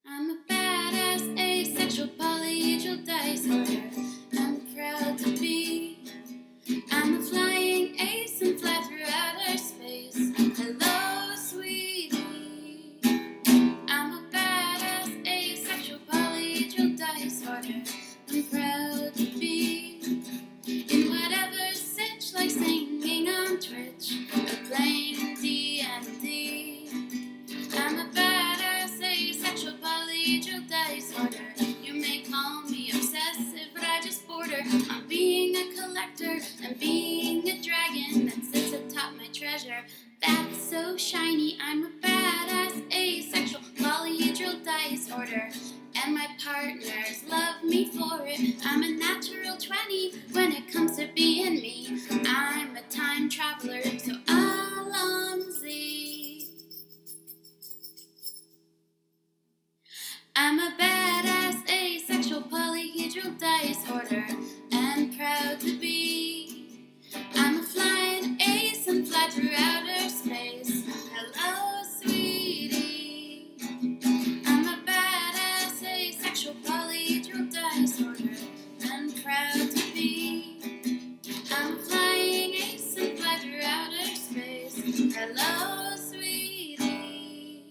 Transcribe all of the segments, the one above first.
I'm a badass, asexual, polyhedral disorder. I'm proud to be. I'm a flying ace and fly through outer space. Hello, sweetie. I'm a badass, asexual, polyhedral disorder. I'm proud to be in whatever sitch, like singing on Twitch or playing D&D. I'm a badass, asexual, polyhedral disorder. You may call me obsessive, but I just border on being a collector and being a dragon that sits atop my treasure. That's so shiny. I'm a badass, asexual, polyhedral disorder. And my partners love me for it. I'm a natural 20 when it comes to being me. I'm a time traveler, so Alonzi. I'm a badass, asexual, polyhedral disorder, and proud to be. I'm a flying ace and fly through outer space. Hello, sweetie. I'm a badass, asexual, polyhedral disorder, and proud to be. I'm a flying ace and fly through outer space. Hello, sweetie.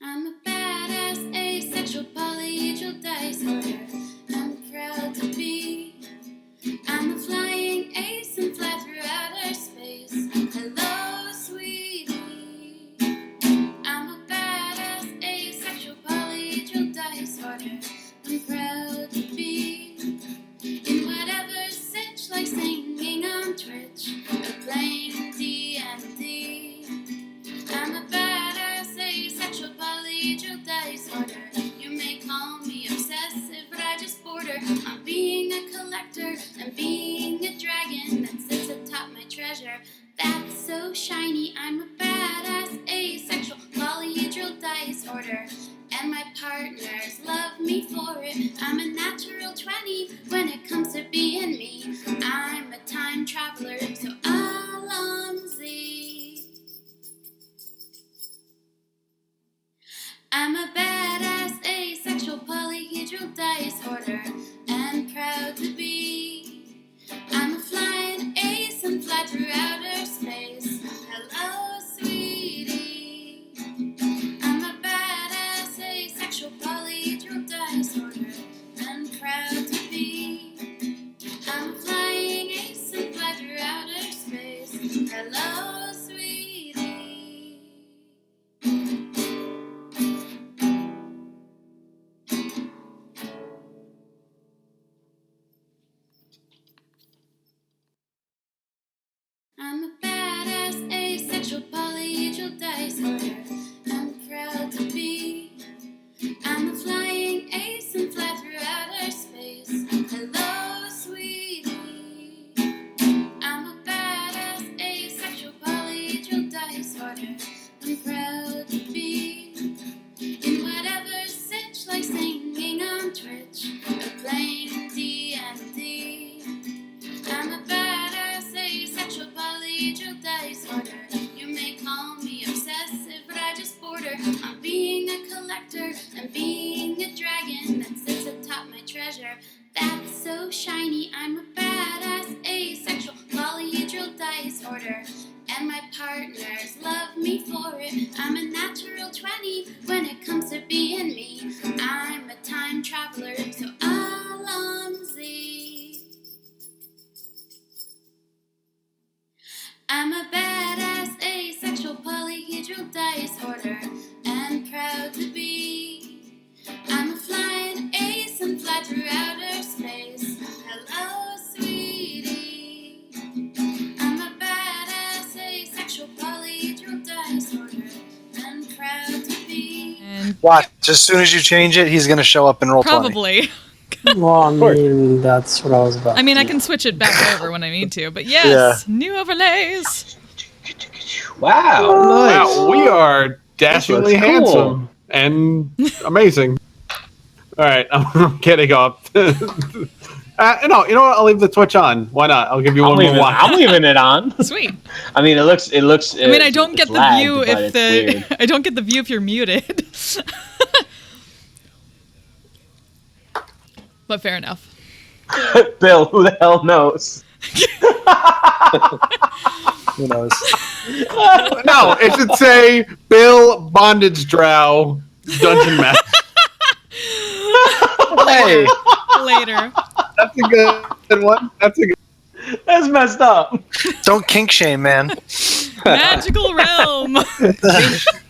I'm a badass, asexual, polyhedral disorder. I'm proud to be. I'm a flying ace and fly through outer space. Hello, sweetie. I'm a badass, asexual, polyhedral disorder. I'm proud to be in whatever sitch, like singing on Twitch or playing D&D. I'm a badass, asexual, polyhedral disorder. You may call me obsessive, but I just border on being a collector and being a dragon that sits atop my treasure. That's so shiny. I'm a badass, asexual, polyhedral disorder. And my partners love me for it. I'm a natural 20 when it comes to being me. I'm a time traveler, so Alonzi. I'm a badass, asexual, polyhedral disorder, and proud to be. I'm a flying ace and fly through outer space. Hello, sweetie. I'm a badass, asexual, polyhedral disorder, and proud to be. I'm a flying ace and fly through outer space. Hello, sweetie. I'm a badass, asexual, polyhedral disorder. I'm proud to be. I'm a flying ace and fly through outer space. Hello, sweetie. I'm a badass, asexual, polyhedral disorder. I'm proud to be in whatever sitch, like singing on Twitch or playing D&D. I'm a badass, asexual, polyhedral disorder. You may call me obsessive, but I just border on being a collector and being a dragon that sits atop my treasure. That's so shiny. I'm a badass, asexual, polyhedral disorder. And my partners love me for it. I'm a natural 20 when it comes to being me. I'm a time traveler, so Alonzi. I'm a badass, asexual, polyhedral disorder, and proud to be. I'm a flying ace and fly through outer space. Hello, sweetie. I'm a badass, asexual, polyhedral disorder, and proud to be. And Watch, as soon as you change it, he's going to show up in Roll20. probably. Well, I mean, that's what I was about. I mean, to I do. can switch it back over when I need to, but yes, new overlays. Wow. Nice. Wow, we are dashingly This looks cool. handsome and amazing. All right, I'm getting off. No, you know what? I'll leave the Twitch on. Why not? I'll give you one more watch. I'm leaving it on. Sweet. I mean, it looks. I mean, I don't get the lagged, view but if it's weird. I don't get the view if you're muted. But fair enough. Bill, who the hell knows? Who knows? No, it should say Bill Bondage Drow Dungeon Master. Hey, Later. That's a good one. That's messed up. don't kink shame, man. Magical realm.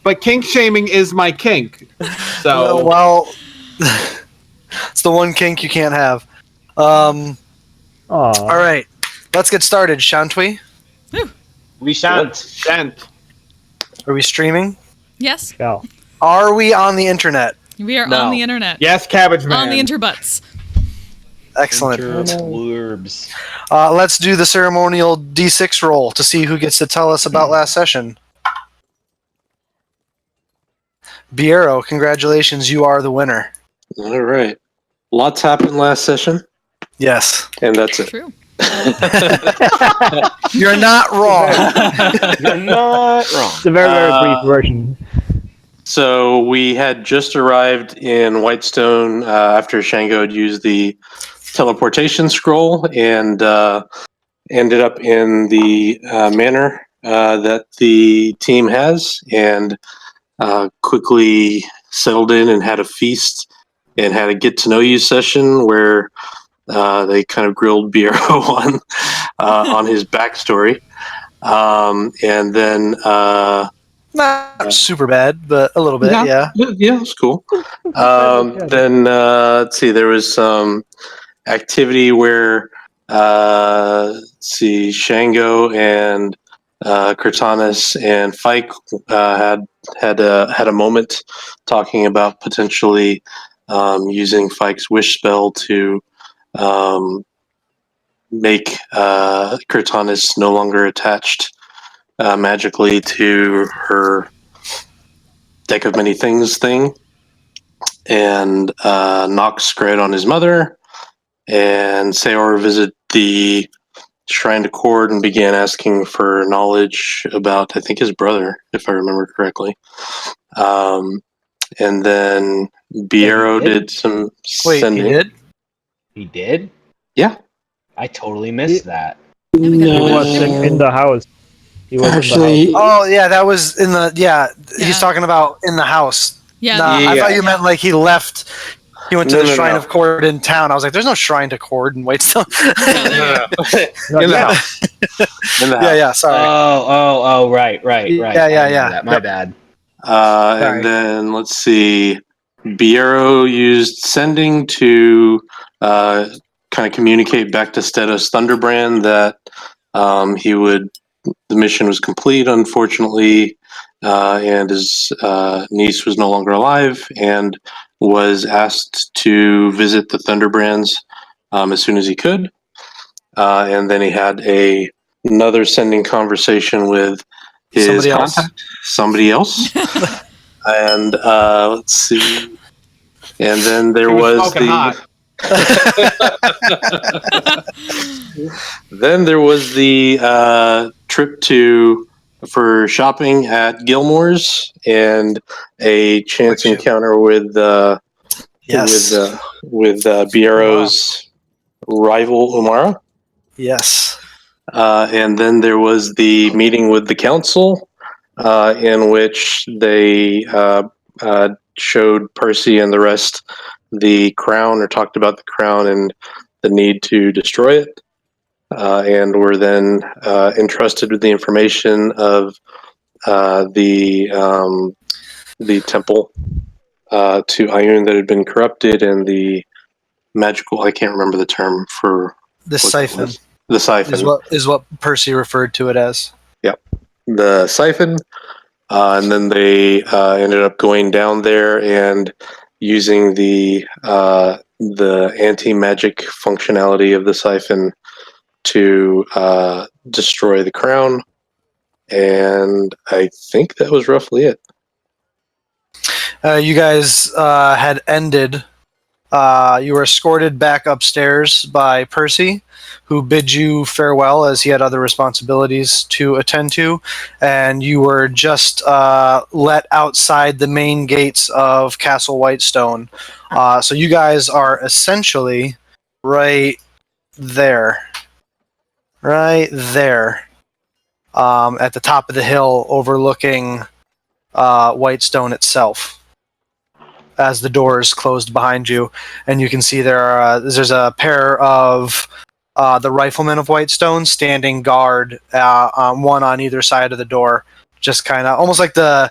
But kink shaming is my kink. So Well, it's the one kink you can't have. All right, let's get started, shan't we? We shan't. Shant. Are we streaming? Yes, Yeah. Are we on the internet? we are No. on the internet. Yes, Cabbage Man. On the interbutts. Excellent. Blurbs. Let's do the ceremonial D6 roll to see who gets to tell us about last session. Biero, congratulations, you are the winner. All right. Lots happened last session, Yes. and that's it. True. You're not wrong. You're not wrong. It's a very, very brief version. So we had just arrived in Whitestone after Shango had used the teleportation scroll and ended up in the manor that the team has, and quickly settled in and had a feast and had a get to know you session where they kind of grilled Biero on his backstory, and then Not super bad, but a little bit, yeah. yeah, it's cool. Then let's see, there was some activity where let's see, Shango and Cortanis and Fike had a moment talking about potentially using Fike's wish spell to make Cortanis no longer attached magically to her deck of many things thing, and Nox scried on his mother, and Seor visited the Shrine to Cord and began asking for knowledge about, I think, his brother, if I remember correctly. And then Biero did some Wait, sending. he did? He did? Yeah. I totally missed that. we got He the was winner. in the house. He was Actually, Oh, yeah, that was in the, Yeah. he's talking about in the house. Yeah. Nah, I Yeah. thought you meant like he left. He went to No, the no, Shrine no. of Cord in town. I was like, there's no Shrine to Cord in Whitestone. In the house. In the house. Yeah, sorry. Right. Yeah, I yeah, remember yeah. that. My Yep. bad. Sorry. And then let's see, Biero used sending to kind of communicate back to Stedos Thunderbrand that the mission was complete, unfortunately, and his niece was no longer alive, and was asked to visit the Thunderbrands as soon as he could. And then he had another sending conversation with his Somebody else. contact, somebody else. And let's see. And then there He was was smoking the hot. then there was the trip for shopping at Gilmore's and a chance Which- encounter with Yes. with Biero's rival Umara. Yes. And then there was the meeting with the council, in which they showed Percy and the rest the crown, or talked about the crown and the need to destroy it, and were then entrusted with the information of the temple to Ayun that had been corrupted, and the magical, I can't remember the term for The what that siphon was. The siphon. is what Percy referred to it as. The siphon, and then they ended up going down there and using the anti-magic functionality of the siphon to destroy the crown, and I think that was roughly it. You guys had ended You were escorted back upstairs by Percy, who bid you farewell as he had other responsibilities to attend to, and you were just let outside the main gates of Castle Whitestone. So you guys are essentially right there. Right there. At the top of the hill overlooking Whitestone itself. As the doors closed behind you, and you can see there's a pair of the riflemen of Whitestone standing guard, one on either side of the door, just kind of almost like the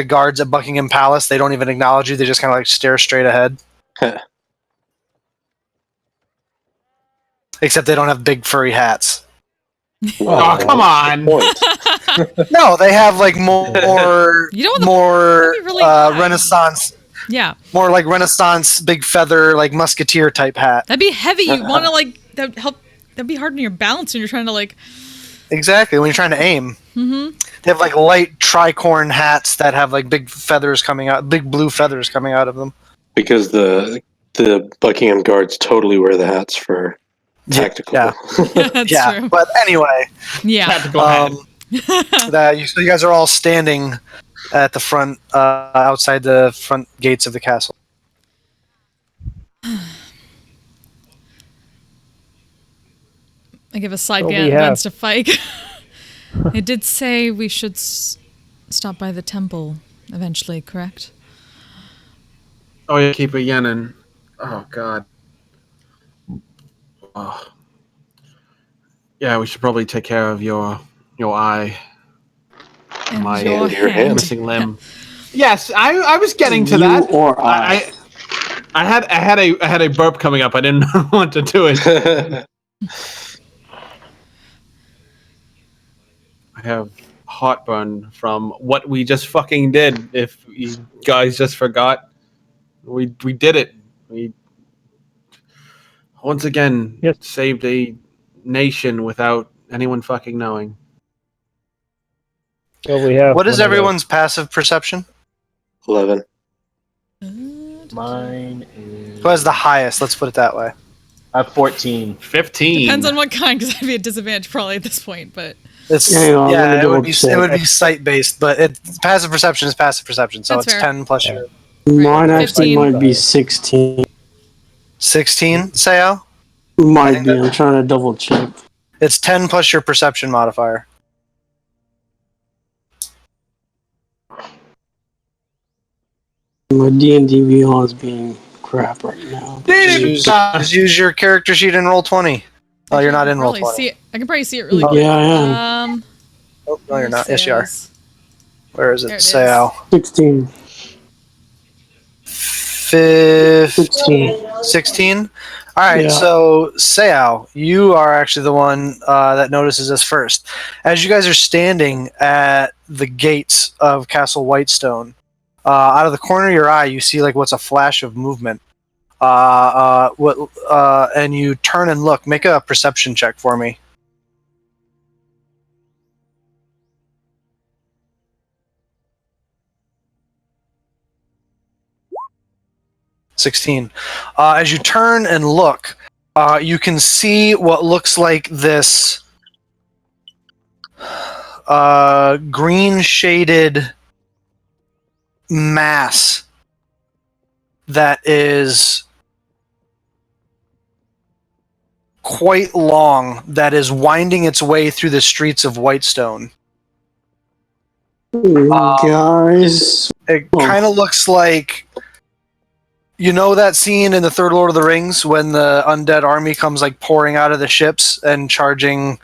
guards at Buckingham Palace. They don't even acknowledge you; they just kind of like stare straight ahead. Except they don't have big furry hats. Oh, come on! No, they have like more You know what more really high. Renaissance. Yeah. More like Renaissance, big feather, like musketeer type hat. That'd be heavy. You want to like that'd help. That'd be hard on your balance when you're trying to like. Exactly when you're trying to aim. Mm-hmm. They have like light tricorn hats that have like big feathers coming out, big blue feathers coming out of them. Because the Buckingham guards totally wear the hats for tactical. Yeah, That's yeah. true. But anyway, Yeah. Tactical hat. So you guys are all standing at the front, outside the front gates of the castle. I give a side What we glance have. to Fike. It did say we should stop by the temple eventually, correct? Oh yeah, keep a yennin. Oh god. Oh. Yeah, we should probably take care of your eye, And my your your hand. missing limb. Yes, I was getting to You that. or I. I had a burp coming up. I didn't want to do it. I have heartburn from what we just fucking did. If you guys just forgot, we did it. We once again Yes. saved a nation without anyone fucking knowing. So we have. What is one of everyone's passive perception? 11. Mine is. Who has the highest? Let's put it that way. I have 14. 15. Depends on what kind, because I'd be at disadvantage probably at this point. But It's Hang on, I'm gonna it would be double check. sight based, but passive perception is passive perception, so That's it's fair. 10 plus your Mine actually 15. might be 16. 16. Sayo, Might be. I'm trying to double check. it's 10 plus your perception modifier. My D&D Beyond is being crap right now. Just use your character sheet and roll 20. Oh, you're not in roll Probably 20. see it. I can probably see it really Yeah, quick. I am. Oh, no, you're not. Yes, you are. Says- Where is There it? it is. Sayo. 16. 16. All right, Yeah. so Sayo, you are actually the one that notices this first. As you guys are standing at the gates of Castle Whitestone, out of the corner of your eye, you see like what's a flash of movement. And you turn and look. Make a perception check for me. (16) As you turn and look, you can see what looks like this green shaded mass that is quite long, that is winding its way through the streets of Whitestone. Guys. It kind of looks like, you know, that scene in the third Lord of the Rings when the undead army comes like pouring out of the ships and charging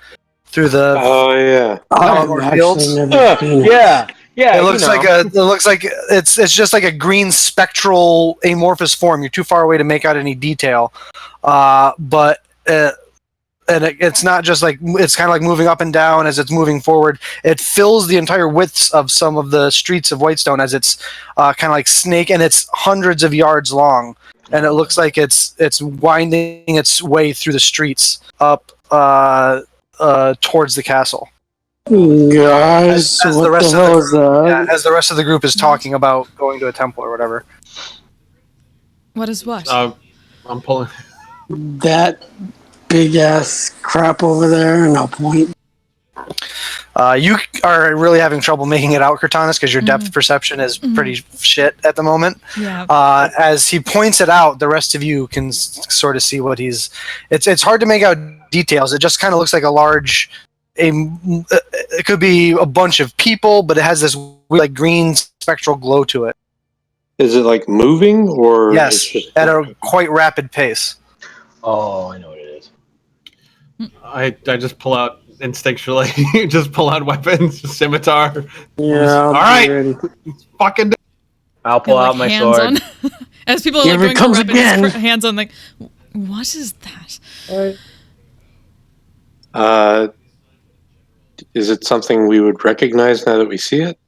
through the Oh yeah. I've fields? actually never seen it. Yeah. Yeah. It looks like it's just like a green spectral amorphous form. You're too far away to make out any detail, but it's not just like, it's kind of like moving up and down as it's moving forward. It fills the entire widths of some of the streets of Whitestone as it's kind of like snake, and it's hundreds of yards long, and it looks like it's winding its way through the streets up towards the castle. Guys, As the what the rest of hell the- is that? Yeah, as the rest of the group is talking about going to a temple or whatever. What is what? I'm pulling. That big ass crap over there, and I'll point. You are really having trouble making it out, Cortanis, because your depth perception is pretty shit at the moment. Yeah. As he points it out, the rest of you can sort of see what he's. It's hard to make out details. It just kind of looks like a large. It could be a bunch of people, but it has this like green spectral glow to it. Is it like moving or? Yes, it's just at a quite rapid pace. Oh, I know what it is. I just pull out instinctually. Just pull out weapons, scimitar. Yeah, All right, fucking. I'll pull out my hands sword. on. As people are Here like, it going comes for weapons, again. hands on, like, what is that? Is it something we would recognize now that we see it?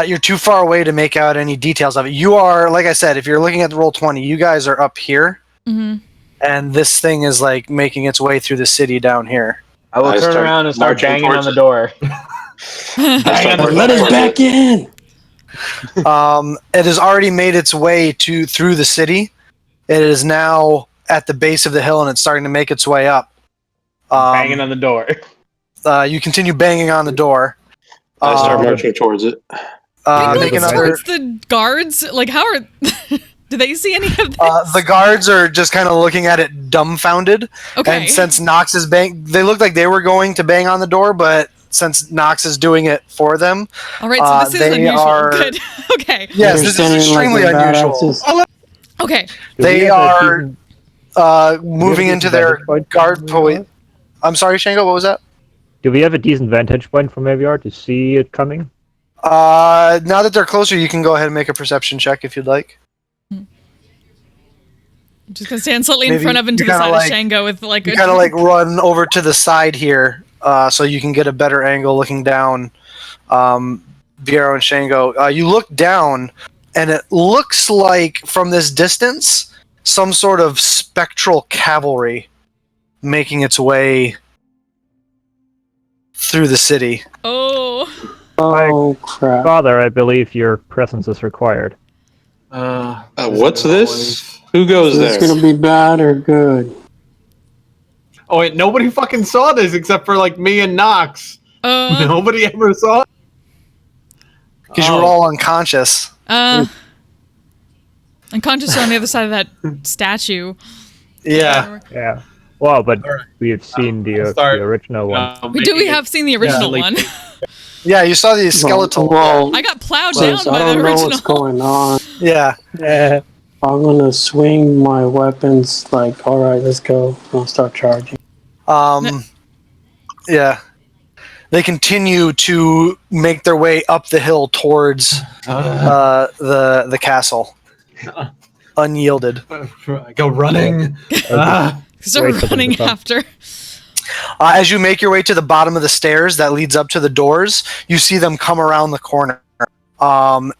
You're too far away to make out any details of it. You are, like I said, if you're looking at the roll 20, you guys are up here, and this thing is like making its way through the city down here. I will I turn start around and start marching banging on towards the it. door. Let us back in. It has already made its way through the city. It is now at the base of the hill, and it's starting to make its way up. Banging on the door. You continue banging on the door. I start marching towards it. Make another. Towards the guards, like, how are? Do they see any of this? The guards are just kind of looking at it dumbfounded. Okay. And since Nox is they look like they were going to bang on the door, but since Nox is doing it for them, All right, so this is they unusual. are- Good. Okay. yes, They're this is standing extremely like they're unusual. badasses. Okay. They are moving decent into their vantage point guard from where we point. I'm sorry, Shango. What was that? Do we have a decent vantage point from where we are to see it coming? Now that they're closer, you can go ahead and make a perception check if you'd like. I'm just gonna stand slightly in Maybe front of and to you the kinda side like- of Shango with like You kind of like run over to the side here, so you can get a better angle looking down. Viero and Shango, you look down, and it looks like from this distance, some sort of spectral cavalry making its way through the city. Oh. Oh crap! Father, I believe your presence is required. What's this? Who goes Is there? this gonna be bad or good? Oh wait, nobody fucking saw this except for like me and Nox. Nobody ever saw it. Because you were all unconscious. Unconscious on the other side of that statue. Yeah. Yeah. Well, but we have seen the original one. We have seen the original one. Yeah, you saw the skeletal. Well, I got plowed since down I by the don't know original. what's going on, Yeah. I'm gonna swing my weapons. Like, all right, let's go. I'll start charging. Yeah. They continue to make their way up the hill towards the castle, unyielded. I go running. Start Wait for them to running come. after. As you make your way to the bottom of the stairs that leads up to the doors, you see them come around the corner.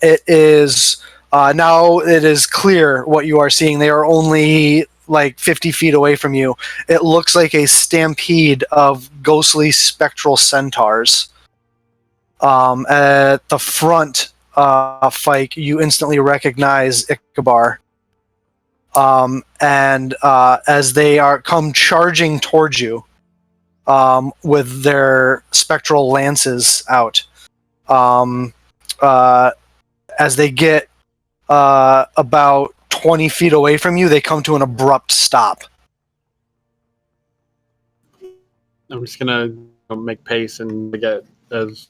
It is now it is clear what you are seeing. They are only like 50 feet away from you. It looks like a stampede of ghostly spectral centaurs. At the front, Fike, you instantly recognize Ickabar. And as they are come charging towards you, with their spectral lances out. As they get about 20 feet away from you, they come to an abrupt stop. I'm just gonna make pace and get as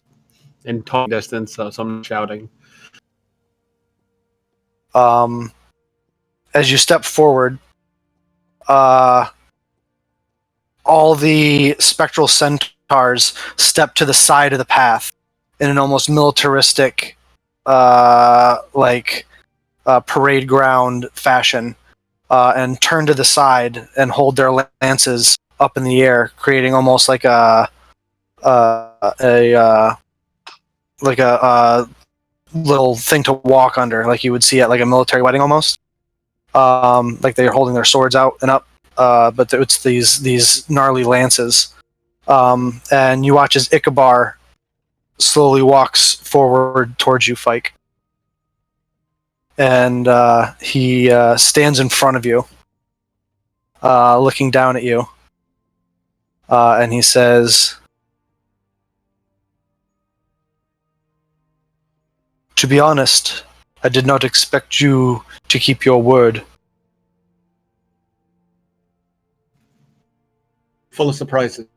in talking distance, so I'm shouting. As you step forward, all the spectral centaurs step to the side of the path in an almost militaristic, parade ground fashion, and turn to the side and hold their lances up in the air, creating almost like a little thing to walk under, like you would see at like a military wedding almost. Like they're holding their swords out and up, but it's these gnarly lances. And you watch as Ickabar slowly walks forward towards you, Fike. and he stands in front of you, looking down at you, and he says, "To be honest, I did not expect you to keep your word." Full of surprises.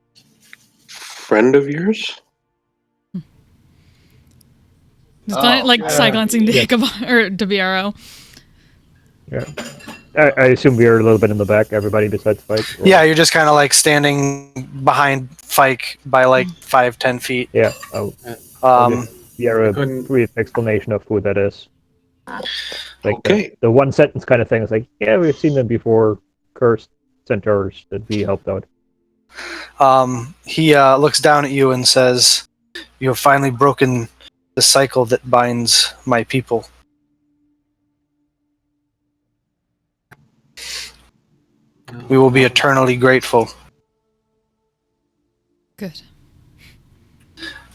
Friend of yours? It's like side glancing to Yeah. or DeViero. Yeah. I assume we are a little bit in the back, everybody besides Spike. or- Yeah, you're just kind of like standing behind Fike by like 5-10 feet. Yeah. I'll Um, give Pierre a couldn't- brief explanation of who that is. Like Okay. the one sentence kind of thing is like, yeah, we've seen them before. Cursed centaurs that we helped out. he looks down at you and says, "You have finally broken the cycle that binds my people." We will be eternally grateful. Good.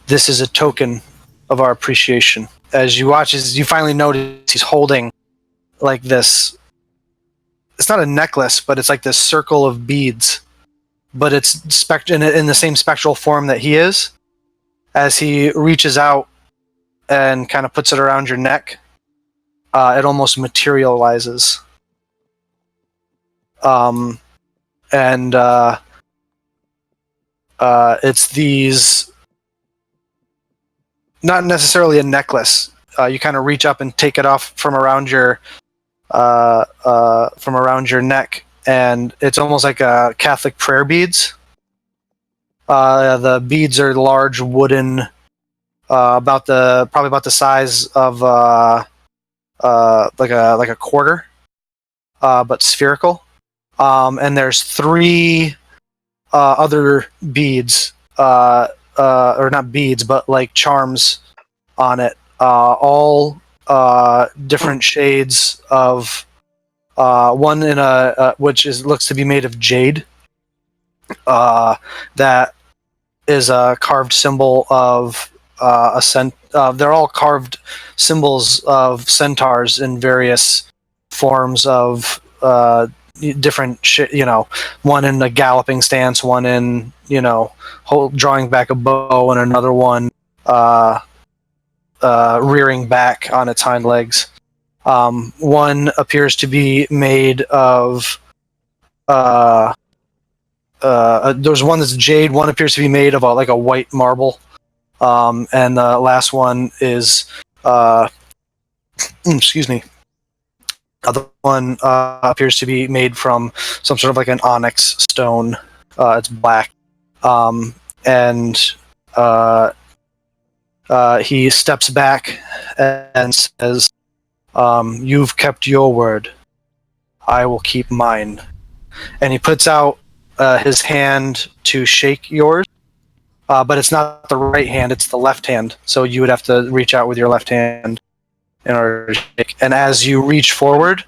This is a token of our appreciation. As you watch, as you finally notice, he's holding like this. It's not a necklace, but it's like this circle of beads. But it's in the same spectral form that he is. As he reaches out and kind of puts it around your neck, it almost materializes. And it's these, not necessarily a necklace. You kind of reach up and take it off from around your neck, and it's almost like Catholic prayer beads. The beads are large wooden, probably about the size of like a quarter, but spherical. And there's 3 other beads, or not beads, but like charms on it, all different shades of one in which looks to be made of jade. That is a carved symbol of they're all carved symbols of centaurs in various forms of different shit. One in a galloping stance, one in drawing back a bow, and another one rearing back on its hind legs. One appears to be made of there's one that's jade. One appears to be made of like a white marble, and the last one is excuse me. Other one appears to be made from some sort of like an onyx stone. It's black, and he steps back and says, "You've kept your word. I will keep mine." And he puts out his hand to shake yours, but it's not the right hand; it's the left hand. So you would have to reach out with your left hand in order to shake. And as you reach forward,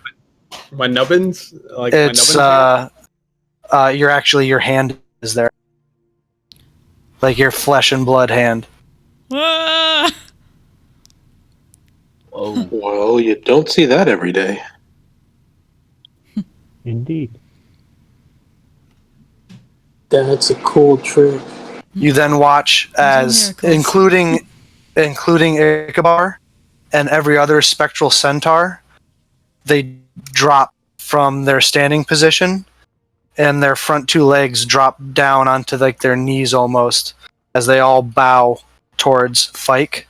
My nubbins? it's your hand is there, like your flesh and blood hand. Ah! Oh, Well, you don't see that every day. Indeed. That's a cool trick. You then watch as, miracles. including Ickabar and every other spectral centaur, they drop from their standing position, and their front 2 legs drop down onto like their knees almost, as they all bow towards Fike.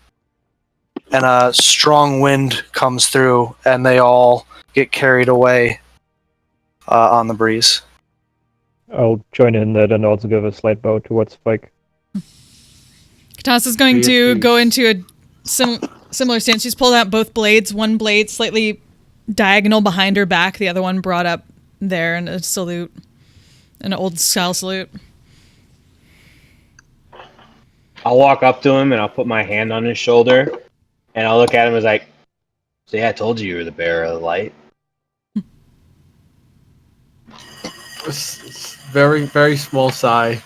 And a strong wind comes through, and they all get carried away on the breeze. I'll join in that and also give a slight bow towards Spike. Katas is going to go into a similar stance. She's pulled out both blades. One blade slightly diagonal behind her back. The other one brought up there in a salute. An old style salute. I'll walk up to him and I'll put my hand on his shoulder and I'll look at him as like, "See, I told you were the bearer of the light." Very, very small sigh.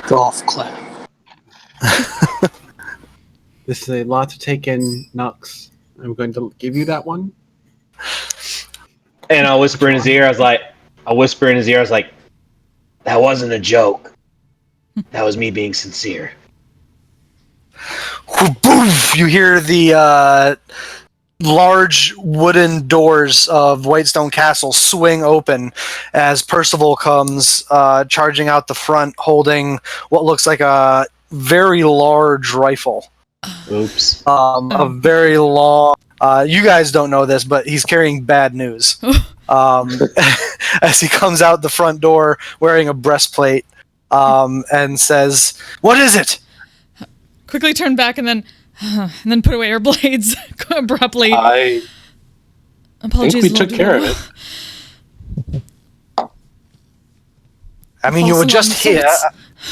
Golf clap. This is a lot to take in, Nux. I'm going to give you that one. And I whisper in his ear. I was like, that wasn't a joke. That was me being sincere. Boof! You hear the large wooden doors of Whitestone Castle swing open as Percival comes charging out the front holding what looks like a very large rifle. Oops. A very long... you guys don't know this, but he's carrying bad news. As he comes out the front door wearing a breastplate and says, "What is it?" Quickly turn back and then put away her blades abruptly. I Apologies, think we took Lord care Law. of it. I mean, you False were just alarm here. threats.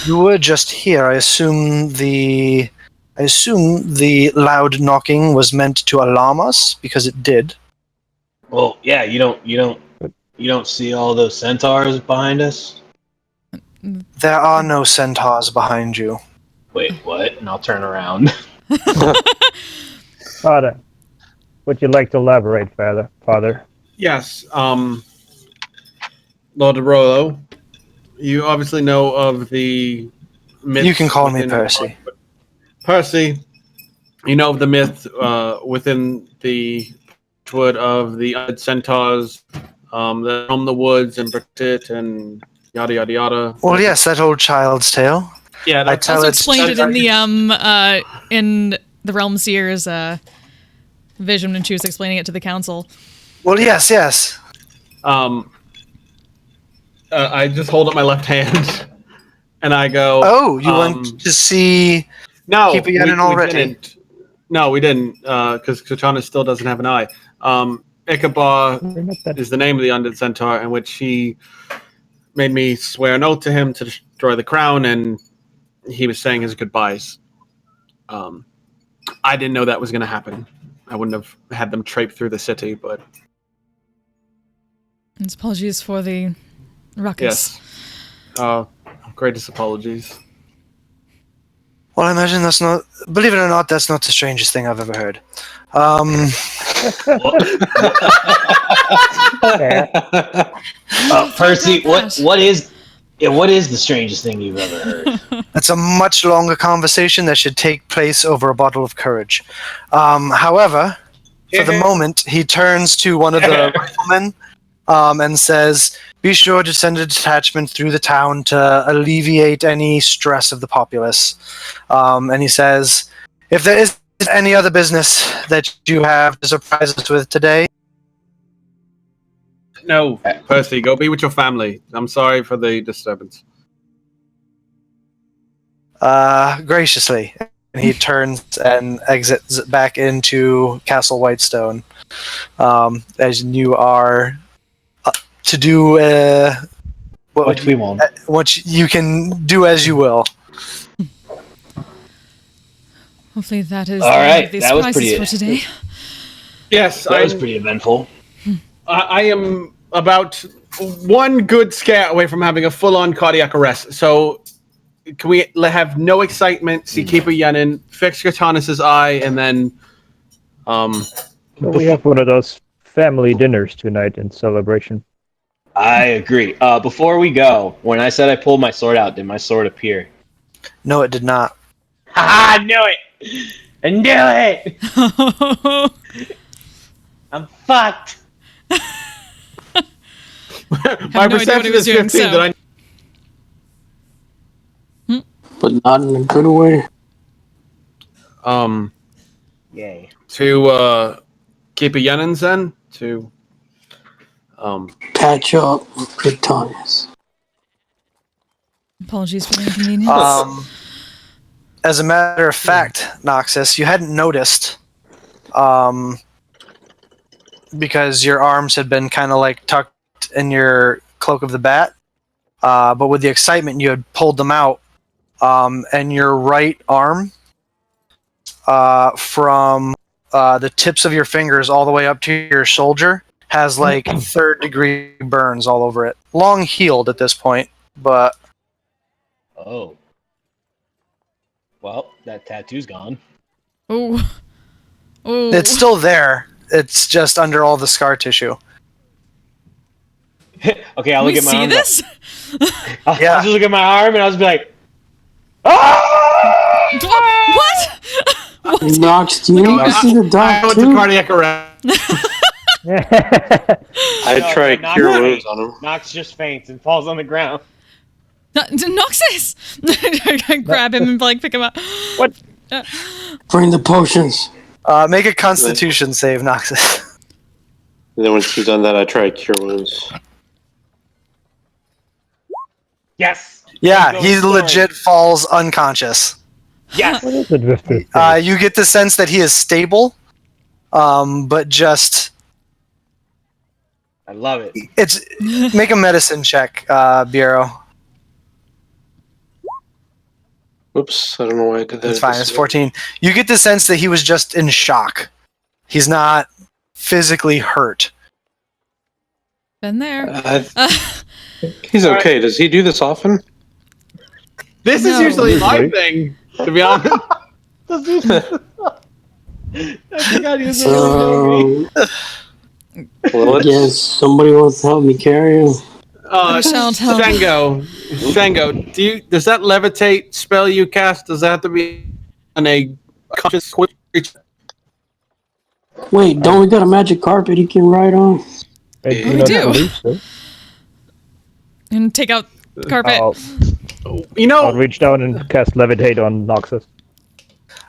You were just here. I assume the loud knocking was meant to alarm us because it did. Well, yeah, you don't see all those centaurs behind us? There are no centaurs behind you. Wait, what? And I'll turn around. Father, would you like to elaborate, Father? Yes, Lord Rollo, you obviously know of the myths. You can call me within- Percy. Percy, you know of the myth within the wood of the undead centaurs that roam the woods and protect it and yada yada yada. Well, yes, that old child's tale. Yeah, I that's tell Also it. explained it in the Realm Seer's vision when she was explaining it to the council. Well, yes. I just hold up my left hand and I go. Oh, you went to see No, Keep Yenin already? didn't. No, we didn't, because Katana still doesn't have an eye. Ichabod We're not that- is the name of the undead centaur, in which he made me swear an oath to him to destroy the crown, and he was saying his goodbyes. I didn't know that was going to happen. I wouldn't have had them trape through the city, but And apologies for the ruckus. yes. Greatest apologies. Well, I imagine that's not. Believe it or not, that's not the strangest thing I've ever heard. Percy, about what is the strangest thing you've ever heard? That's a much longer conversation that should take place over a bottle of courage. However, for the moment, he turns to one of the riflemen and says, "Be sure to send a detachment through the town to alleviate any stress of the populace." And he says, "If there is any other business that you have to surprise us with today..." No, Percy, go be with your family. I'm sorry for the disturbance. Graciously. And he turns and exits back into Castle Whitestone. As you are to do Which we won't. what you can do as you will. Hopefully that is All the end right, of these that was prizes pretty- for today. Yes, That was pretty eventful. I am about one good scare away from having a full-on cardiac arrest. So, can we have no excitement? See Keeper Yenin, fix Katanus' eye, and then, So we have one of those family dinners tonight in celebration. I agree. Before we go, when I said I pulled my sword out, did my sword appear? No, it did not. Ha! I knew it! I knew it! I'm fucked! my no idea what he perception was is doing, 15. so- Did But not in a good way. I Yay. to Keeper Yenin's then to Catch up with Kryptonius. Apologies for the inconvenience. As a matter of fact, Noxus, you hadn't noticed, because your arms had been kind of like tucked in your cloak of the bat, but with the excitement, you had pulled them out, and your right arm, from the tips of your fingers all the way up to your shoulder, has like third-degree burns all over it. Long healed at this point, but Oh. Well, that tattoo's gone. Oh, Ooh. It's still there. It's just under all the scar tissue. Okay, I'll Can we look at my see arm. this? I'll Yeah. just look at my arm and I'll just be like, ah! What? What? Nox, do you need to see the I doc went to too? cardiac arrest. I No, try Nox cure faints. wounds on him. Nox just faints and falls on the ground. Noxus! I grab him and like pick him up. What? Bring the potions. Make a Constitution save, Noxus. And then once you've done that, I try cure wounds. Yes. Yeah, Go he story. legit falls unconscious. Yes. What is it with this thing? You get the sense that he is stable, but just I love it. it's make a medicine check, Bureau. Whoops, I don't know why I did that. It's fine. It's 14. You get the sense that he was just in shock. He's not physically hurt. Been there. He's okay. Does he do this often? This is No. usually my Usually. thing, to be honest. I forgot he was So, Well, let's, yes, somebody wants to help me carry him. Shall tell. Shango, does that levitate spell you cast? Does that have to be on a conscious creature? Wait, don't we got a magic carpet he can ride on? I We not do. believe so. And take out carpet. You I'll know, reach down and cast Levitate on Noxus.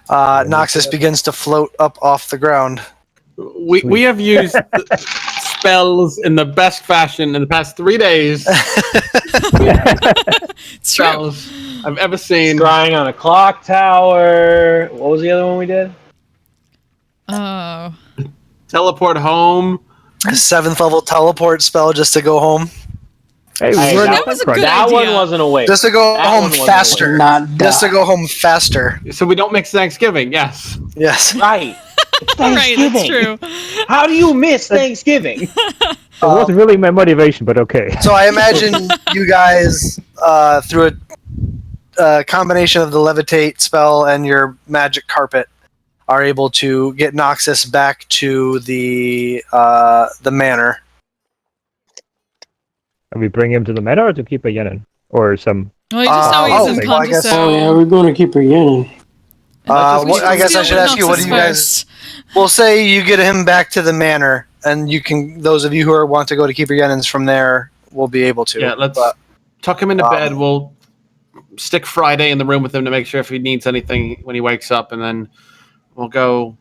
Noxus begins to float up off the ground. we have used spells in the best fashion in the past 3 days. It's true. Spells I've ever seen. Scrying on a clock tower. What was the other one we did? Oh. Teleport home. A 7th level teleport spell just to go home. Hey, Hey, we're that not was a crunch. good That one idea. wasn't a waste. Just to go That home one wasn't a faster. Not Just to die. go home faster. So we don't mix Thanksgiving. Yes. Yes. Right. It's Right, that's Thanksgiving. true. How do you miss Thanksgiving? It wasn't really my motivation, but okay. So I imagine you guys, through a combination of the levitate spell and your magic carpet, are able to get Noxus back to the manor. And we bring him to the manor or to keep a Yenin? Or some... Well, you just know Oh, he's well, I unconscious, guess- so... Oh yeah, we're going to keep her in. I guess I should ask you, what do you guys? First. We'll say you get him back to the manor, and you can. Those of you who want to go to Keeper Yenins from there will be able to. Yeah, let's But, tuck him into bed. We'll stick Friday in the room with him to make sure if he needs anything when he wakes up, and then we'll go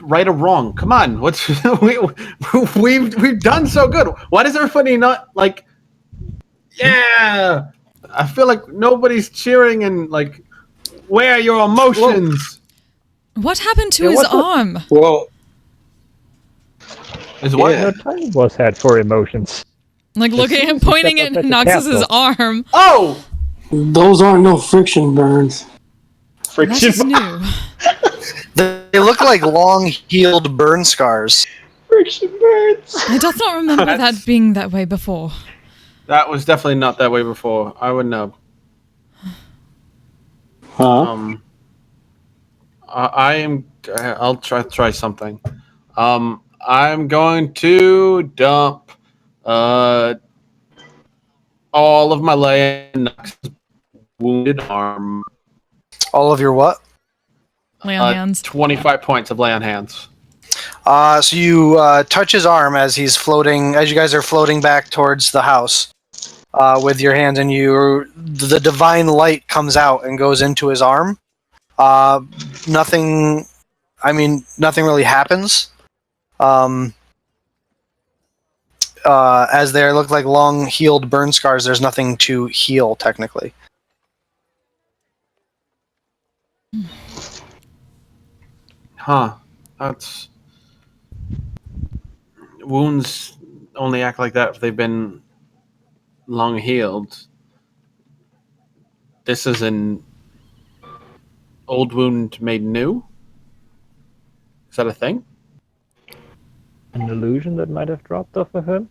right or wrong. Come on, what's we've done so good. Why does everybody not like? Yeah, I feel like nobody's cheering and like. Where are your emotions? What happened to Yeah, his what the- arm? well, Is what? Yeah. No time was had for emotions. Like, look at him Step pointing at outside the Noxus's castle. arm. Oh, Those aren't no friction burns. That Friction. is new. they look like long-healed burn scars. Friction burns. I doth not remember that being that way before. that was definitely not that way before. I would know. Huh? I am. I'll try something. I'm going to dump all of my lay and wounded arm. All of your what? Lay on hands. 25 points of lay on hands. So you touch his arm as he's floating, as you guys are floating back towards the house with your hands, and the divine light comes out and goes into his arm. Nothing really happens. As they look like long healed burn scars, there's nothing to heal technically. Huh. That's. Wounds only act like that if they've been long healed. This is an old wound made new? Is that a thing? An illusion that might have dropped off of him?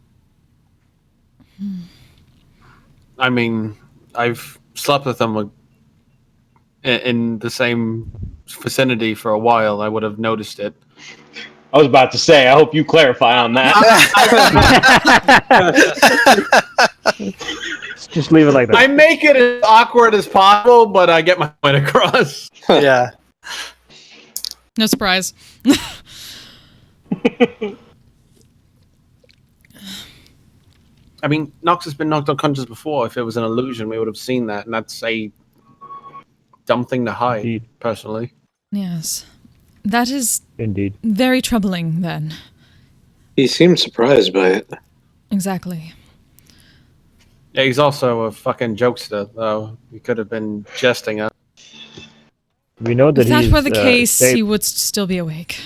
I mean, I've slept with them in the same vicinity for a while, I would have noticed it. I was about to say, I hope you clarify on that. Just leave it like that. I make it as awkward as possible, but I get my point across. Yeah. No surprise. I mean, Nox has been knocked unconscious before. If it was an illusion, we would have seen that, and that's a dumb thing to hide, Indeed. personally. Yes. That is Indeed. very troubling, then. He seemed surprised by it. Exactly. Yeah, he's also a fucking jokester, though. He could have been jesting us. We know that If that he's were the case, stable. he would still be awake.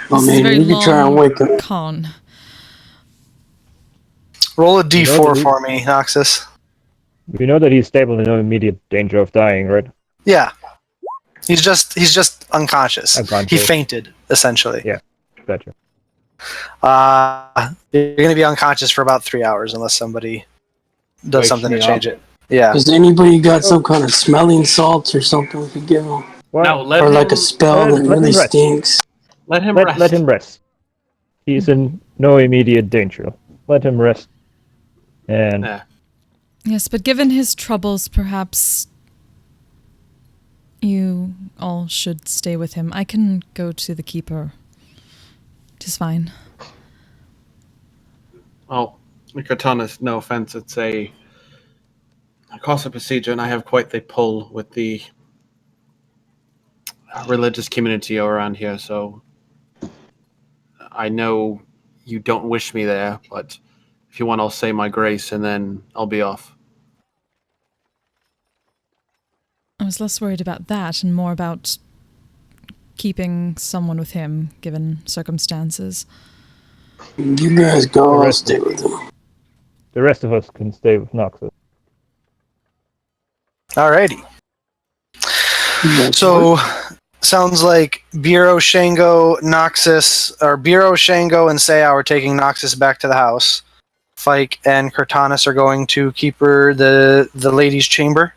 Well, This is a very maybe we could try and wake long up. con. Roll a d4 that for me, Noxus. We know that he's stable and no immediate danger of dying, right? Yeah. He's just unconscious. Unconscious. He fainted, essentially. Yeah. Gotcha. You're going to be unconscious for about 3 hours unless somebody does Wakes something to me change up. it. Yeah. Has anybody got some kind of smelling salts or something we could give him? Well, No, let Or him, like a spell let that him really rest. stinks? let him let, rest. let him rest. He's in no immediate danger. Let him rest. And Yeah. Yes, but given his troubles, perhaps you all should stay with him. I can go to the keeper. It is fine. Oh, Katanas, no offense, it's a cost of procedure, and I have quite the pull with the religious community around here, so I know you don't wish me there, but if you want, I'll say my grace, and then I'll be off. I was less worried about that and more about keeping someone with him, given circumstances. You guys go, I'll stay with him. the rest of us can stay with Noxus. Alrighty. So, sounds like Biro, Shango, Noxus, or Biro, Shango, and Seau are taking Noxus back to the house. Fike and Cortanus are going to keeper the ladies' chamber.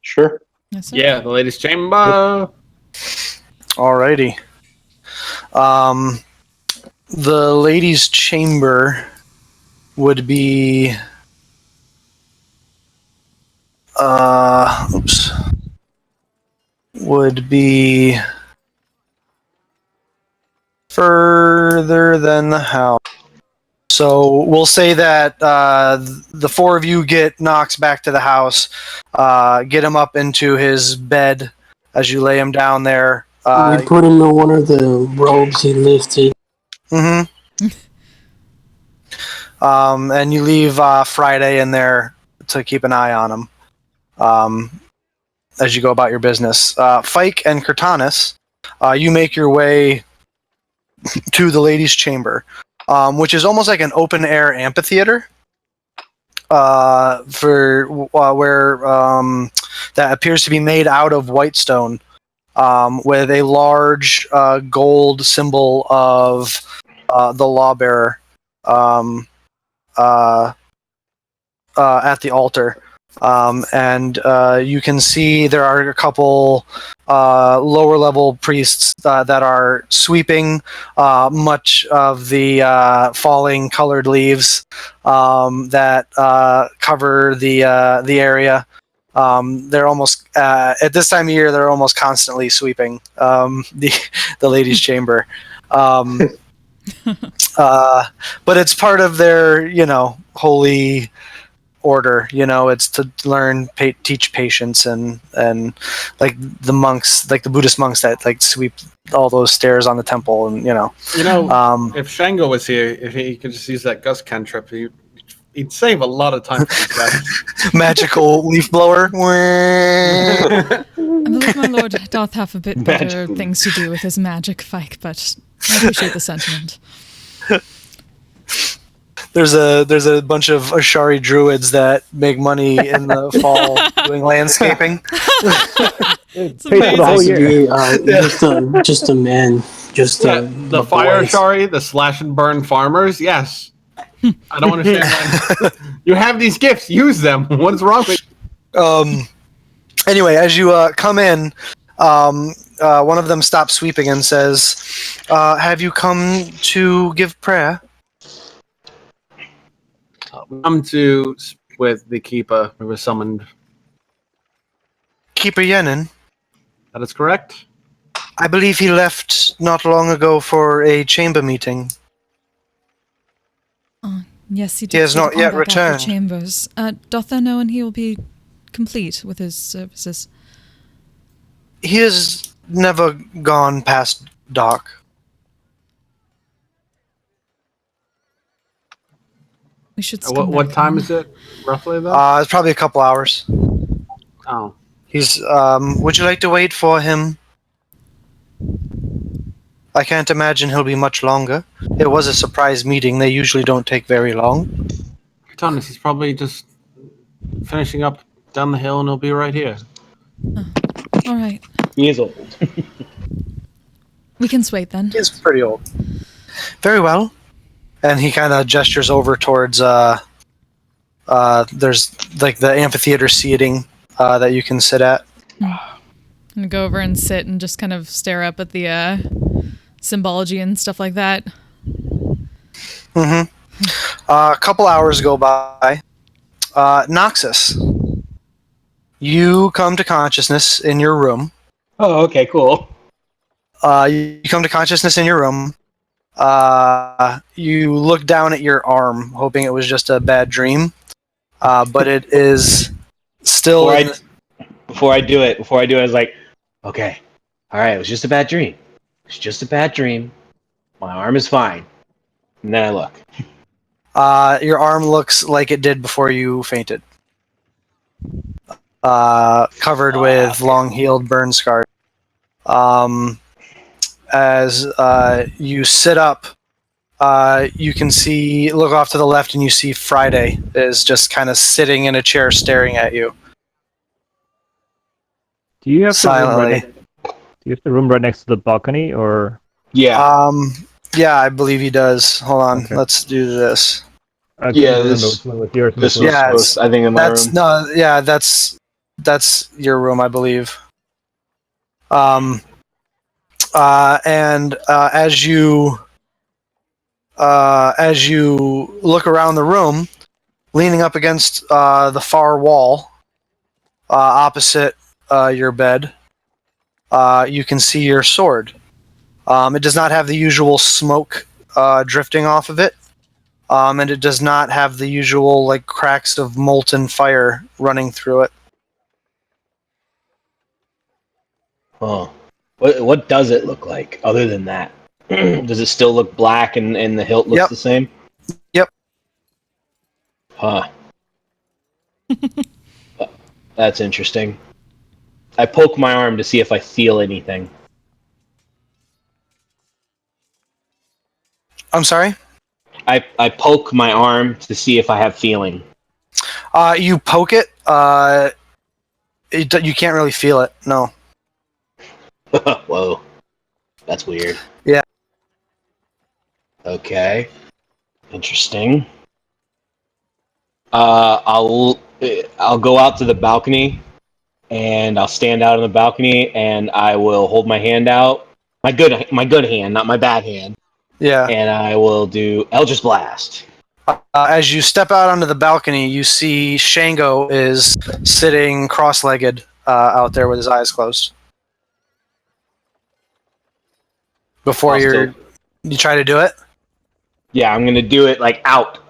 Sure. Yes, sir? Yeah, the latest chamber. Alrighty. The ladies' chamber would be would be further than the house. So we'll say that the four of you get Nox back to the house, get him up into his bed as you lay him down there. We put him in one of the robes he lifted. Mm-hmm. And you leave Friday in there to keep an eye on him as you go about your business. Fike and Cortanus, you make your way to the ladies' chamber, which is almost like an open-air amphitheater for where that appears to be made out of white stone, with a large gold symbol of the lawbearer at the altar. And you can see there are a couple lower level priests that are sweeping much of the falling colored leaves that cover the area. They're almost at this time of year. They're almost constantly sweeping the ladies' chamber. But it's part of their, holy order. It's to learn, teach patience, and like the monks, like the Buddhist monks that like sweep all those stairs on the temple, and If Shango was here, if he could just use that gust cantrip, he'd save a lot of time for these guys. magical leaf blower. I believe my lord doth have a bit better things to do with his magic, Fike, but I appreciate the sentiment. There's a bunch of Ashari druids that make money in the fall doing landscaping. It's Pays for the whole amazing. year. Just a man. Just The fire boys. shari, the slash and burn farmers, yes. I don't understand why. You have these gifts, use them. What's wrong with Anyway, as you come in, One of them stops sweeping and says, "Have you come to give prayer?" Come to speak with the keeper who was summoned. Keeper Yenin. That is correct. I believe he left not long ago for a chamber meeting. Yes, he He did has say to not come yet back after returned. chambers. Doth thou know when he will be complete with his services? He has never gone past dark. We should come back. What time then. is it roughly though? It's probably a couple hours. Oh, He's. Would you like to wait for him? I can't imagine he'll be much longer. It was a surprise meeting. They usually don't take very long. Thomas, he's probably just finishing up down the hill, and he'll be right here. All right. He is old. We can wait then. He's pretty old. Very well. And he kind of gestures over towards. There's like the amphitheater seating that you can sit at. I'm gonna go over and sit and just kind of stare up at the symbology and stuff like that. A couple hours go by. Noxus, you come to consciousness in your room. Oh, okay, cool. You come to consciousness in your room. You look down at your arm, hoping it was just a bad dream, but it is still. Before I do it, I was like, okay, all right, it was just a bad dream. It's just a bad dream. My arm is fine. And then I look. Your arm looks like it did before you fainted. Covered with long-healed burn scars. As you sit up, you can look off to the left, and you see Friday is just kind of sitting in a chair staring at you. Do you have Silently. the room right next to the balcony, or? Yeah. Yeah, I believe he does. Hold on, Okay. let's do this. I couldn't Yeah, remember this- which one was yours. This was, Yeah, supposed, I think, in my room. That's your room, I believe. And as you look around the room, leaning up against the far wall, opposite your bed, you can see your sword. It does not have the usual smoke drifting off of it, and it does not have the usual like cracks of molten fire running through it. Oh. What does it look like other than that? Does it still look black and the hilt looks Yep. the same? Yep. Huh. That's interesting. I poke my arm to see if I feel anything. I'm sorry? I poke my arm to see if I have feeling. You poke it. You can't really feel it. No. Whoa. That's weird. Yeah. Okay. Interesting. I'll go out to the balcony, and I'll stand out on the balcony, and I will hold my hand out, my good hand, not my bad hand, Yeah. and I will do Eldritch Blast. As you step out onto the balcony, you see Shango is sitting cross-legged out there with his eyes closed. Before you try to do it. Yeah, I'm gonna do it like out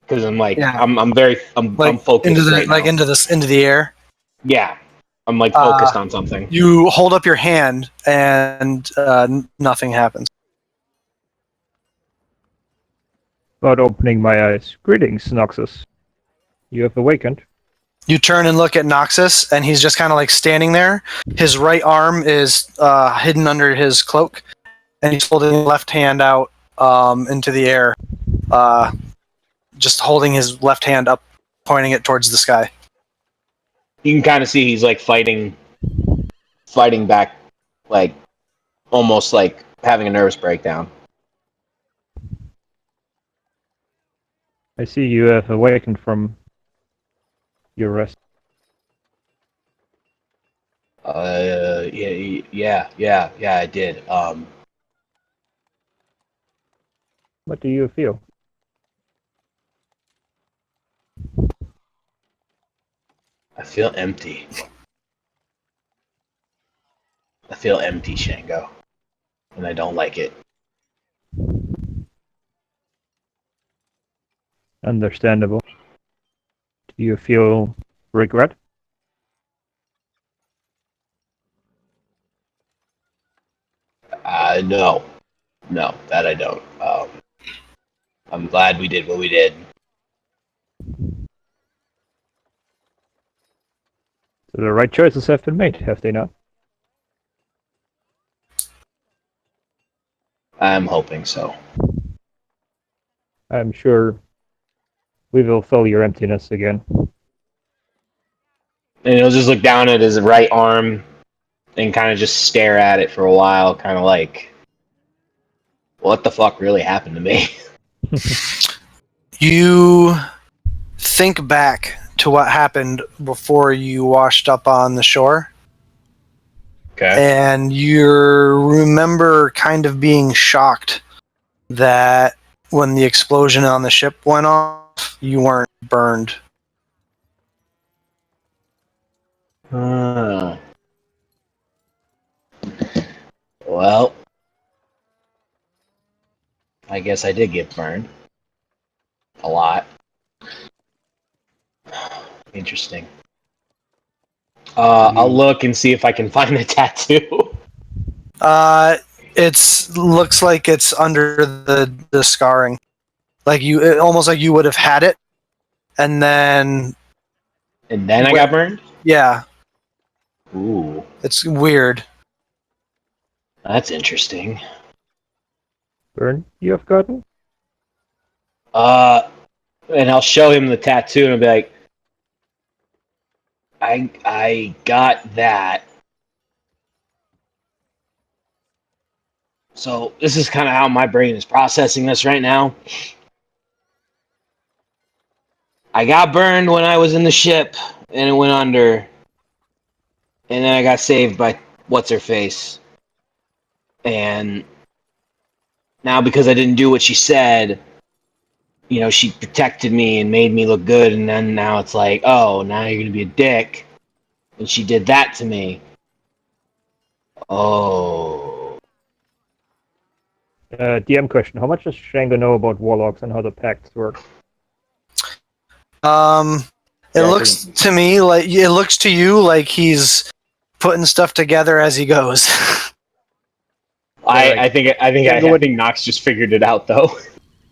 because I'm like I'm focused into the right now. into the air. Yeah, I'm like focused on something. You hold up your hand and nothing happens. About opening my eyes. Greetings, Noxus. You have awakened. You turn and look at Noxus, and he's just kind of like standing there. His right arm is hidden under his cloak, and he's holding his left hand out into the air, just holding his left hand up, pointing it towards the sky. You can kind of see he's like fighting back, like almost like having a nervous breakdown. I see you have awakened from your rest. Yeah, I did. What do you feel? I feel empty. I feel empty, Shango, and I don't like it. Understandable. Do you feel regret? No, that I don't. I'm glad we did what we did. So the right choices have been made, have they not? I'm hoping so. I'm sure we will fill your emptiness again. And he'll just look down at his right arm and kind of just stare at it for a while, kind of like, what the fuck really happened to me? You think back to what happened before you washed up on the shore. Okay. And you remember kind of being shocked that when the explosion on the ship went off, you weren't burned. Well, I guess I did get burned. A lot. Interesting. I'll look and see if I can find a tattoo. It's looks like it's under the scarring. Like almost like you would have had it, and then And then I got burned? Yeah, Ooh, it's weird. that's interesting. Burn you have gotten? And I'll show him the tattoo and I'll be like, I got that. So this is kind of how my brain is processing this right now. I got burned when I was in the ship and it went under. And then I got saved by what's her face. And now because I didn't do what she said, you know, she protected me and made me look good, and then now it's like, oh, now you're gonna be a dick. And she did that to me. Oh. DM question: how much does Shango know about warlocks and how the pacts work? It looks to me like it looks to you like he's putting stuff together as he goes. I think Nox just figured it out though.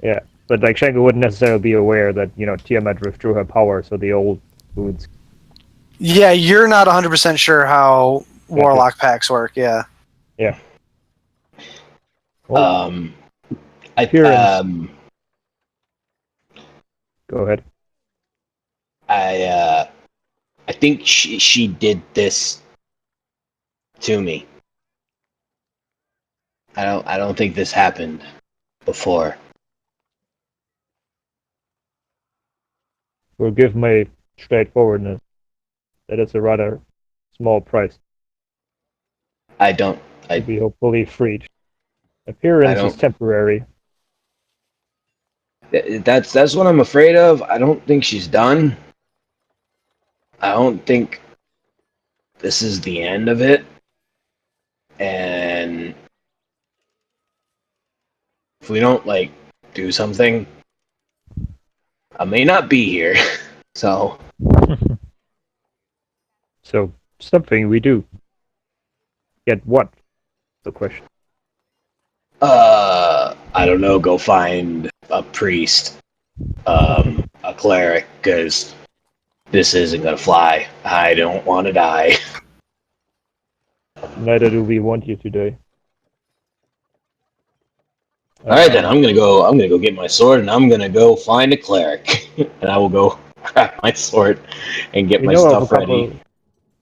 Yeah, but like Shango wouldn't necessarily be aware that Tiamat withdrew her power, so the old foods. Yeah, you're not 100% sure how warlock packs work. Yeah. Yeah. Well, Go ahead. I think she did this to me. I don't think this happened before. Forgive my straightforwardness. That is a rather small price. To be hopefully freed. Appearance is temporary. That's what I'm afraid of. I don't think she's done. I don't think this is the end of it. And if we don't do something, I may not be here. So So something we do. Get what? The question. I don't know, go find a priest, a cleric, because this isn't gonna fly. I don't want to die. Neither do we want you today. All right, then I'm gonna go get my sword, and I'm gonna go find a cleric, and I will go grab my sword and get my stuff ready.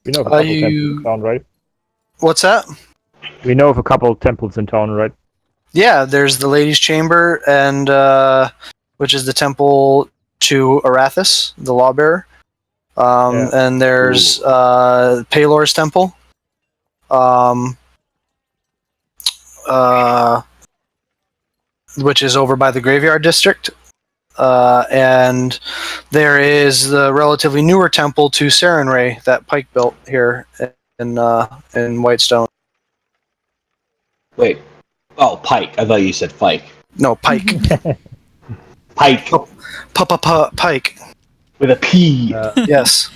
We know of a couple temples in town, right? What's that? We know of a couple temples in town, right? Yeah, there's the Ladies' Chamber, and which is the temple to Arathis, the Lawbearer. And there's Palor's temple, um, which is over by the graveyard district. And there is the relatively newer temple to Sarenrae that Pike built here in Whitestone. Wait. Oh, Pike. I thought you said Pike. No, Pike. Pike Pike. with a P. Yes.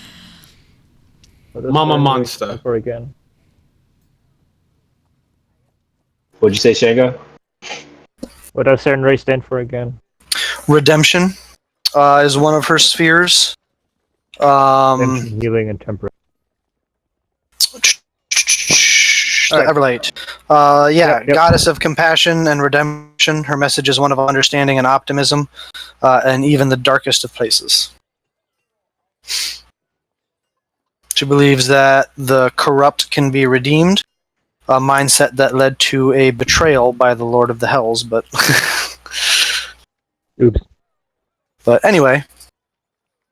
Mama Monster. For again. What'd you say, Shango? What does Sarenrae stand for again? Redemption is one of her spheres. Redemption, healing, and temperance. Everlight. Yep. Goddess of compassion and redemption. Her message is one of understanding and optimism, and even the darkest of places. She believes that the corrupt can be redeemed, a mindset that led to a betrayal by the Lord of the Hells, but... Oops. But anyway,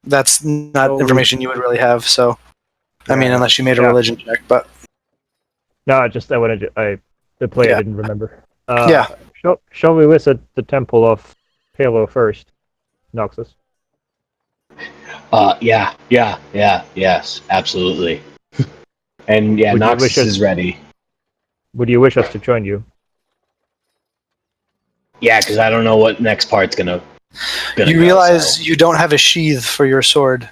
that's not information you would really have, so... I mean, unless you made a religion check, but... No, just I wanted to, the play Yeah. I didn't remember. Yeah. Shall we visit the temple of Halo first, Noxus? Yes, absolutely. And yeah, Would you wish Noxus us- is ready. Would you wish us to join you? Yeah, because I don't know what next part's gonna You go, realize so you don't have a sheath for your sword.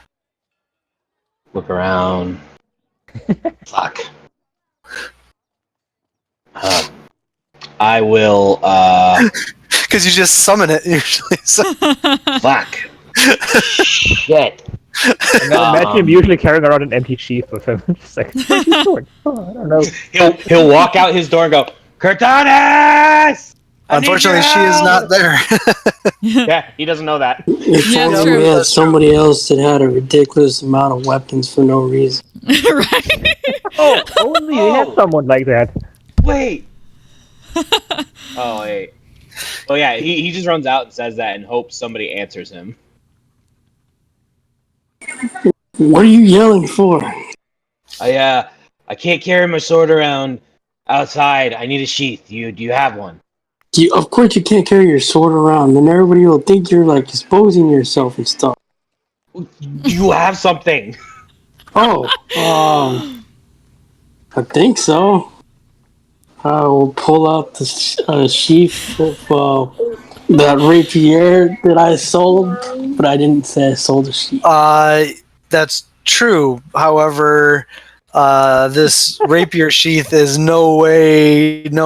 look around. Fuck. I will. Because you just summon it usually. So. Fuck. Shit. And then imagine him usually carrying around an empty sheath with him. Just like, where's your sword? Oh, I don't know. He'll walk out his door and go, Cortana! Unfortunately, she is not there. Yeah, he doesn't know that. If Yeah, it's only true. we had somebody else that had a ridiculous amount of weapons for no reason. Right. Oh, only we had someone like that. Wait. Oh wait. Oh yeah, he just runs out and says that and hopes somebody answers him. What are you yelling for? I can't carry my sword around outside. I need a sheath. Do you have one? Of course you can't carry your sword around, then everybody will think you're like exposing yourself and stuff. Do you have something? Oh, I think so. I will pull out the sheath of that rapier that I sold, but I didn't say I sold the sheath. That's true. However, this rapier sheath is no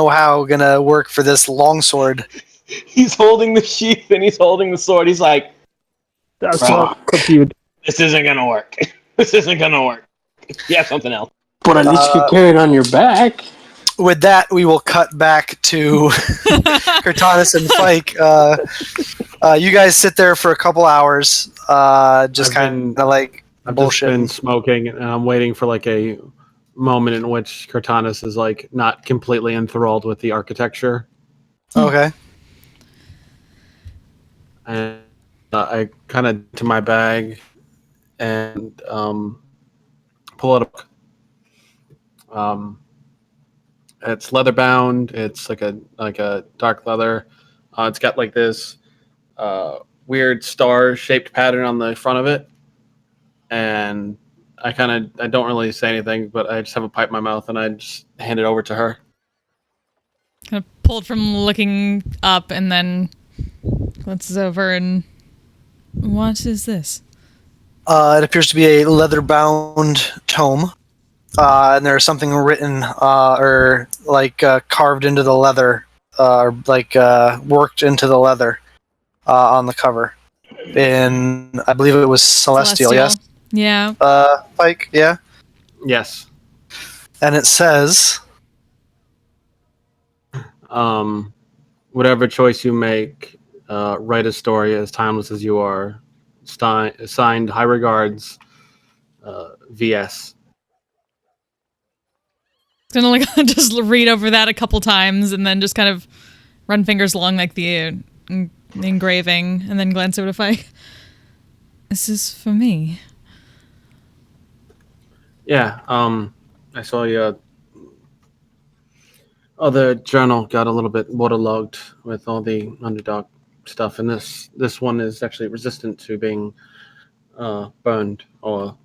how gonna work for this longsword. He's holding the sheath and he's holding the sword. He's like, That's Fuck. not compute. this isn't gonna work. This isn't gonna work. You have something else. But at least you could carry it on your back. With that, we will cut back to Cortanus and Fike. You guys sit there for a couple hours, just kind of like I've bullshit. just been smoking, and I'm waiting for like a moment in which Cortanus is like not completely enthralled with the architecture. Okay. And I kind of to my bag and pull out a it's leather bound. It's like a dark leather. It's got like this weird star shaped pattern on the front of it, and I don't really say anything, but I just have a pipe in my mouth and I just hand it over to her. Kind of pulled from looking up and then glances over and what is this? It appears to be a leather-bound tome, and there's something written or like carved into the leather, or like worked into the leather on the cover. In I believe it was Celestial. Yes. Yeah. Pike. Yeah. Yes. And it says, whatever choice you make, write a story as timeless as you are. Signed, High Regards, VS. Gonna like just read over that a couple times and then just kind of run fingers along like the engraving and then glance over to Fike. This is for me. Yeah. I saw you Oh, the journal got a little bit waterlogged with all the underdog stuff, and this one is actually resistant to being burned or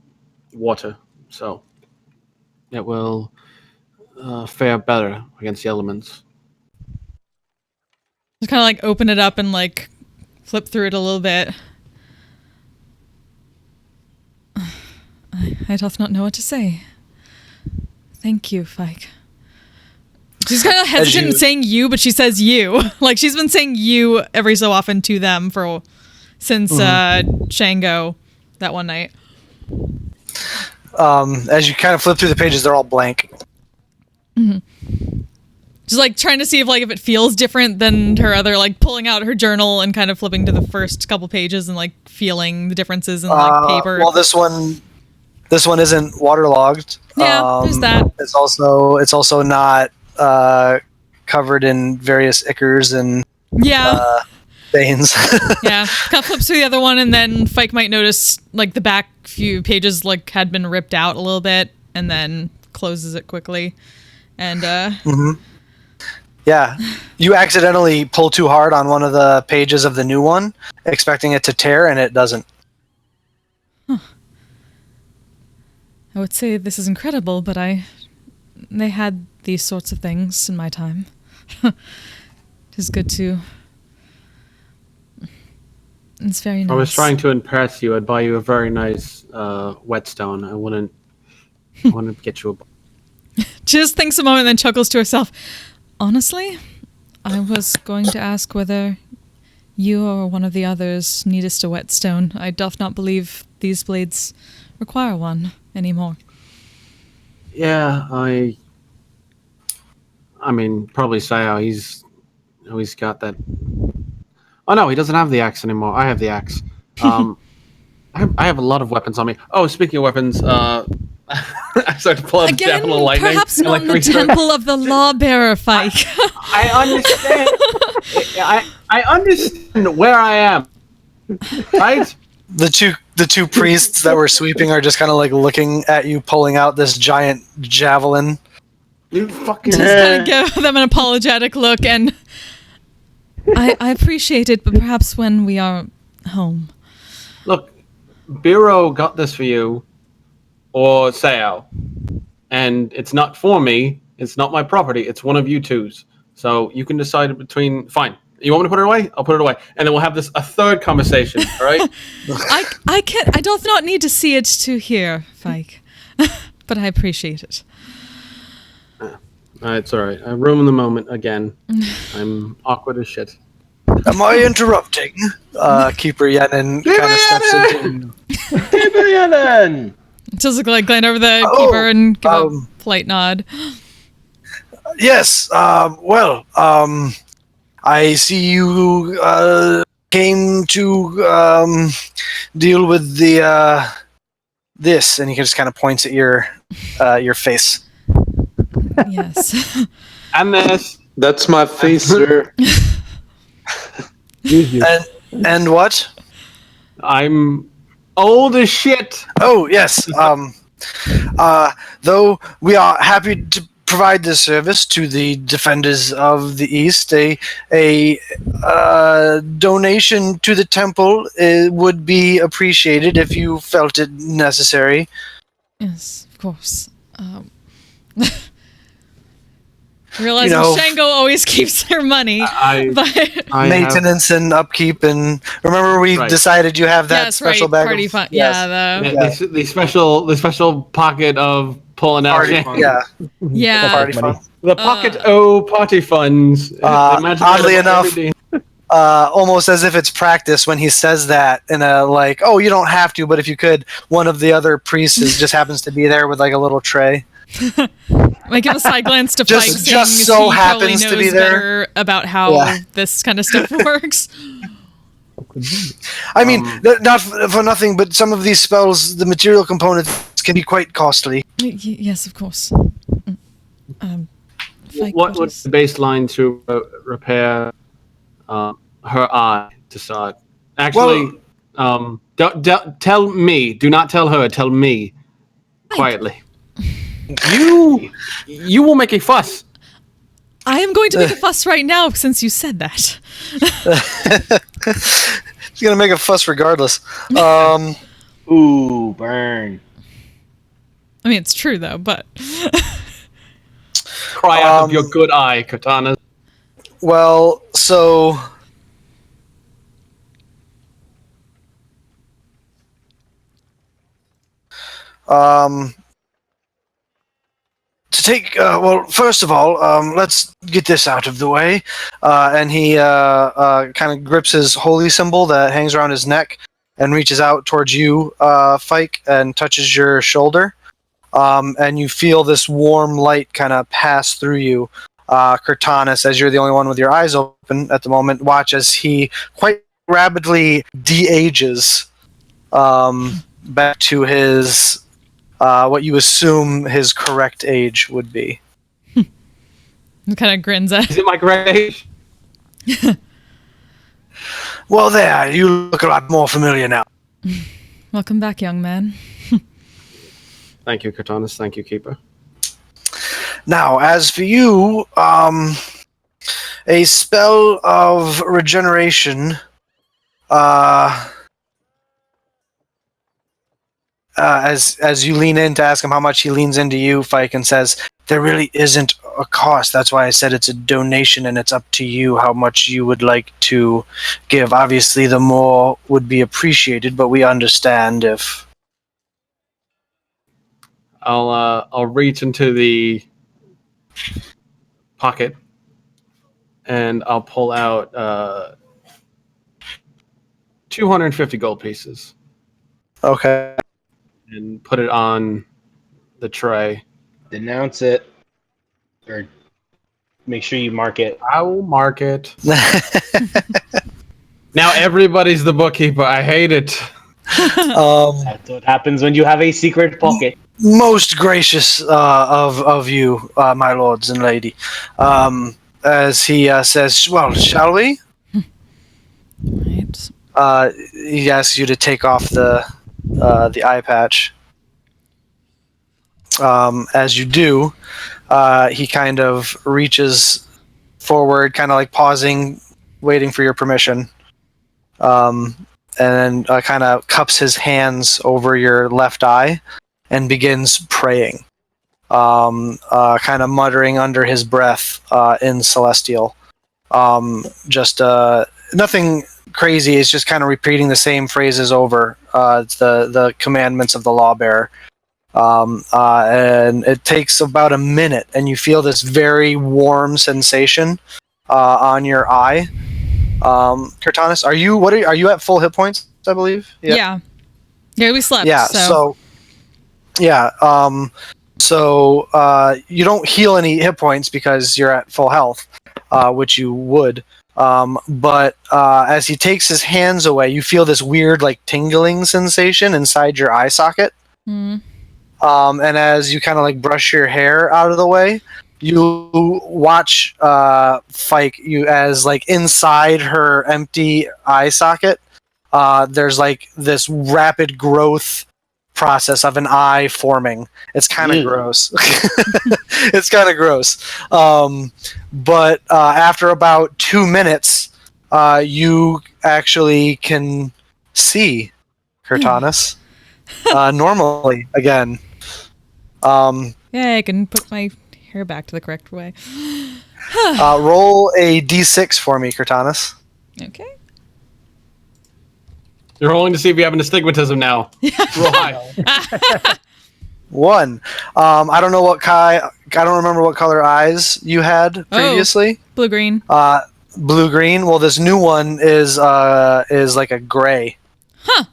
water, so it will fare better against the elements. Just kind of like open it up and like flip through it a little bit. I doth not know what to say. Thank you, Fike. She's kind of hesitant in saying you, but she says you. Like she's been saying you every so often to them since Shango that one night. As you kind of flip through the pages, they're all blank. Mm-hmm. Just like trying to see if it feels different than her other, like pulling out her journal and kind of flipping to the first couple pages and like feeling the differences in like paper. Well, this one isn't waterlogged. Yeah, there's that. It's also not covered in various ichors and veins. Yeah, kind of flips through the other one, and then Fike might notice like the back few pages like had been ripped out a little bit, and then closes it quickly. And yeah, you accidentally pull too hard on one of the pages of the new one, expecting it to tear, and it doesn't. Huh. I would say this is incredible, but they had these sorts of things in my time. It is good to... It's very nice. I was trying to impress you. I'd buy you a very nice whetstone. I wouldn't get you a... She just thinks a moment and then chuckles to herself. Honestly, I was going to ask whether you or one of the others needest a whetstone. I doth not believe these blades require one anymore. Yeah, I mean, probably Sao. He's got that. Oh no, he doesn't have the axe anymore. I have the axe. I have a lot of weapons on me. Oh, speaking of weapons, I started to pull out the Javelin of Lightning. Perhaps not in the Temple of the Lawbearer, Fike. I understand. I understand where I am. Right? The two priests that were sweeping are just kind of like looking at you, pulling out this giant javelin. You fucking just kind of give them an apologetic look, and I appreciate it, but perhaps when we are home. Look, Biro got this for you, or Sao, and it's not for me. It's not my property. It's one of you two's. So you can decide between. Fine. You want me to put it away? I'll put it away, and then we'll have a third conversation. All right? I can't. I doth not need to see it to hear, Fike, but I appreciate it. It's all right. I ruined the moment again. I'm awkward as shit. Am I interrupting? Keeper Yenin kind of steps into. Keeper Yenin. Just like glance over the keeper and give a polite nod. Yes. I see you came to deal with the this, and he just kind of points at your face. Yes. And this. That's my face, sir. And what? I'm old as shit. Oh, yes. Though we are happy to provide this service to the defenders of the East, a donation to the temple would be appreciated if you felt it necessary. Yes, of course. Realizing Shango always keeps their money. Maintenance and upkeep, and remember we decided you have that special bag party of fun. Yes. Yeah, the special pocket of pulling out. Yeah. Party fun. The pocket party funds. Oddly enough, almost as if it's practice when he says that in a like, oh, you don't have to, but if you could, one of the other priests just happens to be there with like a little tray. I give a side glance to Fike, just so happens to be there about how this kind of stuff works. I mean, not for nothing, but some of these spells, the material components can be quite costly. Yes, of course. Fike, what was the baseline to repair her eye to start? Actually, don't tell me. Do not tell her. Tell me quietly. You will make a fuss. I am going to make a fuss right now since you said that. He's gonna make a fuss regardless. Ooh, burn. I mean, it's true though, but Cry out of your good eye, Katana. Well, so to take well, first of all, let's get this out of the way. And he kind of grips his holy symbol that hangs around his neck and reaches out towards you, Fike, and touches your shoulder. And you feel this warm light kind of pass through you. Cortanus, as you're the only one with your eyes open at the moment, watch as he quite rapidly de-ages back to his what you assume his correct age would be. he kind of grins at. Is it my correct age? Well, there, you look a lot more familiar now. Welcome back, young man. Thank you, Katanus. Thank you, Keeper. Now, as for you, a spell of regeneration, as you lean in to ask him how much, he leans into you, Fike, and says, there really isn't a cost. That's why I said it's a donation, and it's up to you how much you would like to give. Obviously, the more would be appreciated, but we understand if... I'll reach into the pocket and I'll pull out 250 gold pieces Okay. and put it on the tray. Denounce it. Or make sure you mark it. I will mark it. Now everybody's the bookkeeper. I hate it. That's what happens when you have a secret pocket. Most gracious of you, my lords and lady. As he says, well, shall we? Right. He asks you to take off the eye patch. As you do, he kind of reaches forward, kind of like pausing, waiting for your permission. And then kind of cups his hands over your left eye and begins praying, kind of muttering under his breath in Celestial. Just nothing crazy. It's just kind of repeating the same phrases over. It's the commandments of the lawbearer. And it takes about a minute, and you feel this very warm sensation on your eye. Cortanus, are you at full hit points, I believe? Yeah. Yeah, we slept. Yeah, so you don't heal any hit points because you're at full health, which you would. But as he takes his hands away, you feel this weird, like, tingling sensation inside your eye socket. Mm. And as you kind of like brush your hair out of the way, you watch Fike, you as like inside her empty eye socket, there's like this rapid growth process of an eye forming. It's kind of gross. It's kind of gross. But after about 2 minutes, you actually can see Cortanus normally again. Yeah, I can put my hair back to the correct way. Roll a d6 for me, Cortanus. Okay. You're rolling to see if you have an astigmatism now. Roll high. 1. I don't know what I don't remember what color eyes you had previously. Blue-green. Blue-green. Well, this new one is like a gray. Huh.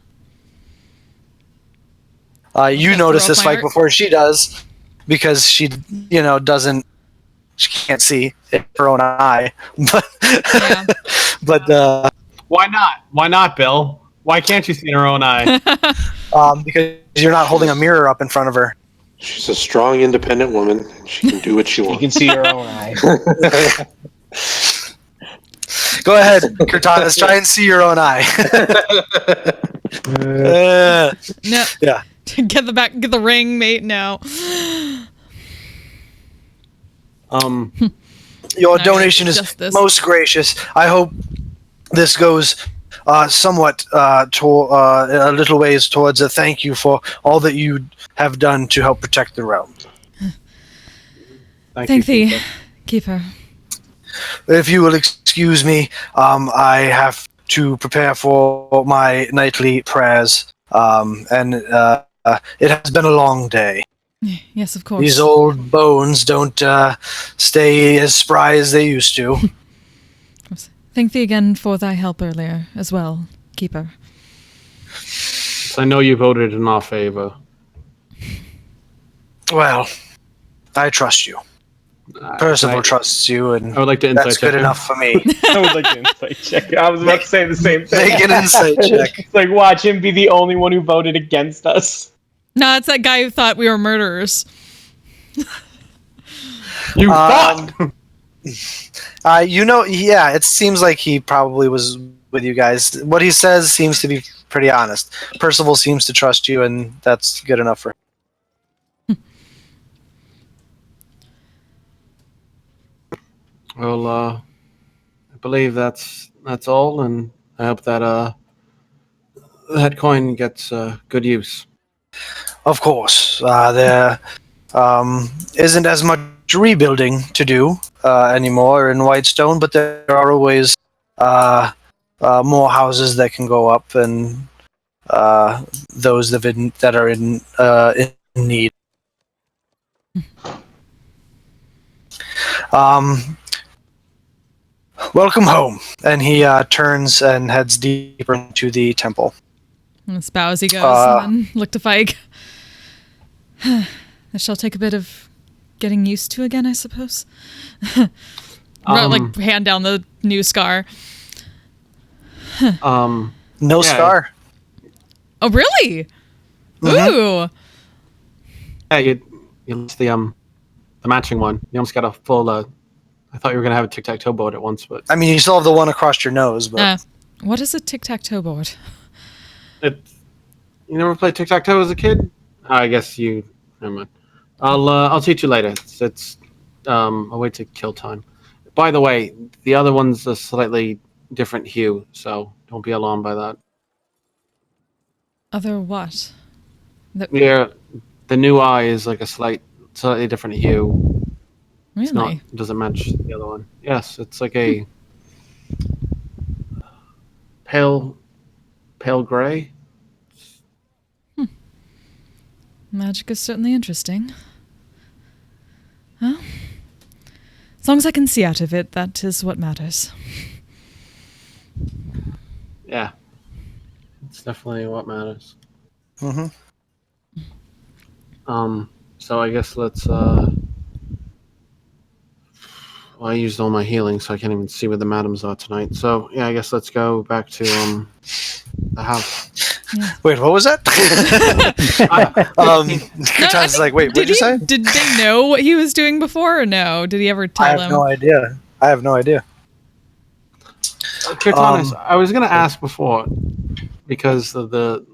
You notice this Fike before she does, because she, she can't see her own eye. But why not? Why not, Bill? Why can't you see in her own eye? because you're not holding a mirror up in front of her. She's a strong, independent woman. She can do what she You wants. can see your own eye. Go ahead, Cortanus. Try and see your own eye. No. Yeah. Get the ring, mate. No. Your Not gonna donation is adjust this. most gracious. I hope this goes somewhat a little ways towards a thank you for all that you have done to help protect the realm. Thank thee, Keeper. Keeper. If you will excuse me, I have to prepare for my nightly prayers, and it has been a long day. Yes, of course. These old bones don't stay as spry as they used to. Thank thee again for thy help earlier as well, Keeper. So I know you voted in our favor. Well, I trust you. Percival trusts you, and I would like to insight that's check good him. enough for me. I would like to insight check. I was about to say the same thing. Make an insight check. It's like watch him be the only one who voted against us. No, it's that guy who thought we were murderers. You thought. Yeah, it seems like he probably was with you guys. What he says seems to be pretty honest. Percival seems to trust you, and that's good enough for him. Well, I believe that's all, and I hope that that coin gets good use. Of course, there isn't as much rebuilding to do anymore in Whitestone, but there are always more houses that can go up, and those that are in need. Welcome home. And he turns and heads deeper into the temple. And let's bow as he goes, and then look to Fike. This shall take a bit of getting used to again, I suppose. Like hand down the new scar. No Yeah. scar. Oh, really? Mhm. Ooh. Yeah, you lost the matching one. You almost got a full. I thought you were gonna have a tic-tac-toe board at once, but I mean, you still have the one across your nose, but What is a tic-tac-toe board? you never played tic-tac-toe as a kid. I guess you. Never mind. I'll teach you later. It's a way to kill time. By the way, the other one's a slightly different hue, so don't be alarmed by that. Other what? Yeah, the new eye is like a slightly different hue. It's not. Really? It doesn't match the other one. Yes, it's like a pale gray. Magic is certainly interesting. Well, as long as I can see out of it, that is what matters. Yeah, it's definitely what matters. Mhm. So I guess let's. Well, I used all my healing, so I can't even see where the madams are tonight. So yeah, I guess let's go back to the house. wait, what was that? Katan's like, wait, what'd you say? Did they know what he was doing before, or no? Did he ever tell I have them? no idea. I have no idea. Kirtanis, I was gonna ask before because of the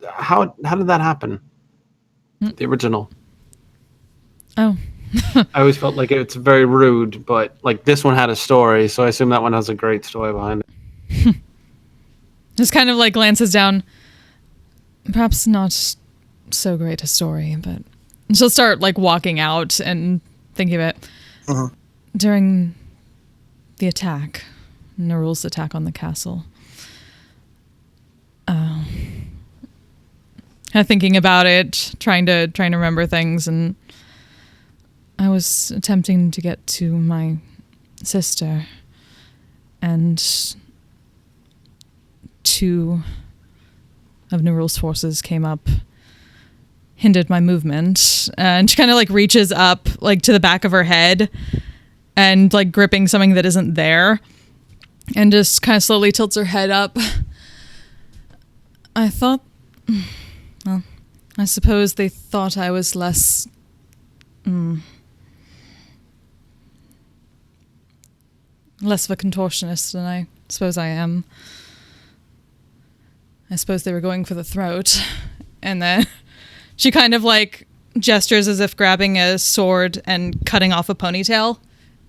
how did that happen? The original. Oh. I always felt like it's very rude, but like this one had a story, so I assume that one has a great story behind it. Just kind of like glances down. Perhaps not so great a story, but she'll start like walking out and thinking of it. During the attack, Nerul's attack on the castle. Kind of thinking about it, trying to remember things, and I was attempting to get to my sister, and two of Nerul's forces came up, hindered my movement, and she kind of like reaches up like to the back of her head and like gripping something that isn't there, and just kind of slowly tilts her head up. I thought, well, I suppose they thought I was less less of a contortionist than I suppose I am. I suppose they were going for the throat. And then she kind of like gestures as if grabbing a sword and cutting off a ponytail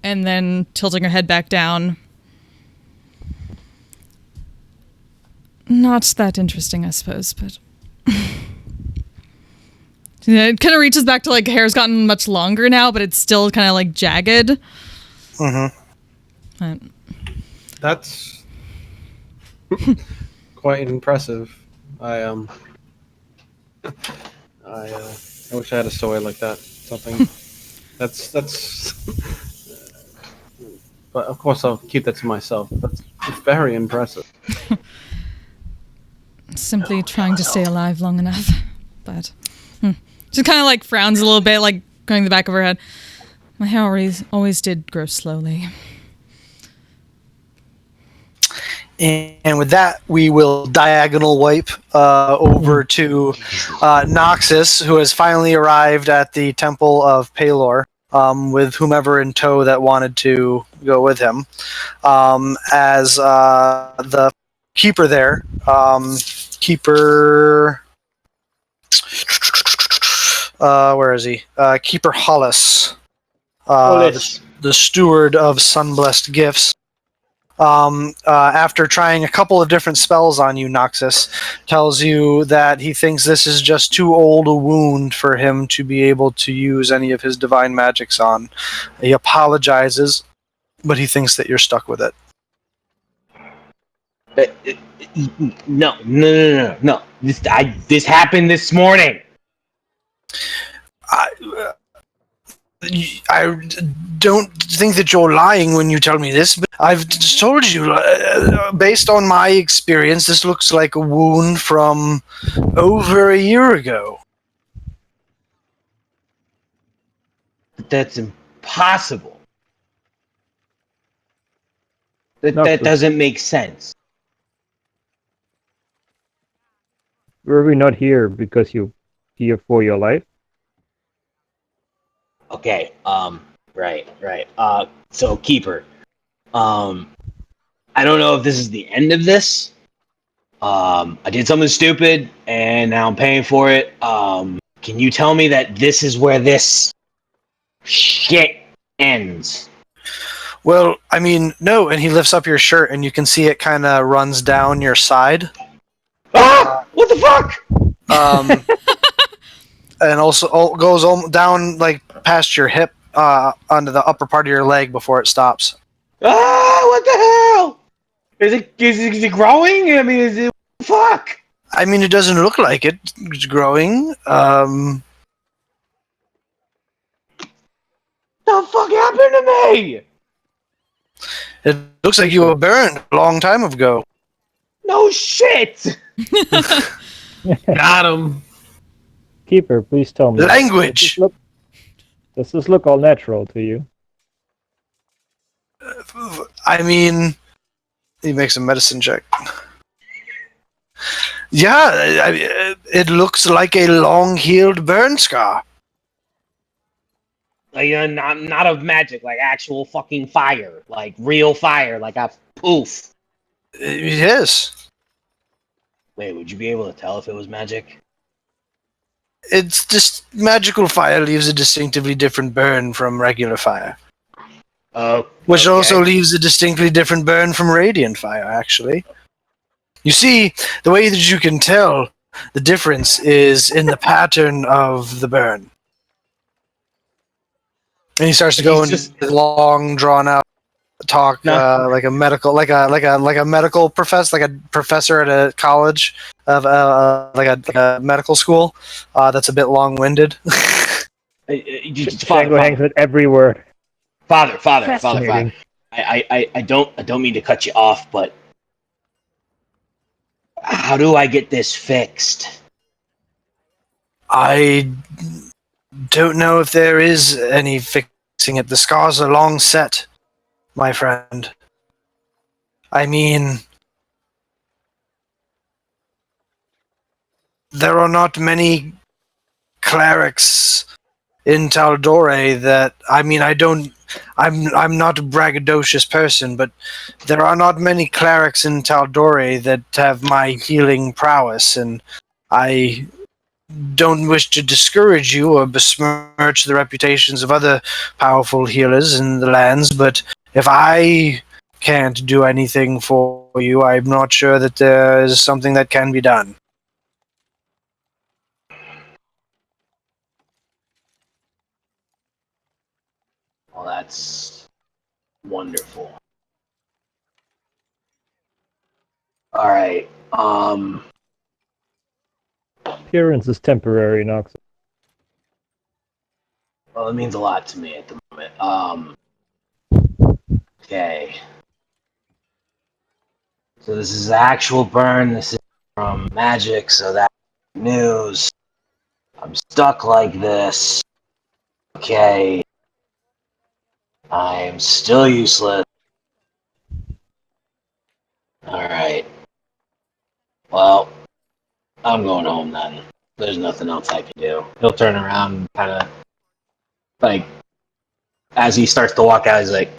and then tilting her head back down. Not that interesting, I suppose, but... Yeah, it kind of reaches back to, like, hair's gotten much longer now, but it's still kind of, like, jagged. Mm-hmm. But, That's quite impressive. I wish I had a story like that. Something that's. But of course, I'll keep that to myself. That's very impressive. simply trying to stay alive long enough. But she kind of, like, frowns a little bit, like, going the back of her head. My hair always did grow slowly. And with that, we will diagonal wipe over to Noxus, who has finally arrived at the Temple of Palor, with whomever in tow that wanted to go with him. As the keeper there, where is he? Keeper Hollis, the steward of Sunblessed Gifts. After trying a couple of different spells on you, Noxus, tells you that he thinks this is just too old a wound for him to be able to use any of his divine magics on. He apologizes, but he thinks that you're stuck with it. No. This happened this morning. I don't think that you're lying when you tell me this, but I've just told you, based on my experience, this looks like a wound from over a year ago. That's impossible. That doesn't make sense. Were we not here because you fear for your life? Okay, right. So Keeper, I don't know if this is the end of this. I did something stupid, and now I'm paying for it. Can you tell me that this is where this shit ends? Well, I mean, no, and he lifts up your shirt, and you can see it kind of runs down your side. Ah! What the fuck? And also goes down, like, past your hip, onto the upper part of your leg before it stops. Ah! What the hell? Is it growing? I mean, is it fuck? I mean, it doesn't look like it. It's growing. The fuck happened to me? It looks like you were burned a long time ago. No shit. Got him. Keeper, please tell me. Language! Does this look all natural to you? I mean, he makes a medicine check. Yeah, it looks like a long-healed burn scar. Like, not of magic, like actual fucking fire, like real fire, like a poof. Yes. Wait, would you be able to tell if it was magic? It's just magical fire leaves a distinctively different burn from regular fire. Oh. Which okay. also leaves a distinctly different burn from radiant fire, actually. You see, the way that you can tell the difference is in the pattern of the burn. And he starts to go into long, drawn-out talk, like a medical, like a medical professor, like a professor at a college of like a medical school. That's a bit long-winded. Django hangs with every word. Father. I don't mean to cut you off, but how do I get this fixed? I don't know if there is any fixing it. The scars are long set, my friend. I mean, there are not many clerics in Taldore that, I mean, I'm not a braggadocious person, but there are not many clerics in Taldore that have my healing prowess, and I don't wish to discourage you or besmirch the reputations of other powerful healers in the lands, but if I can't do anything for you, I'm not sure that there is something that can be done. Well, that's wonderful. All right. Appearance is temporary, Nox. Well, it means a lot to me at the moment. Okay. So this is actual burn. This is from magic, so that's news. I'm stuck like this. Okay. I'm still useless. Alright. Well, I'm going home then. There's nothing else I can do. He'll turn around and kind of, like, as he starts to walk out, he's like,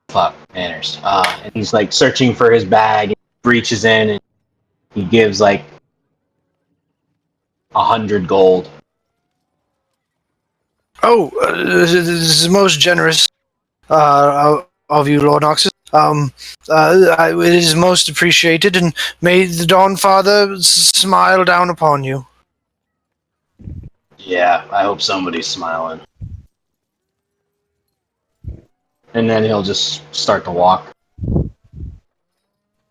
fuck, manners. And he's, like, searching for his bag, reaches in, and he gives, like, 100 gold. Oh, this is most generous of you, Lord Noxus. It is most appreciated, and may the Dawn Father smile down upon you. Yeah, I hope somebody's smiling. And then he'll just start to walk.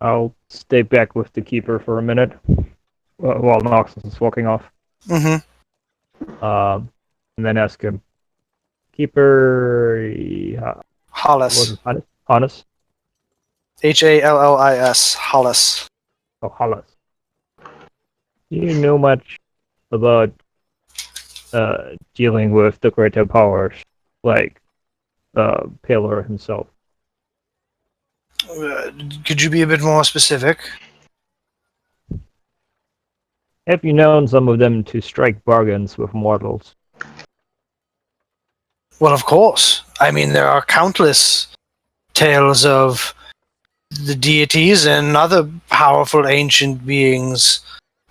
I'll stay back with the keeper for a minute while Noxus is walking off. Mm-hmm. And then ask him, Keeper... Hollis. Hannes? Hallis. Hollis. Oh, Hollis. Do you know much about dealing with the greater powers, like Paler himself? Could you be a bit more specific? Have you known some of them to strike bargains with mortals? Well, of course. I mean, there are countless tales of the deities and other powerful ancient beings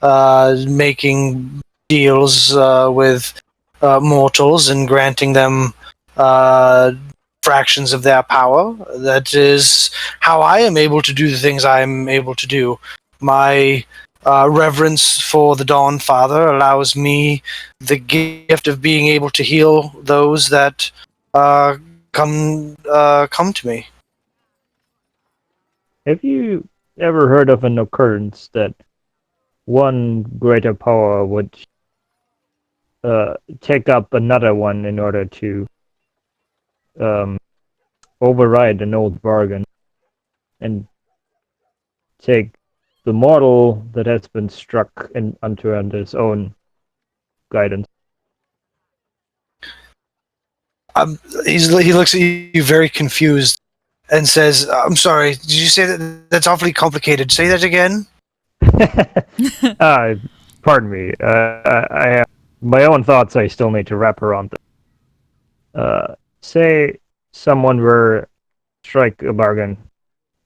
making deals with mortals and granting them fractions of their power. That is how I am able to do the things I am able to do. My reverence for the Dawn Father allows me the gift of being able to heal those that come to me. Have you ever heard of an occurrence that one greater power would take up another one in order to override an old bargain and take the mortal that has been struck under his own guidance? He looks at you very confused and says, "I'm sorry. Did you say that? That's awfully complicated. Say that again." Pardon me. I have my own thoughts I still need to wrap around them. Say someone were strike a bargain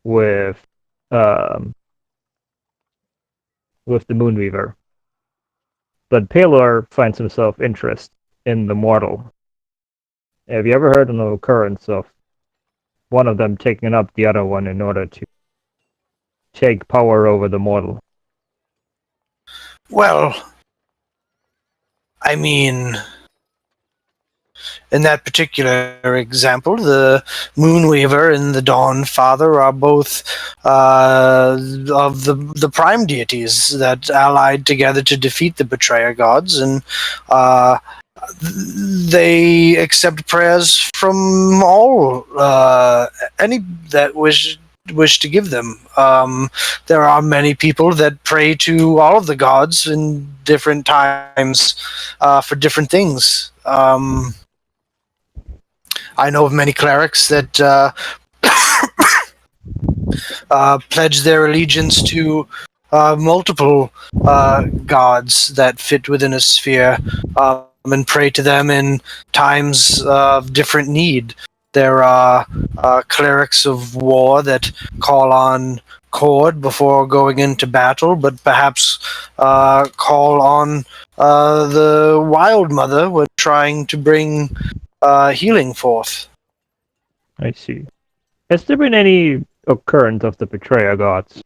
with the Moonweaver, but Palor finds himself interest in the mortal. Have you ever heard of an occurrence of one of them taking up the other one in order to take power over the mortal? Well, I mean, in that particular example, the Moonweaver and the Dawn Father are both of the prime deities that allied together to defeat the betrayer gods, and they accept prayers from all any that wish to give them. There are many people that pray to all of the gods in different times for different things. I know of many clerics that pledge their allegiance to multiple gods that fit within a sphere and pray to them in times of different need. There are clerics of war that call on accord before going into battle, but perhaps call on the Wild Mother when trying to bring healing forth. I see. Has there been any occurrence of the betrayer gods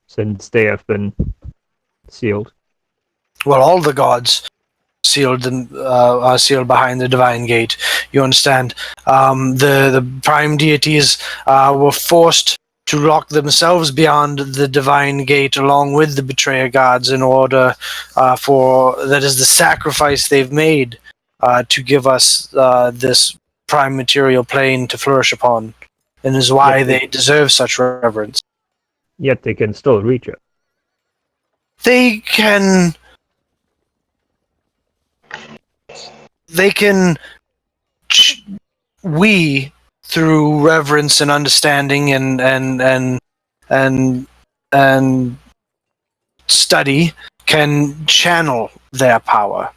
since they have been sealed? Well, all the gods sealed are sealed behind the divine gate. You understand? The prime deities were forced to lock themselves beyond the divine gate along with the betrayer gods in order for that is the sacrifice they've made to give us this prime material plane to flourish upon, and is why Yet they deserve such reverence. Yet they can still reach it. They can we through reverence and understanding and study can channel their power.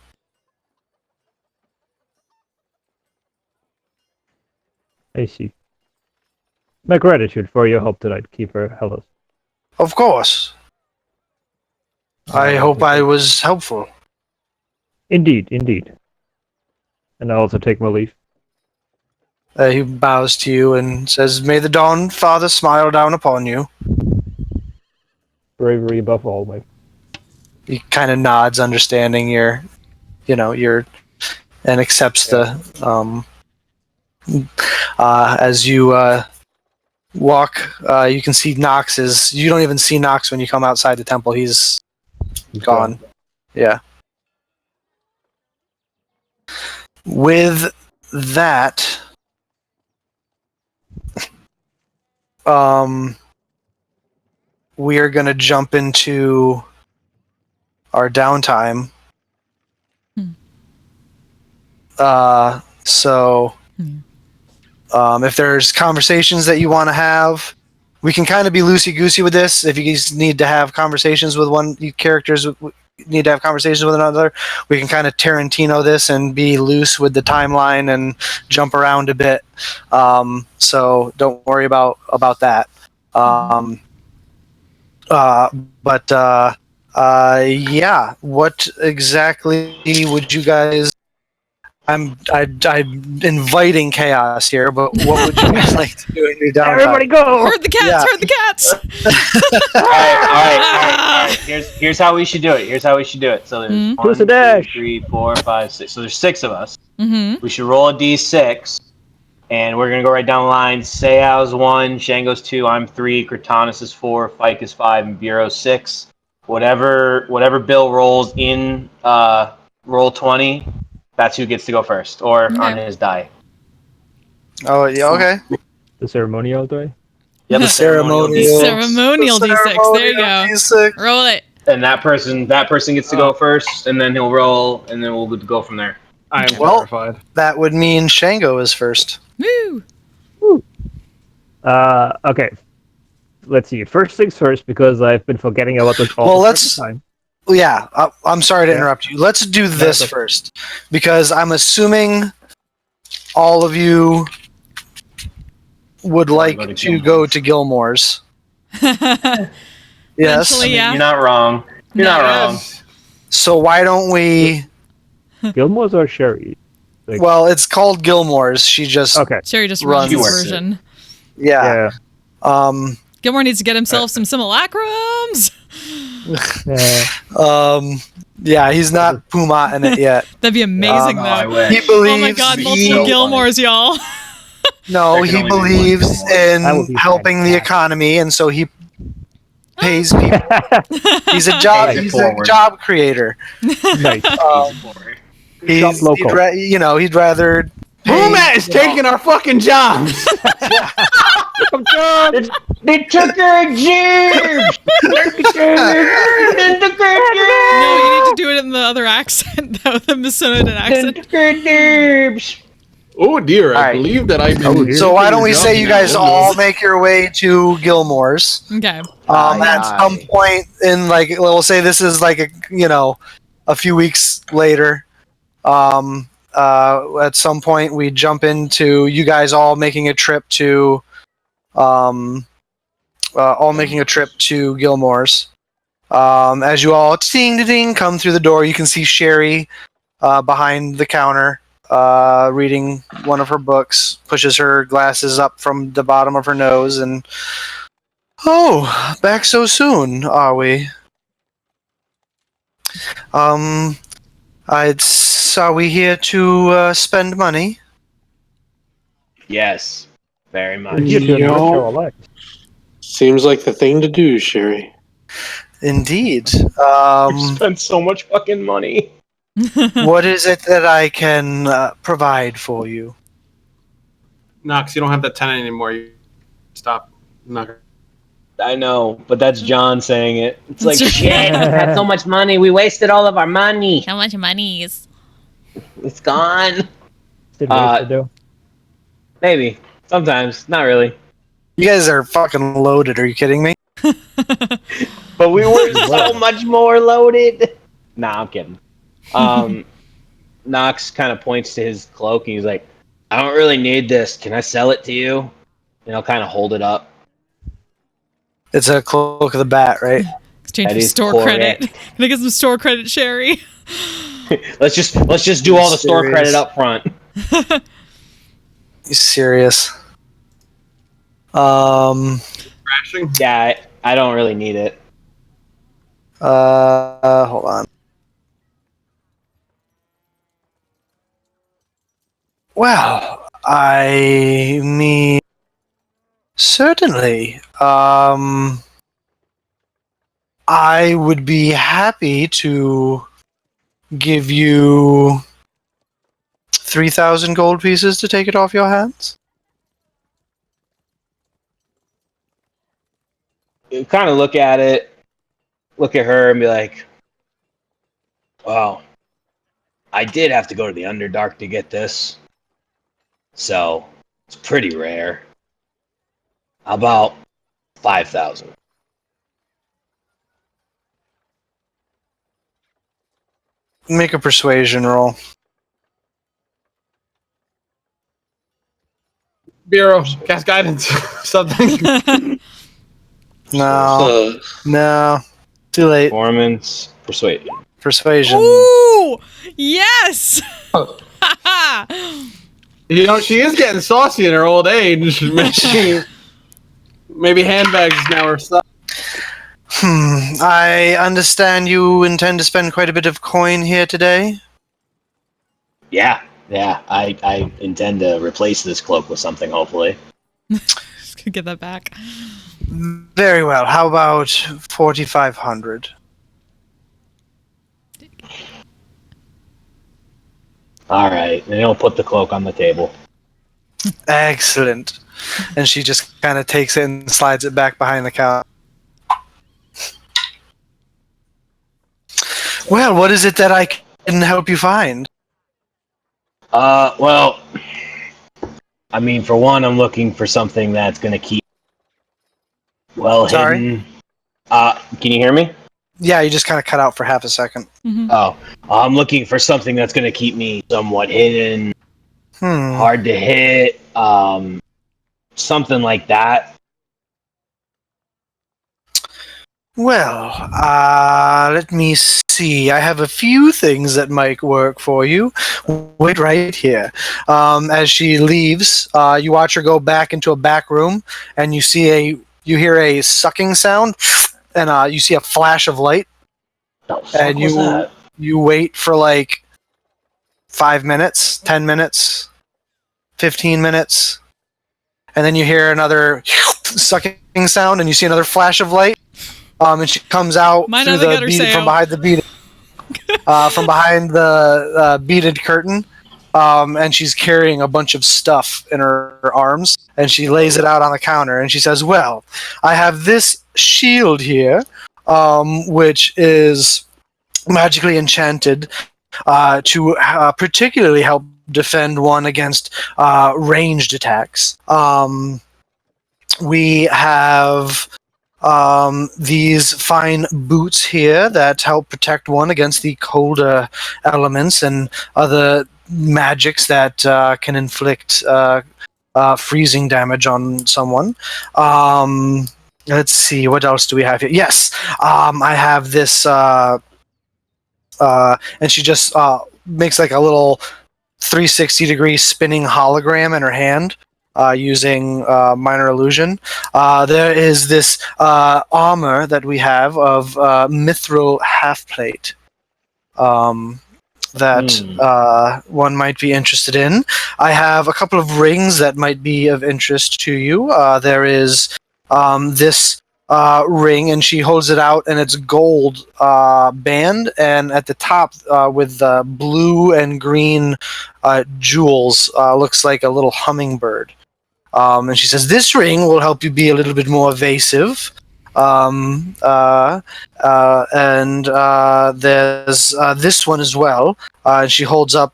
I see. My gratitude for your help tonight, Keeper Hellas. Of course. I hope I was helpful. Indeed, indeed. And I also take my leave. He bows to you and says, "May the Dawn Father smile down upon you." Bravery above all, my. He kind of nods, understanding and accepts the as you walk. You can see Nox you don't even see Nox when you come outside the temple. He's gone. Yeah. With that, we are going to jump into our downtime. If there's conversations that you want to have, we can kind of be loosey-goosey with this. If you guys need to have conversations with characters need to have conversations with another, we can kind of Tarantino this and be loose with the timeline and jump around a bit. So don't worry about that. Yeah. What exactly would you guys? I'm inviting chaos here, but what would you guys like to do in your downtime? Everybody go! Herd the cats! Yeah. Herd the cats! All right. Here's how we should do it. So there's Who's 1, the 2, dash? 3, 4, 5, 6. So there's 6 of us. Mm-hmm. We should roll a d6, and we're gonna go right down the line. Seau's 1, Shango's 2, I'm 3, Kratanus is 4, Fike is 5, and Bureau's 6. Whatever Bill rolls in roll 20, that's who gets to go first, or on his die. Oh yeah, okay. The ceremonial day? Yep, The ceremonial Ceremonial D6. There you go. D6. Roll it. And that person gets to go first, and then he'll roll, and then we'll go from there. I am Well, terrified. that would mean Shango is first. Woo! Okay. Let's see. First things first, because I've been forgetting about this all the time. Yeah, I'm sorry to interrupt you. Let's do this okay. first, because I'm assuming all of you would like to go to Gilmore's. Yes. Eventually, yeah. You're not wrong. You're not wrong. So why don't we? Gilmore's or Sherry? Well, it's called Gilmore's. She just Sherry just runs runs the version. Yeah. Gilmore needs to get himself some simulacrums. Yeah, he's not Puma in it yet. That'd be amazing, though. He believes. Oh my god, multiple Gilmores, y'all. No, he believes in helping the economy, and so he pays people. He's a job creator. Nice. He'd rather. Puma is taking our fucking jobs. They took our jobs. No, you need to do it in the other accent, though, the Minnesotan accent. Oh dear, I believe that I've been. So why don't we say you guys all make your way to Gilmore's? Okay. At some point in we'll say this is a few weeks later. At some point we jump into you guys all making a trip to all making a trip to Gilmore's. As you all ding come through the door, you can see Sherry behind the counter reading one of her books, pushes her glasses up from the bottom of her nose, and back so soon, are we? Are we here to spend money? Yes, very much. We're here to enrich Yo. our lives. Seems like the thing to do, Sherry. Indeed. We spent so much fucking money. What is it that I can provide for you? Knox, you don't have that 10 anymore. You stop. Knox. I know, but that's John saying it. It's That's like, right. shit, we had so much money. We wasted all of our money. How much money is? It's gone. Still ways to do. Maybe. Sometimes. Not really. You guys are fucking loaded. Are you kidding me? But we were so much more loaded. Nah, I'm kidding. Knox kind of points to his cloak and he's like, I don't really need this. Can I sell it to you? And I'll kind of hold it up. It's a cloak of the bat, right? Exchange That for is store correct. credit. Can I get some store credit, Sherry? Let's just do all the store Serious. credit up front. You serious? Crashing? Yeah, I don't really need it. Hold on. Well, I mean, certainly. I would be happy to give you 3,000 gold pieces to take it off your hands. You kind of look at it, look at her, and be like, well, I did have to go to the Underdark to get this. So, it's pretty rare. How about 5,000? Make a persuasion roll. Bureau, cast guidance. Something. No, no, too late. Performance, persuasion. Persuasion. Ooh! Yes! You know, she is getting saucy in her old age. Maybe handbags now are stuff. I understand you intend to spend quite a bit of coin here today. Yeah. I intend to replace this cloak with something, hopefully. Just gonna get that back. Very well. How about 4,500? All right. And he'll put the cloak on the table. Excellent. And she just kind of takes it and slides it back behind the counter. Well, what is it that I can help you find? Well, I mean, for one, I'm looking for something that's going to keep well Sorry? hidden. Can you hear me? Yeah, you just kind of cut out for half a second. Mhm. Oh, I'm looking for something that's going to keep me somewhat hidden, hard to hit, something like that. Well, let me see. I have a few things that might work for you. Wait right here. As she leaves, you watch her go back into a back room, and you hear a sucking sound, and you see a flash of light. The fuck And was that? you wait for like 5 minutes, 10 minutes, 15 minutes, and then you hear another sucking sound, and you see another flash of light. And she comes out Might through not have got her sale. from behind the beaded curtain, and she's carrying a bunch of stuff in her arms, and she lays it out on the counter, and she says, "Well, I have this shield here, which is magically enchanted to particularly help defend one against ranged attacks. We have these fine boots here that help protect one against the colder elements and other magics that can inflict freezing damage on someone. Let's see, what else do we have here? Yes, I have this, and she just makes like a little 360-degree spinning hologram in her hand using minor illusion. There is this armor that we have of mithril half-plate. That one might be interested in. I have a couple of rings that might be of interest to you. There is this ring, and she holds it out, and it's gold band, and at the top with blue and green jewels, looks like a little hummingbird. And she says, "This ring will help you be a little bit more evasive." And there's this one as well. And she holds up.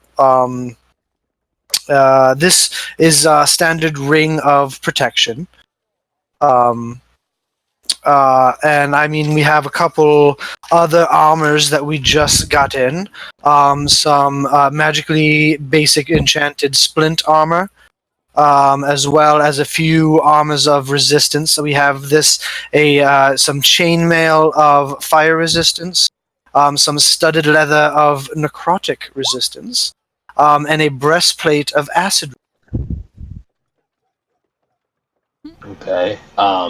This is a standard ring of protection. And I mean, we have a couple other armors that we just got in. Some magically basic enchanted splint armor. As well as a few armors of resistance. So we have some chainmail of fire resistance, some studded leather of necrotic resistance, and a breastplate of acid. Okay. How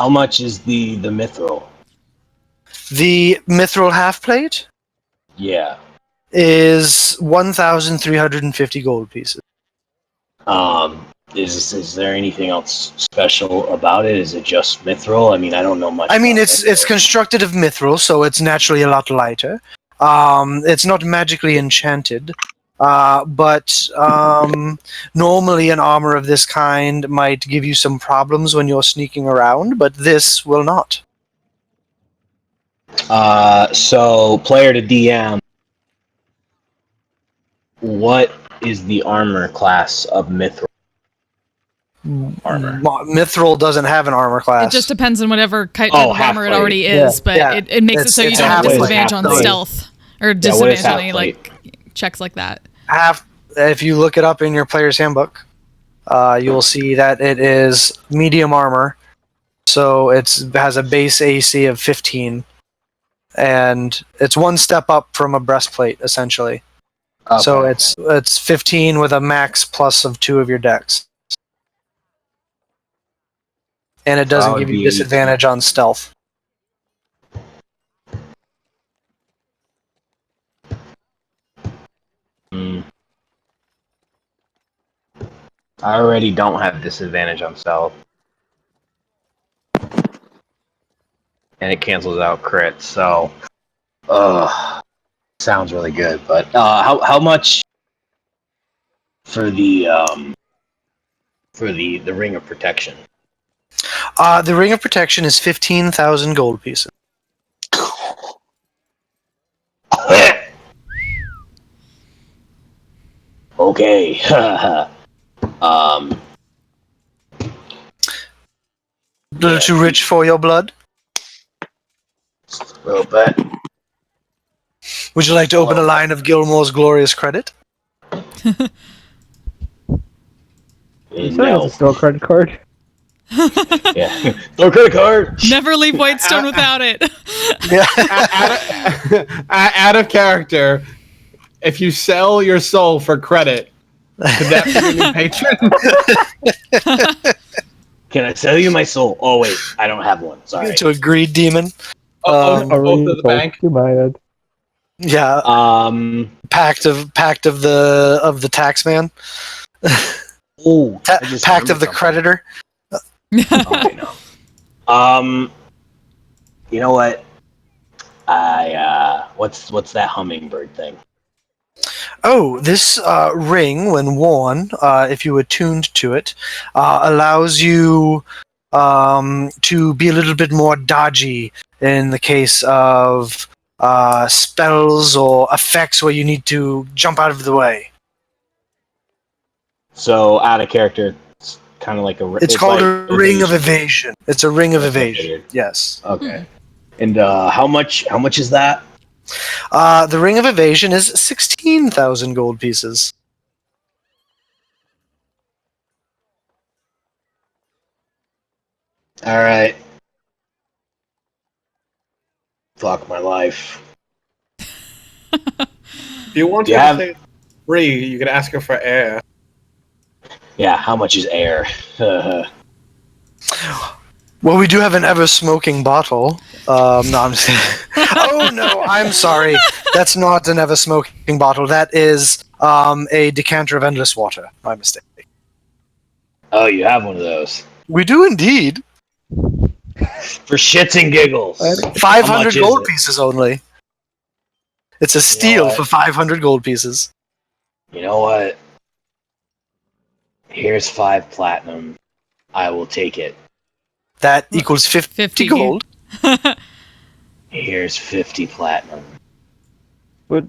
much is the mithril? The mithril half plate Yeah. is 1,350 gold pieces. Is there anything else special about it? Is it just mithril? I mean, I don't know much. I mean, about it's constructed of mithril, so it's naturally a lot lighter. It's not magically enchanted, but normally an armor of this kind might give you some problems when you're sneaking around, but this will not. So player to DM, what is the armor class of mithril? Armor. Mithril doesn't have an armor class. It just depends on whatever type Oh, of armor it half-plate. already is, but Yeah. it makes it so you It's don't have half-plate. disadvantage on Half-plate. stealth or what is disadvantage on any half-plate? like checks like that. If you look it up in your player's handbook, you will see that it is medium armor. So it has a base AC of 15, and it's one step up from a breastplate, essentially. Okay. So it's 15 with a max plus of 2 of your dex. And it doesn't That give would you be disadvantage on stealth. I already don't have disadvantage on stealth. And it cancels out crit, so sounds really good. But how much for the ring of protection? The Ring of Protection is 15,000 gold pieces. Okay. A little too rich for your blood? A little bit. Would you like to open a line of Gilmore's glorious credit? You saying it's a store credit card? Yeah. Throw credit card. Never leave Whitestone without it. Out of character, if you sell your soul for credit, could that be your new patron? Can I sell you my soul? Oh wait, I don't have one. Sorry. To a greed demon. Both of the bank. You might add. Yeah. Pact of the tax man. Oh, Pact of the creditor. Okay, no. You know what? What's that hummingbird thing? Oh, this ring, when worn, if you attuned to it, allows you to be a little bit more dodgy in the case of spells or effects where you need to jump out of the way. So out of character, it's kind of like a. It's called like a ring of evasion. It's a ring of evasion. Yes. Okay. And how much is that? The ring of evasion is 16,000 gold pieces. All right. Fuck my life. If you want Do you her to have- say free, you could ask her for air. Yeah, how much is air? Well, we do have an ever-smoking bottle. No, I'm just kidding. Oh, no, I'm sorry. That's not an ever-smoking bottle. That is a decanter of endless water. My mistake. Oh, you have one of those. We do indeed. For shits and giggles. How 500 much is gold it? pieces only. It's a You know steal what? for 500 gold pieces. You know what? Here's 5 platinum. I will take it. That equals 50 gold. Here's 50 platinum. But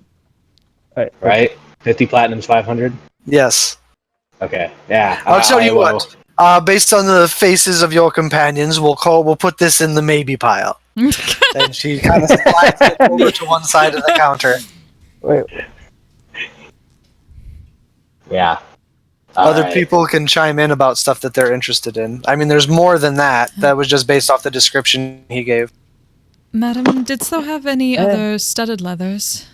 Right? 50 platinum's 500? Yes. Okay. Yeah. I'll tell I you will. what. Based on the faces of your companions, we'll put this in the maybe pile. And she kind of slides it over to one side of the counter. wait, Yeah. Other Alright. people can chime in about stuff that they're interested in. I mean, there's more than that. That was just based off the description he gave. Madam, didst thou have any other studded leathers?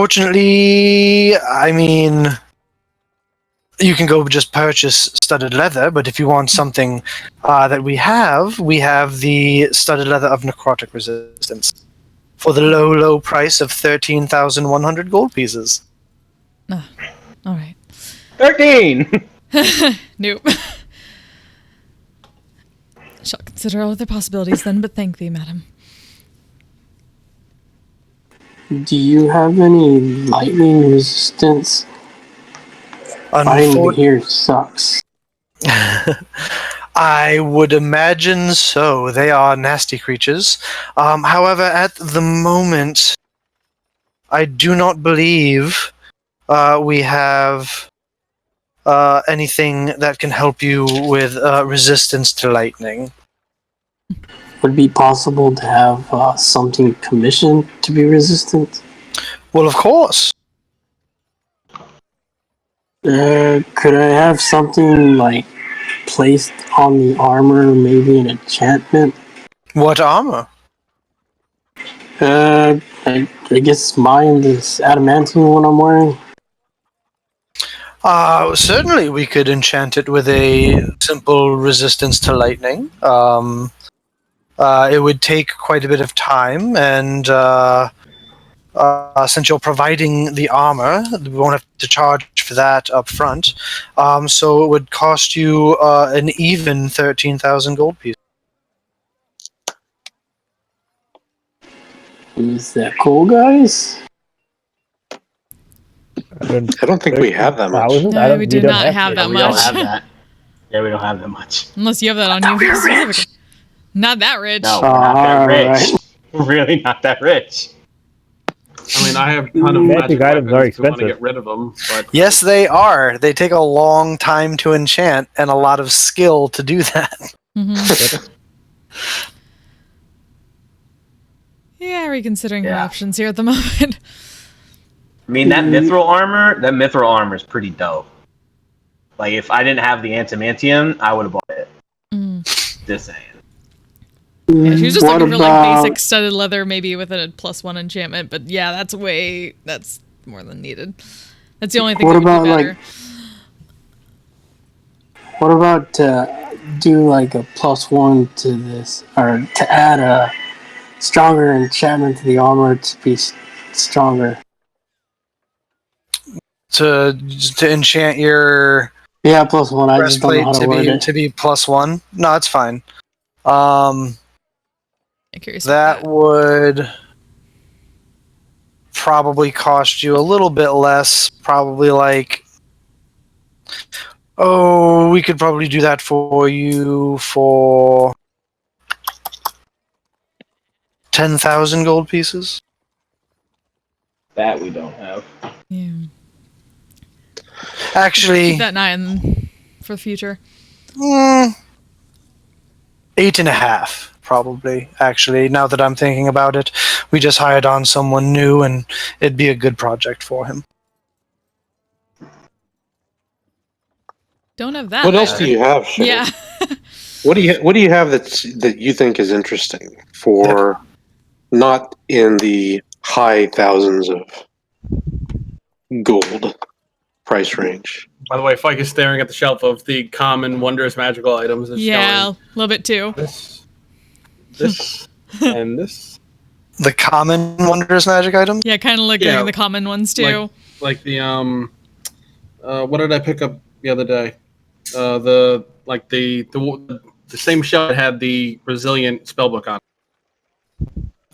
Unfortunately, I mean, you can go just purchase studded leather, but if you want something that we have the studded leather of necrotic resistance for the low, low price of 13,100 gold pieces. All right. 13! Nope. Shall consider all other possibilities then, but thank thee, madam. Do you have any lightning resistance? Fighting here sucks. I would imagine so. They are nasty creatures. However, at the moment, I do not believe we have anything that can help you with resistance to lightning. Would it be possible to have something commissioned to be resistant? Well, of course. Could I have something like placed on the armor, maybe an enchantment? What armor? I guess mine is adamantium one I'm wearing. Certainly we could enchant it with a simple resistance to lightning. It would take quite a bit of time, and since you're providing the armor, we won't have to charge for that up front. So it would cost you an even 13,000 gold pieces. Is that cool, guys? I don't think we have that much. No, we do not have that We don't much. have that. Yeah, we don't have that much. Unless you have that on you specifically. Not that rich. No, we're not that rich. Alright. We're really not that rich. I mean, I have a ton of Magic magic items weapons are to want to expensive. get rid of them, but Yes, they are. They take a long time to enchant and a lot of skill to do that. Mm-hmm. Yeah, reconsidering her Yeah. options here at the moment. I mean, that mithril armor is pretty dope. Like, if I didn't have the antimantium, I would have bought it. Just saying. Yeah, she was just What looking for like about- basic studded leather, maybe with a +1 enchantment. But yeah, that's more than needed. That's the only thing What that would about, be better. What about do like a +1 to this, or to add a stronger enchantment to the armor to be stronger? To enchant your Yeah, +1. I just don't know breastplate how to word it. to be +1. No, it's fine. I'm curious That about would probably cost you a little bit less. Probably like, we could probably do that for you for 10,000 gold pieces. That we don't have. Yeah. Actually, Keep that in mind for the future. 8.5, probably. Actually, now that I'm thinking about it, we just hired on someone new, and it'd be a good project for him. Don't have that. What else do you have, Shay? Yeah. What do you have that you think is interesting for not in the high thousands of gold price range? By the way, Fike is staring at the shelf of the common, wondrous, magical items. It's Yeah, going, a little bit too. this, and this. The common wondrous magic items? Yeah, kind of looking Yeah, at the common ones too. Like the what did I pick up the other day? The same shelf that had the resilient spellbook on it.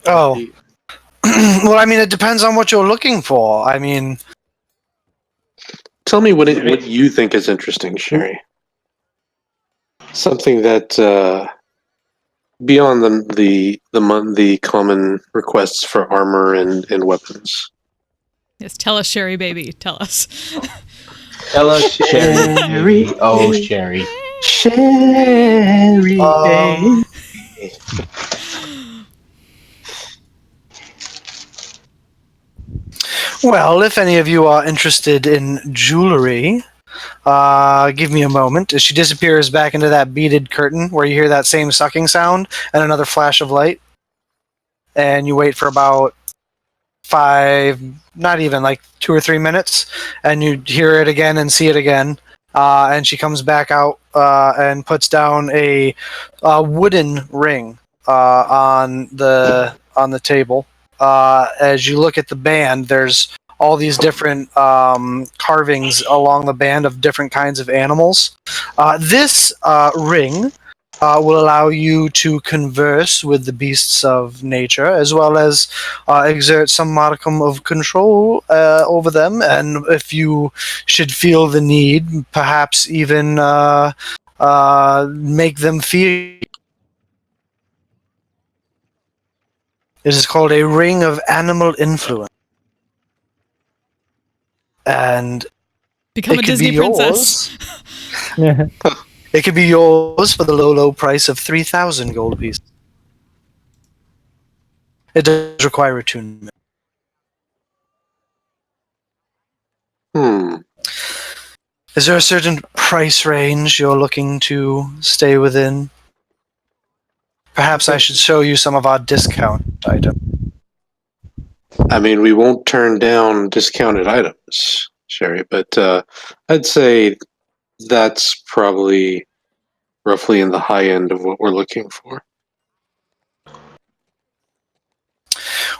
Oh. Well, I mean, it depends on what you're looking for. I mean, Tell me what you think is interesting, Sherry. Something that beyond the common requests for armor and weapons. Yes, tell us, Sherry baby. Tell us. Tell us, Sherry. Oh, Sherry. Sherry. well, if any of you are interested in jewelry, give me a moment. As she disappears back into that beaded curtain where you hear that same sucking sound and another flash of light. And you wait for about 2 or 3 minutes, and you hear it again and see it again. And she comes back out and puts down a wooden ring on the table. As you look at the band, there's all these different carvings along the band of different kinds of animals. This ring will allow you to converse with the beasts of nature, as well as exert some modicum of control over them, and if you should feel the need, perhaps even make them fear. It is called a ring of animal influence. And Become a Disney princess. It could be yours for the low price of 3,000 gold pieces. It does require attunement. Is there a certain price range you're looking to stay within? Perhaps I should show you some of our discount items. I mean, we won't turn down discounted items, Sherry, but I'd say that's probably roughly in the high end of what we're looking for.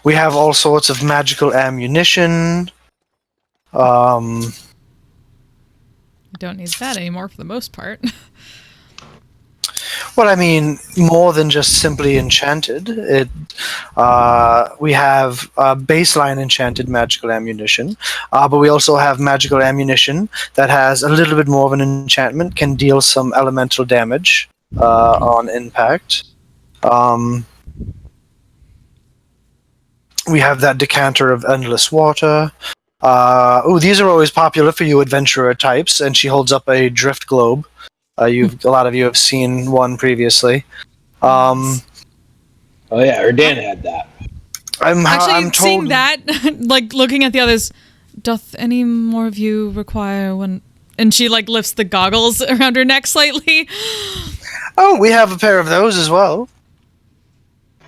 We have all sorts of magical ammunition. Don't need that anymore for the most part. Well, I mean, more than just simply enchanted. We have baseline enchanted magical ammunition, but we also have magical ammunition that has a little bit more of an enchantment, can deal some elemental damage on impact. We have that decanter of endless water. These are always popular for you adventurer types, and she holds up a drift globe. A lot of you have seen one previously. Oh yeah, or Dan had that. I'm told, seeing that, like looking at the others, doth any more of you require one? And she like lifts the goggles around her neck slightly. Oh, we have a pair of those as well.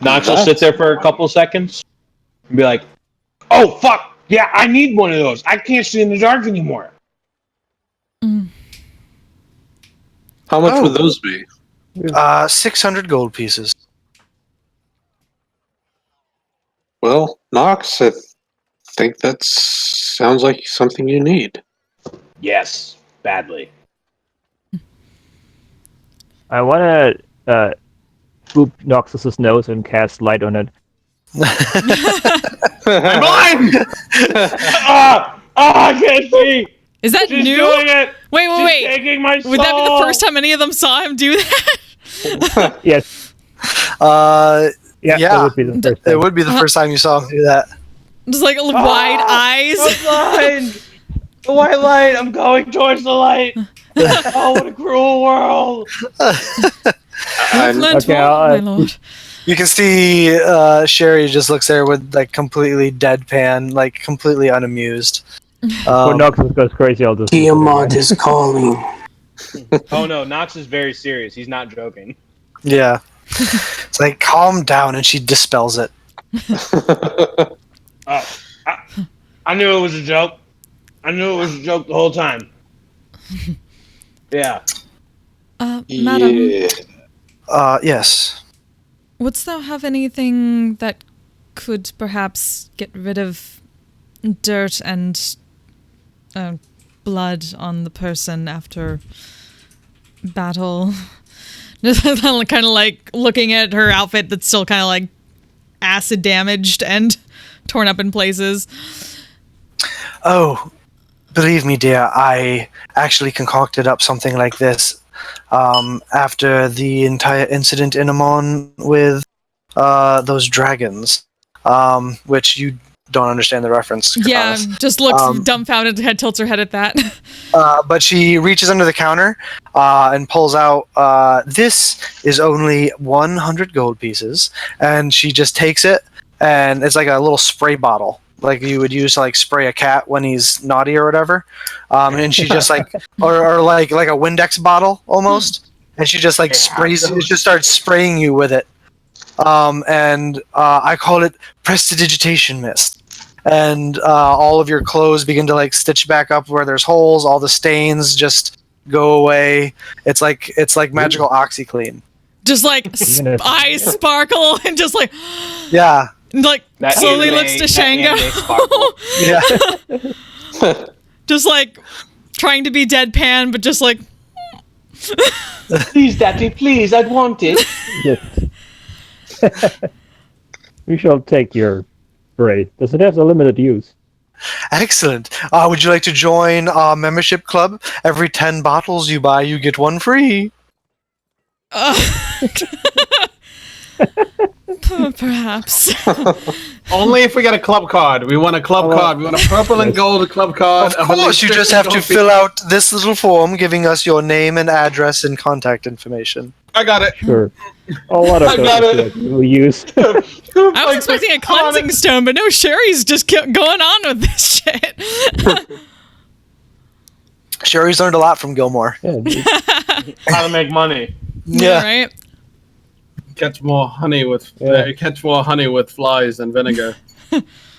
Nox will sit there for a couple seconds and be like, "Oh fuck, yeah, I need one of those. I can't see in the dark anymore." How much would those be? 600 gold pieces. Well, Nox, I think that sounds like something you need. Yes, badly. I want to swoop Noxus's nose and cast light on it. I'm blind! I can't see! Is that She's new? doing it! Wait. She's taking my soul! Would that be the first time any of them saw him do that? Yes. Yeah. That would be the first time. It would be the first time you saw him do that. Just like wide eyes. I'm blind! The white light! I'm going towards the light! Oh, what a cruel world! My lord. You can see Sherry just looks there with like completely deadpan, like completely unamused. When Noxus goes crazy, I'll just... Tiamat is calling. Oh no, Nox is very serious. He's not joking. Yeah. It's like, calm down, and she dispels it. Oh, I knew it was a joke. I knew it was a joke the whole time. Yeah. Madam, Yes. wouldst thou have anything that could perhaps get rid of dirt and blood on the person after battle? Kind of like looking at her outfit that's still kind of like acid damaged and torn up in places. Oh, believe me, dear, I actually concocted up something like this after the entire incident in Amon with those dragons, which you don't understand the reference. Yeah, Katana. just looks dumbfounded, head tilts her head at that. But she reaches under the counter and pulls out, this is only 100 gold pieces, and she just takes it, and it's like a little spray bottle, like you would use to like spray a cat when he's naughty or whatever. And she just like, or like a Windex bottle almost, and she just like sprays, it just starts spraying you with it. And I call it prestidigitation mist. And all of your clothes begin to like stitch back up where there's holes. All the stains just go away. It's like magical OxyClean. Just like eyes sparkle and just like Yeah. like That slowly anime- looks to that Shango. anime sparkle. Yeah. Just like trying to be deadpan, but just like Please, Daddy, please, I'd want it. Yes. We shall take your spray. Does it have a limited use? Excellent. Would you like to join our membership club? Every 10 bottles you buy, you get one free. perhaps. Only if we get a club card. We want a club card. We want a purple and gold club card. Of course, you just have to fill out this little form giving us your name and address and contact information. I got it. Sure. A lot of I got those we use. I was expecting a cleansing stone, but no, Sherry's just going on with this shit. Sherry's learned a lot from Gilmore. Yeah, How to make money. Yeah. Right? Catch more honey with flies than vinegar.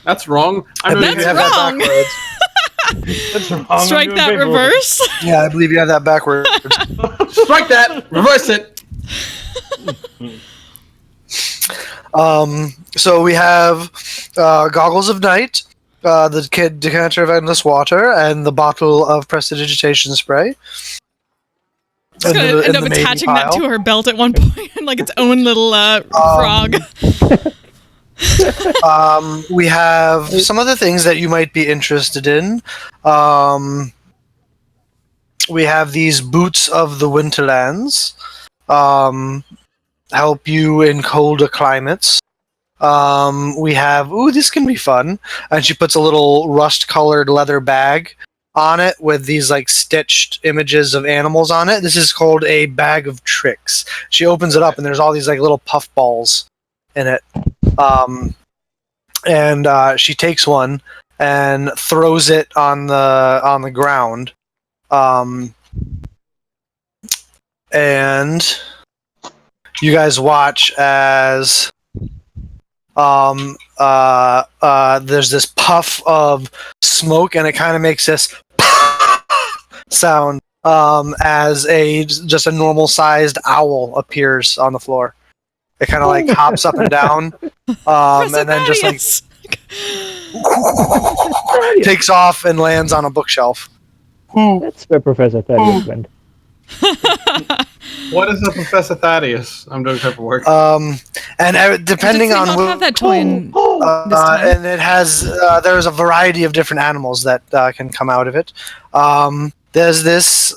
That's wrong. That's You have wrong. that backwards. That's wrong. Strike I'm that doing paperwork. reverse. Yeah, I believe you have that backwards. Strike that. Reverse it. So we have Goggles of Night, the decanter of endless water, and the bottle of prestidigitation spray. It's gonna end up attaching that to her belt at one point, like its own little frog. We have some other things that you might be interested in. We have these boots of the Winterlands. Help you in colder climates. We have, this can be fun. And she puts a little rust-colored leather bag on it with these like stitched images of animals on it. This is called a bag of tricks. She opens it up and there's all these like little puff balls in it. And she takes one and throws it on the ground. And you guys watch as there's this puff of smoke, and it kind of makes this sound as just a normal sized owl appears on the floor. It kind of like hops up and down, and then just like takes off and lands on a bookshelf. That's where Professor Thaddeus went. What is a Professor Thaddeus? I'm doing paperwork. And depending Does on not have that toy in this time? and it has there's a variety of different animals that can come out of it. There's this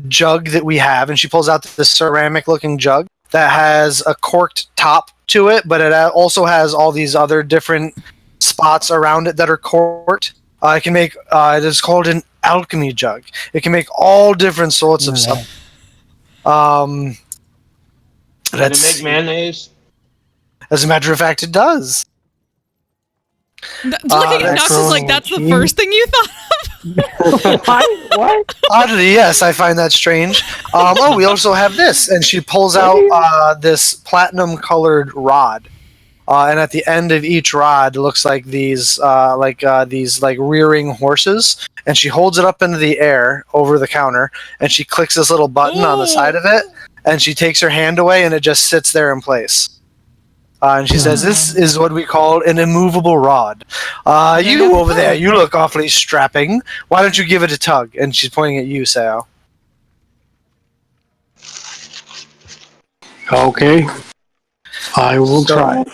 jug that we have, and she pulls out this ceramic looking jug that has a corked top to it, but it also has all these other different spots around it that are corked. It can make it is called an alchemy jug. It can make all different sorts of stuff. Does it make mayonnaise? As a matter of fact, it does. Looking at Nox is like, that's the first thing you thought of? What? Oddly, yes, I find that strange. We also have this, and she pulls out this platinum-colored rod, and at the end of each rod looks like these rearing horses, and she holds it up into the air over the counter, and she clicks this little button on the side of it, and she takes her hand away, and it just sits there in place. And she says, "This is what we call an immovable rod. You over there, you look awfully strapping. Why don't you give it a tug?" And she's pointing at you, Sao. Okay. I will try. All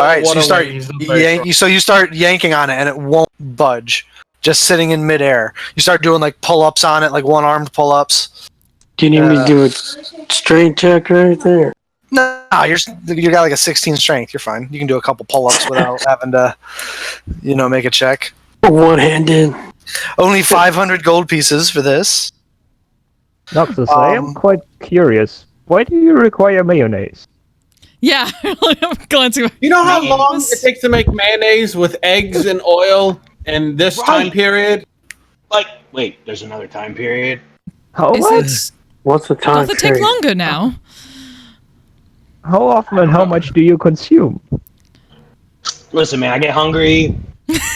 right, so What you a start way, he's not very you start yanking on it, and it won't budge, just sitting in midair. You start doing like pull-ups on it, like one-armed pull-ups. Do you need me to do a strength check or anything? Or? No, you got like a 16 strength. You're fine. You can do a couple pull-ups without having to, make a check. One-handed. Only 500 gold pieces for this. Noxus, I am quite curious. Why do you require mayonnaise? Yeah, I'm glancing. You know how long it takes to make mayonnaise with eggs and oil in this time period? Like, wait, there's another time period? How much? What's the time Does it take longer now? How often and how much do you consume? Listen, man, I get hungry,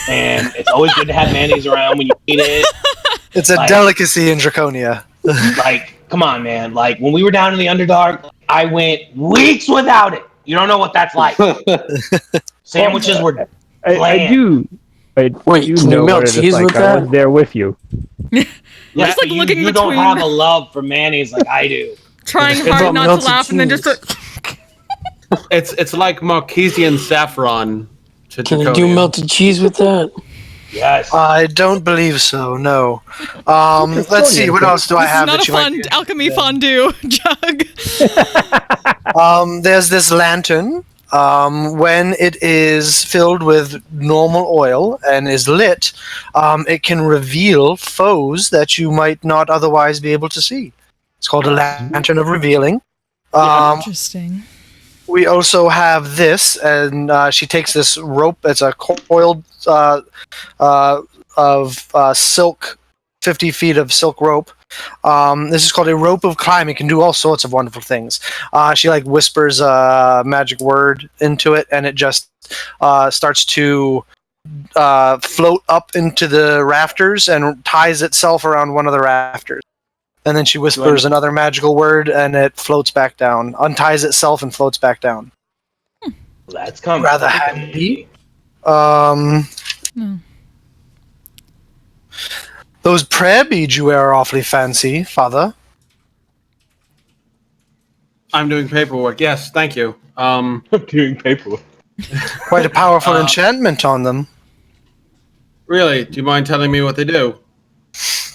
and it's always good to have mayonnaise around when you eat it. It's a delicacy in Draconia. Like, come on, man. Like, when we were down in the Underdark, I went weeks without it. You don't know what that's like. Sandwiches were I do. Wait, you can know you melt what it is cheese like. with I that? was there with you. Yeah, Just like you, looking you don't between- have a love for mayonnaise like I do. Trying It's hard all not to melted laugh, and then cheese. just. It's like Marquesian saffron to Can you Draconia. do melted cheese with that? Yes. I don't believe so. No. Let's see. What else do I This is have not that a you might fun be alchemy fondue jug. There's this lantern. When it is filled with normal oil and is lit, it can reveal foes that you might not otherwise be able to see. It's called a lantern of revealing. Interesting. We also have this, and she takes this rope. It's a coiled of silk, 50 feet of silk rope. This is called a rope of climb. It can do all sorts of wonderful things. She whispers a magic word into it, and it just starts to float up into the rafters and ties itself around one of the rafters. And then she whispers another magical word, and it floats back down, unties itself, and floats back down. That's coming. Rather handy. Those prayer beads you wear are awfully fancy, Father. I'm doing paperwork. Yes, thank you. I'm doing paperwork. Quite a powerful enchantment on them. Really? Do you mind telling me what they do?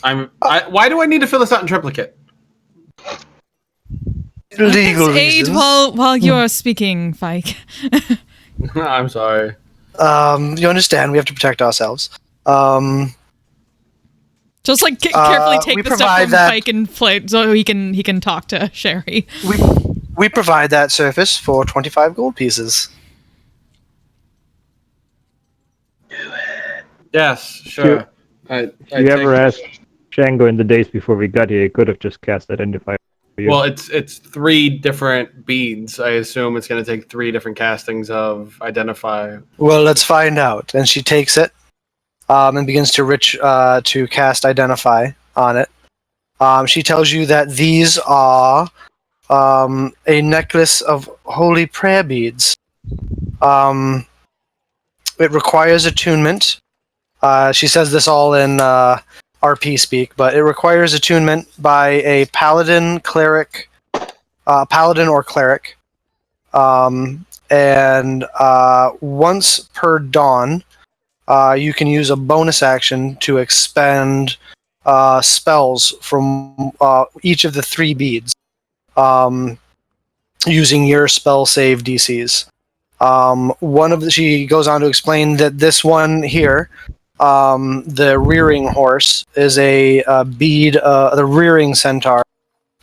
Why do I need to fill this out in triplicate? Legal Aid reasons. while you're speaking, Fike. I'm sorry. You understand, we have to protect ourselves. Just carefully we take the stuff provide from that- Fike and float so he can talk to Sherry. We provide that service for 25 gold pieces. Yes, sure. If you ever asked Shango in the days before we got here, he could have just cast Identify for you. Well, it's 3 different beads. I assume it's going to take 3 different castings of Identify. Well, let's find out. And she takes it and begins to cast Identify on it. She tells you that these are a necklace of holy prayer beads. It requires attunement. She says this all in RP speak, but it requires attunement by a paladin or cleric. And once per dawn, you can use a bonus action to expend spells from each of the 3 beads using your spell save DCs. She goes on to explain that this one here, the rearing horse, is a bead. The rearing centaur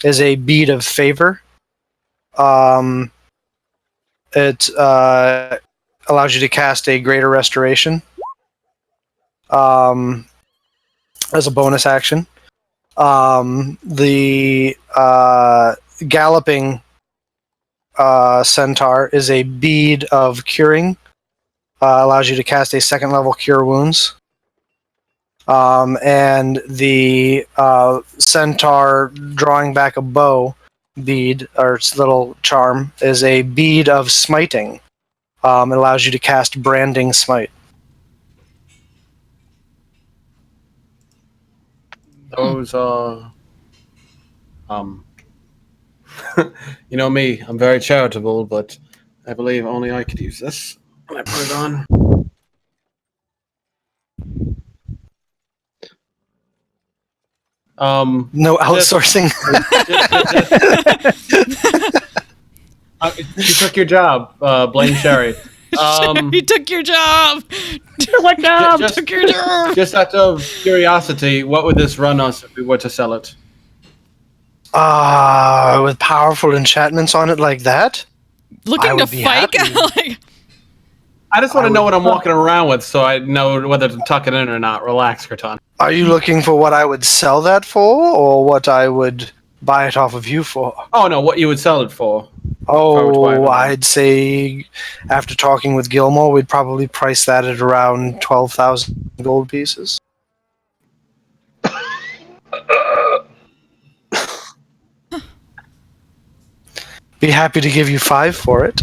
is a bead of favor. It allows you to cast a greater restoration. as a bonus action. The galloping centaur is a bead of curing. Allows you to cast a second level cure wounds. And the centaur drawing back a bow bead, or its little charm, is a bead of smiting. It allows you to cast branding smite. Those are, you know me, I'm very charitable, but I believe only I could use this when I put it on. No outsourcing. She took your job. Blame Sherry. He took your job. Just- Took your job. Just out of curiosity, what would this run us if we were to sell it? With powerful enchantments on it like that? I Looking to would be fight. happy. Like, I just want I to know would- what I'm walking around with, so I know whether to tuck it in or not. Relax, Kraton. Are you looking for what I would sell that for, or what I would buy it off of you for? Oh no, what you would sell it for? Oh, I'd say after talking with Gilmore, we'd probably price that at around 12,000 gold pieces. Be happy to give you 5 for it.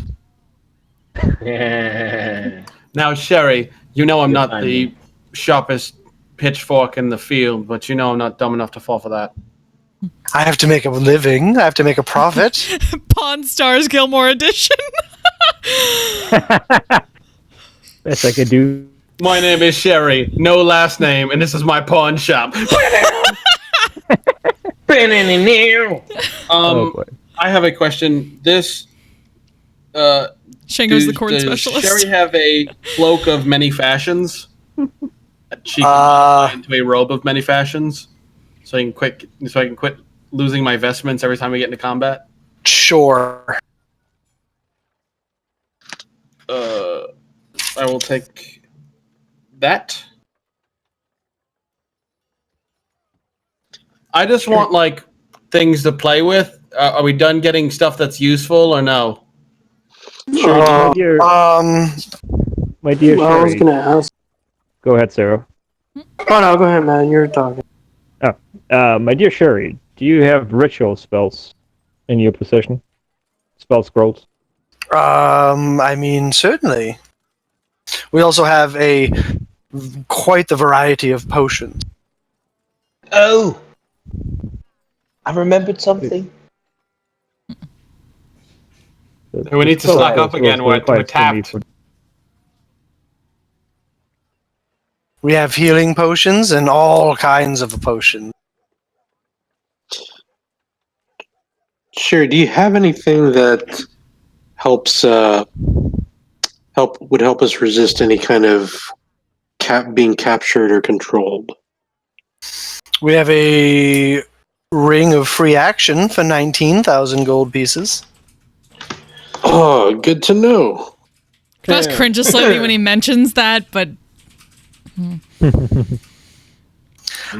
Now, Sherry, you know I'm You'll not find the me. sharpest pitchfork in the field, but you know I'm not dumb enough to fall for that. I have to make a living. I have to make a profit. Pawn Stars Gilmore edition. Best I could do. My name is Sherry, no last name, and this is my pawn shop. Oh boy. I have a question. This Shango's the corn does specialist. Sherry have a cloak of many fashions? She can Uh, into a robe of many fashions, so I can quit losing my vestments every time we get into combat. Sure. I will take that. I just want like things to play with. Are we done getting stuff that's useful or no? Sure, my dear, my dear Well, I was Sherry. gonna ask. Go ahead, Sarah. Oh no, go ahead, man. You're talking. My dear Sherry, do you have ritual spells in your possession? Spell scrolls? I mean, certainly. We also have quite the variety of potions. Oh, I remembered something. We need to stock up again. We're tapped. We have healing potions and all kinds of potions. Sure. Do you have anything that helps would help us resist any kind of being captured or controlled? We have a ring of free action for 19,000 gold pieces. Oh, good to know. Gus cringes slightly when he mentions that, but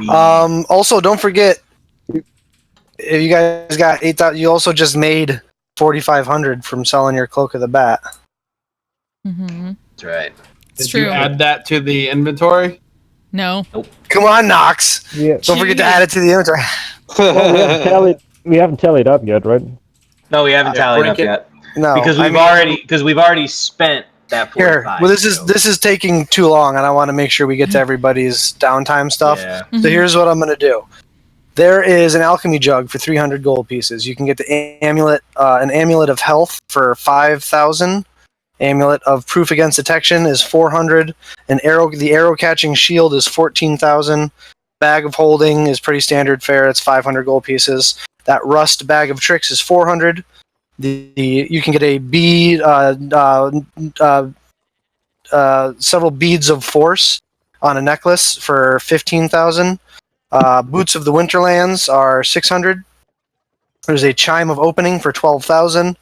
Also, don't forget, if you guys got 8,000, you also just made 4,500 from selling your Cloak of the Bat. That's right. it's Did true. you add that to the inventory? No. Come on, Nox. Yeah. Don't forget to add it to the inventory. Well, we haven't tallied up yet, right? No, we haven't tallied break up it. yet No, because I we've mean, already spent that 45. here. Well, this so- is taking too long, and I want to make sure we get to everybody's downtime stuff. Yeah. So here's what I'm going to do. There is an alchemy jug for 300 gold pieces. You can get the amulet, an amulet of health for 5,000. Amulet of proof against detection is 400. The arrow catching shield is 14,000. Bag of holding is pretty standard fare. It's 500 gold pieces. That rust bag of tricks is 400. You can get a bead, several beads of force on a necklace for 15,000. Boots of the Winterlands are 600. There's a chime of opening for 12,000.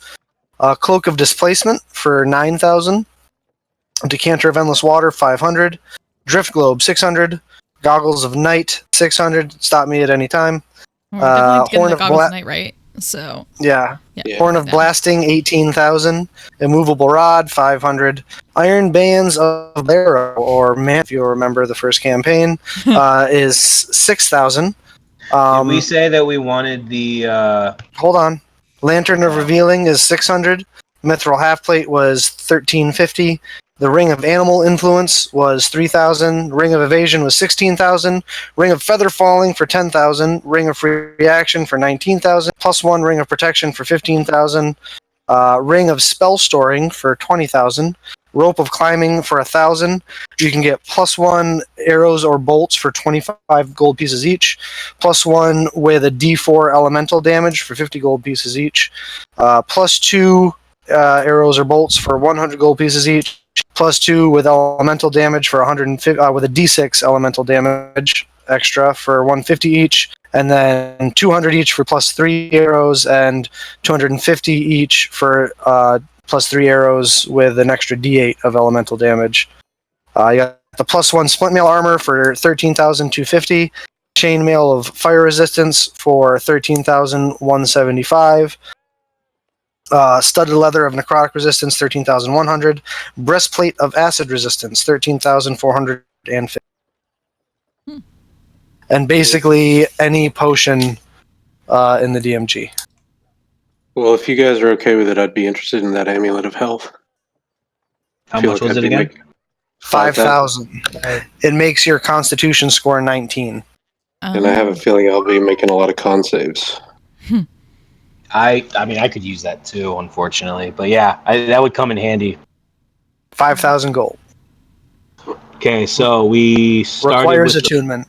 Cloak of displacement for 9,000. Decanter of endless water 500. Drift globe 600. Goggles of Night, 600. Stop me at any time. We're definitely getting Horn the of goggles Bla- tonight, right? So Yeah. yeah. Horn of Yeah. Blasting, 18,000. Immovable Rod, 500. Iron Bands of Barrow, or Man, if you'll remember the first campaign, is 6,000. Did we say that we wanted the? Hold on. Lantern of Revealing is 600. Mithril Halfplate was 1350. The Ring of Animal Influence was 3,000. Ring of Evasion was 16,000. Ring of Feather Falling for 10,000. Ring of Free Action for 19,000. Plus 1 Ring of Protection for 15,000. Ring of Spell Storing for 20,000. Rope of Climbing for 1,000. You can get plus 1 arrows or bolts for 25 gold pieces each. Plus 1 with a D4 elemental damage for 50 gold pieces each. Plus 2 arrows or bolts for 100 gold pieces each. Plus 2 with elemental damage for 150, with a D6 elemental damage extra for 150 each, and then 200 each for plus 3 arrows, and 250 each for plus 3 arrows with an extra D8 of elemental damage. You got the plus 1 splint mail armor for 13,250, chainmail of fire resistance for 13,175. Studded leather of necrotic resistance, 13,100. Breastplate of acid resistance, 13,450. And basically any potion in the DMG. Well, if you guys are okay with it, I'd be interested in that Amulet of Health. How much was it again? 5,000. It makes your Constitution score 19. And I have a feeling I'll be making a lot of con saves. I mean, I could use that too, unfortunately. But yeah, that would come in handy. 5,000 gold. Okay, so we started Requires with attunement.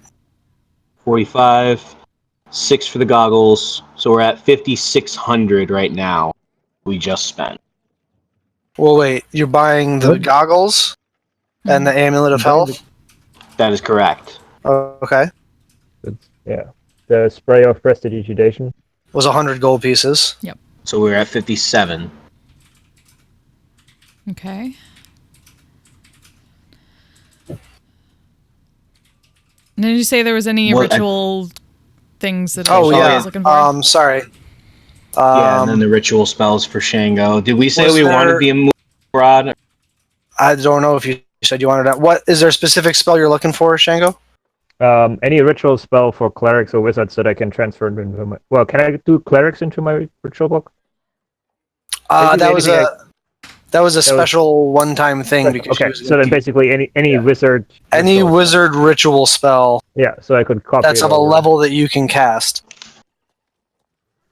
45, 6 for the goggles. So we're at 5,600 right now. We just spent. Well, wait. You're buying the goggles and the Amulet of Health? That is correct. Okay. Yeah. The spray of prestidigitation was 100 gold pieces. Yep. So we're at 57. Okay. And did you say there was any ritual things that I was looking for? Sorry. Yeah, and then the ritual spells for Shango. Did we say we wanted the immovable rod? I don't know if you said you wanted that. What is there a specific spell you're looking for, Shango? Any ritual spell for clerics or wizards that I can transfer into my... Well, can I do clerics into my ritual book? That was a special one-time thing because okay. So then basically any wizard... Any wizard ritual spell... Yeah, so I could copy that's of a level that you can cast.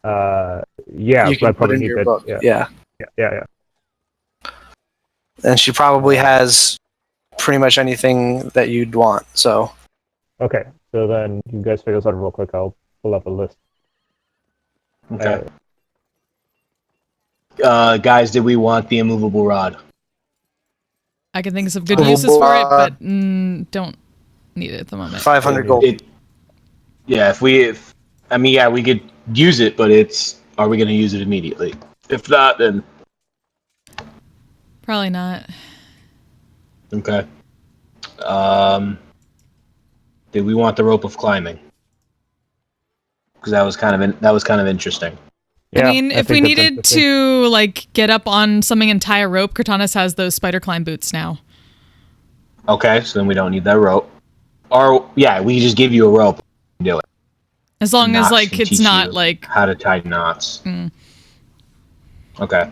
Yeah, you can I probably put need your that. book. Yeah. And she probably has pretty much anything that you'd want, so... Okay, so then you guys figure this out real quick. I'll pull up a list. Okay. Guys, did we want the immovable rod? I can think of some good uses for it, but don't need it at the moment. 500 gold. We could use it, but are we going to use it immediately? If not, then... Probably not. Okay. Did we want the rope of climbing? Because that was kind of interesting. Yeah, I mean, if we needed to get up on something and tie a rope, Cortanis has those spider climb boots now. Okay, so then we don't need that rope. Or we just give you a rope and do it. As long as it's not how to tie knots. Mm. Okay.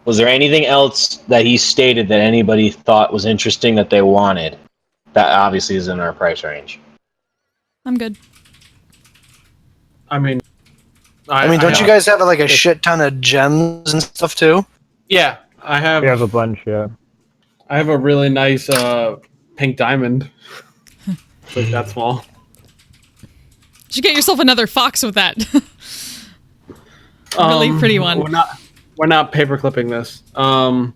Was there anything else that he stated that anybody thought was interesting that they wanted? That obviously is in our price range. I'm good. Don't you guys have a shit ton of gems and stuff too? Yeah, I have. We have a bunch. Yeah, I have a really nice pink diamond. It's like that small. You should get yourself another fox with that. Really pretty one. We're not paper clipping this. I'm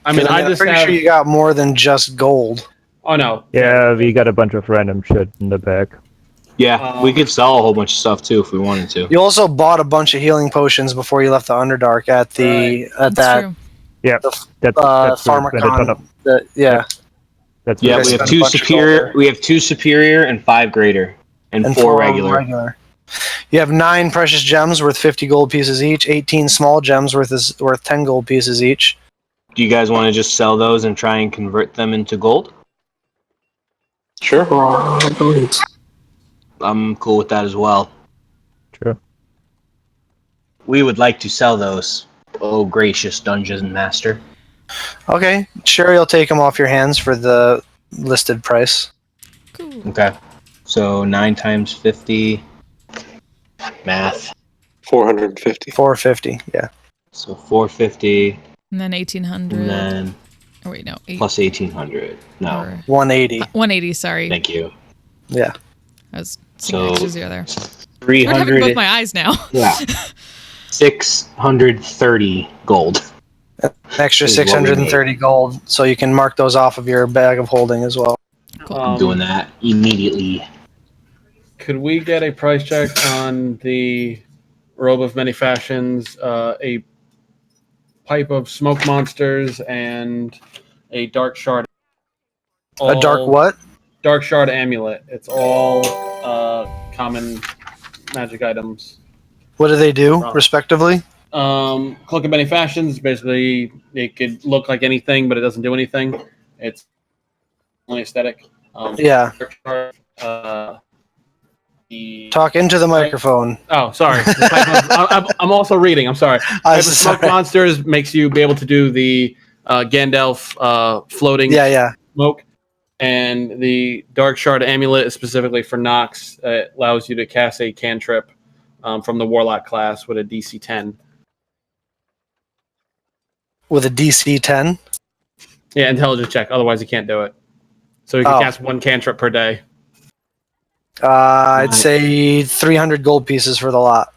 pretty sure you got more than just gold. Oh no. Yeah, we got a bunch of random shit in the back. Yeah, we could sell a whole bunch of stuff too if we wanted to. You also bought a bunch of healing potions before you left the Underdark at that's true. Yeah, that's Pharmacon. Yeah. Yep. Farmakon. Yeah. Yep. Yep. Yep. Yep. Yep. Yep. Yep. Yep. Yep. Yep. Yep. Yep. Yep. That's Yeah, guys we have spent a two bunch of gold superior. there. We have 2 superior and 5 greater, and And 4 4 regular. You have 9 precious gems worth 50 gold pieces each. 18 small gems worth 10 gold pieces each. Do you guys want to just sell those and try and convert them into gold? Sure. Probably. I'm cool with that as well. true. We would like to sell those. Oh, gracious dungeon master. Okay, Sherry will take them off your hands for the listed price. Cool. Okay. So 9 times 50. Math. 450. 450. Yeah. So 450, And then 1800. and then Oh wait, no, plus 1800. No. or 180. 180. Sorry, Thank you. Yeah. I was seeing So extra zero there. We're 300. having both my eyes now. Yeah. 630 gold. An extra Is what we 630 gold, so you can mark those off of your bag of holding as well. I'm doing that immediately. Could we get a price check on the robe of many fashions, a pipe of smoke monsters, and a dark shard? A dark All- what? Dark shard amulet. It's all common magic items. What do they do, respectively? Cloak of many fashions. Basically, it could look like anything, but it doesn't do anything. It's only aesthetic. Yeah. Dark shard, the Talk into the microphone. Oh, sorry. I'm also reading. I'm sorry. I'm Type of smoke sorry. monsters makes you be able to do the Gandalf floating Yeah. smoke, and the Dark Shard amulet is specifically for Nox. It allows you to cast a cantrip from the Warlock class with a DC 10. With a DC 10? Yeah, intelligence check. Otherwise, you can't do it. So you can Oh. cast 1 cantrip per day. I'd say 300 gold pieces for the lot.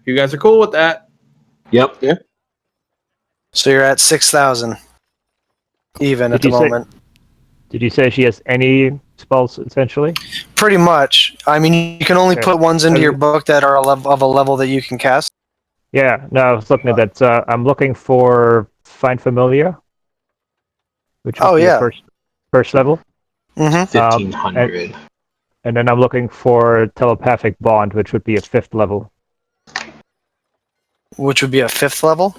You guys are cool with that? Yep. Yeah. So you're at 6,000 even at Did the you say- moment. Did you say she has any spells essentially? Pretty much. I mean, you can only Okay. put ones into your book that are of a level that you can cast. Yeah, no, I was looking at that. I'm looking for Find Familiar, which would Oh, be yeah. a first level. Mm-hmm. 1500. And then I'm looking for Telepathic Bond, which would be a 5th level. Which would be a 5th level.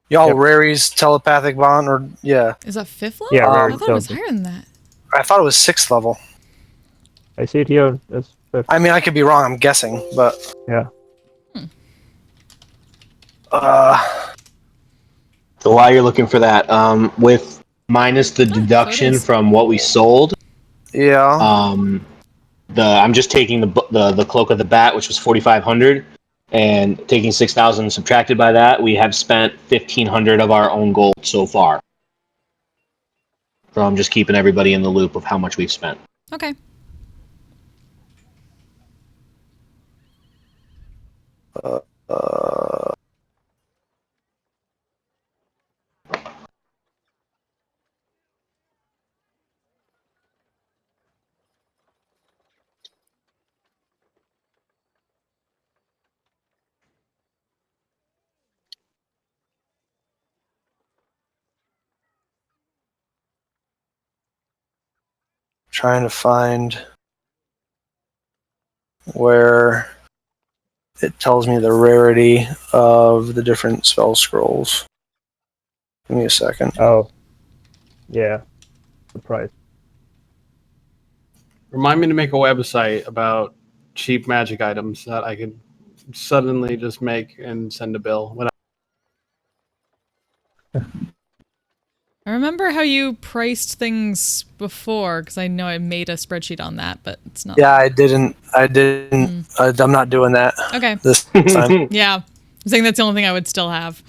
Y'all, Yep. Rary's telepathic bond, or yeah. Is that 5th level? Yeah, I Rary's thought it was telepathic. higher than that. I thought it was 6th level. I see it here as 5th. I mean, I could be wrong. I'm guessing, but Yeah. So while you're looking for that, with minus the so it deduction is. from what we sold, yeah. I'm just taking the cloak of the bat, which was 4,500, and taking 6,000 subtracted by that, we have spent 1,500 of our own gold so far. So I'm just keeping everybody in the loop of how much we've spent. Okay. Trying to find where it tells me the rarity of the different spell scrolls. Give me a second. Oh. Yeah. The price. Remind me to make a website about cheap magic items that I could suddenly just make and send a bill. When I remember how you priced things before, because I know I made a spreadsheet on that, but it's not. Yeah, I didn't. I'm not doing that Okay. this time. Yeah. I'm saying that's the only thing I would still have.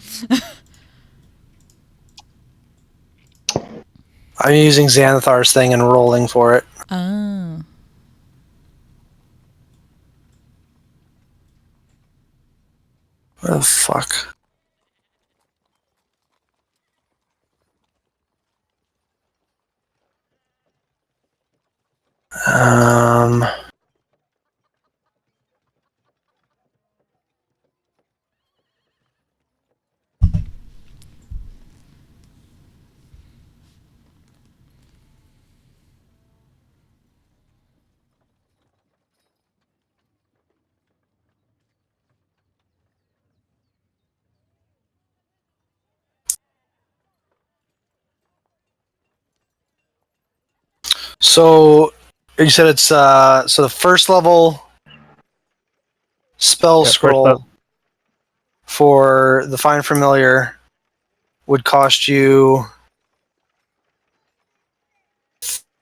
I'm using Xanathar's thing and rolling for it. Oh. What the fuck? Um. So you said it's so the first level spell Yeah, first scroll level. for the Find Familiar would cost you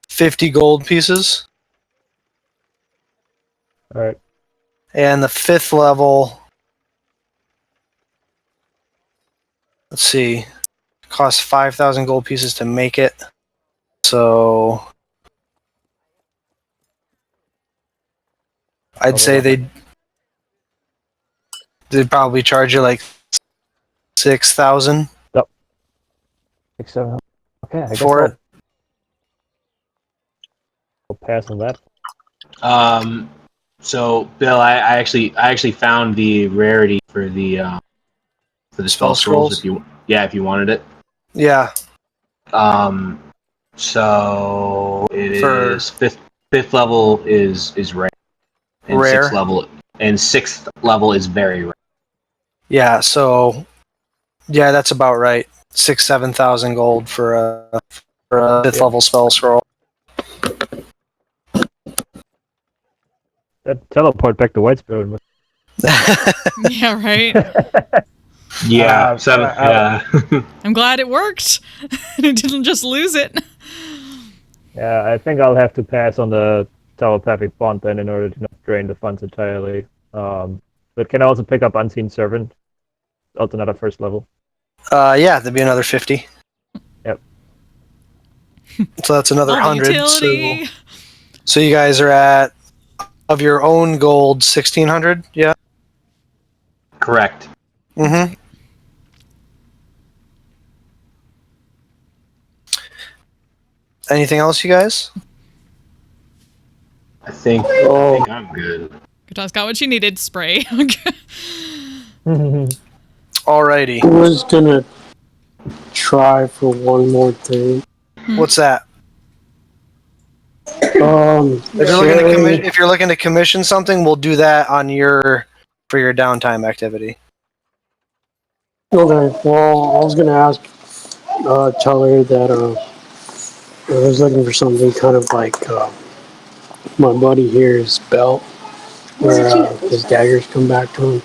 50 gold pieces, All right. and the 5th level, let's see, costs 5,000 gold pieces to make it. So I'd say they'd probably charge you like 6,000 6, 7. Okay, I guess for it. I'll pass on that. So Bill, I actually found the rarity for the spell scrolls. If you wanted it. Yeah. So it For is fifth level is rare, and rare. sixth level is very rare. Yeah, so yeah, that's about right. 6,000-7,000 gold for a 5th level spell scroll. That teleport back to White Spirit. Yeah, right. Yeah, seventh. Yeah. I'm glad it worked. I didn't just lose it. Yeah, I think I'll have to pass on the telepathic bond then in order to not drain the funds entirely. But can I also pick up Unseen Servant? Also another first level. Yeah, there'd be another 50. Yep. So that's another All the 100. utility. So you guys are at, of your own gold, 1,600? Yeah? Correct. Mm-hmm. Anything else, you guys? I think I'm good. Kata's got what she needed. Spray. Alrighty. I was gonna try for one more thing. What's that? If You're looking to commission something, we'll do that on for your downtime activity. Okay, well, I was gonna ask, tell her that I was looking for something kind of like my buddy here's belt, where his daggers come back to him,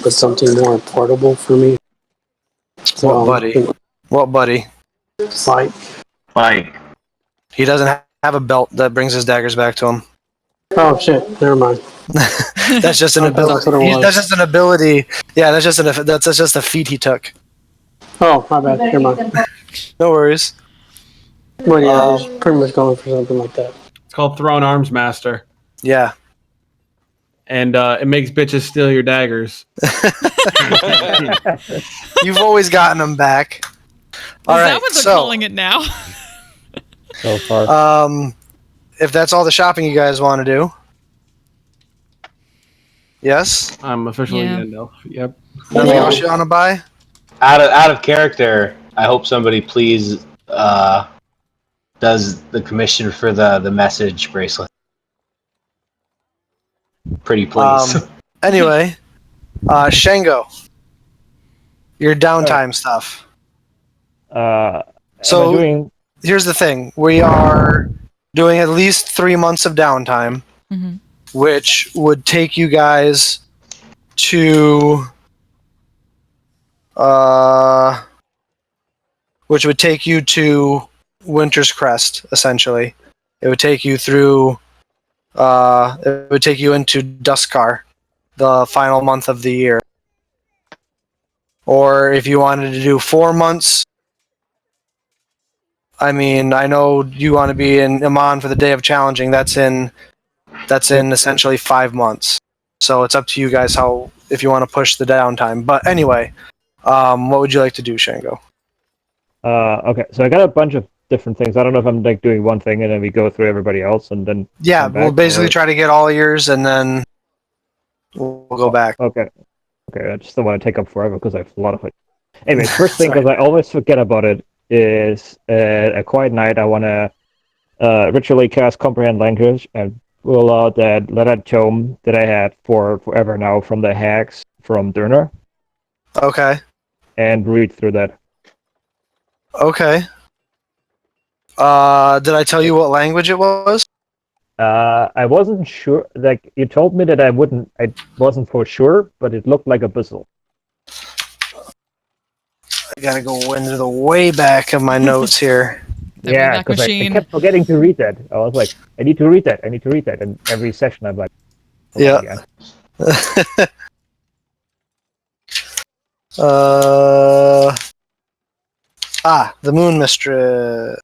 but something more portable for me. So, What buddy? What buddy? Like, Mike. He doesn't have a belt that brings his daggers back to him. oh shit, never mind. That's just an I thought that's what it ability. was. That's just an ability. Yeah, that's just a feat he took. Oh, my bad, never mind. No worries. Well, yeah, I was pretty much going for something like that. It's called Thrown Arms Master, Yeah. and it makes bitches steal your daggers. You've always gotten them back. All Is right. that what they're calling it now? So far. If that's all the shopping you guys want to do. Yes? I'm officially Yeah. Gandalf. Yep. Nothing else you want to buy? Out of character, I hope somebody please does the commission for the message bracelet. Pretty please. Anyway, Shango, your downtime stuff. So here's the thing: we are doing at least 3 months of downtime, which would take you guys to Winter's Crest. Essentially, it would take you through. It would take you into Duskar, the final month of the year. Or if you wanted to do 4 months, I mean, I know you want to be in Amman for the Day of Challenging. That's in essentially 5 months. So it's up to you guys if you want to push the downtime. But anyway, what would you like to do, Shango? Okay, so I got a bunch of different things. I don't know if I'm like doing one thing and then we go through everybody else and then Yeah, we'll basically try to get all yours and then we'll go back. Okay. I just don't want to take up forever because I have a lot of it. Anyway, first thing, because I always forget about it, is a quiet night. I want to ritually cast Comprehend Language and roll out that letter tome that I had for forever now from the hacks from Durner. Okay. And read through that. Okay. Did I tell you what language it was? I wasn't sure. Like you told me that I wasn't for sure, but it looked like Abyssal. I gotta go into the way back of my notes here. That Yeah, Wayback because I Machine. kept forgetting to read that. I was like, I need to read that. I need to read that. And every session, I'm like, oh, Yeah. again. The Moon Mistress.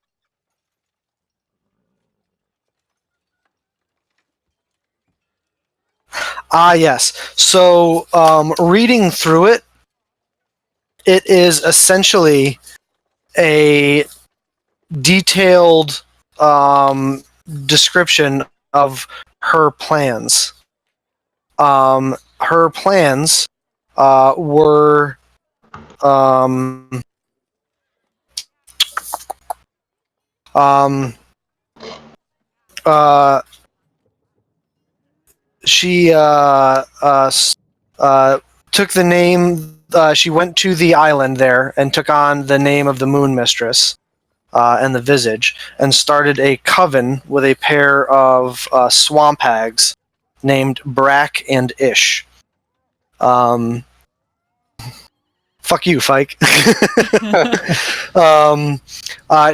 Yes. So, reading through it, it is essentially a detailed description of her plans. Her plans were she took the name. She went to the island there and took on the name of the Moon Mistress and the Visage, and started a coven with a pair of swamp hags named Brack and Ish. Fuck you, Fike.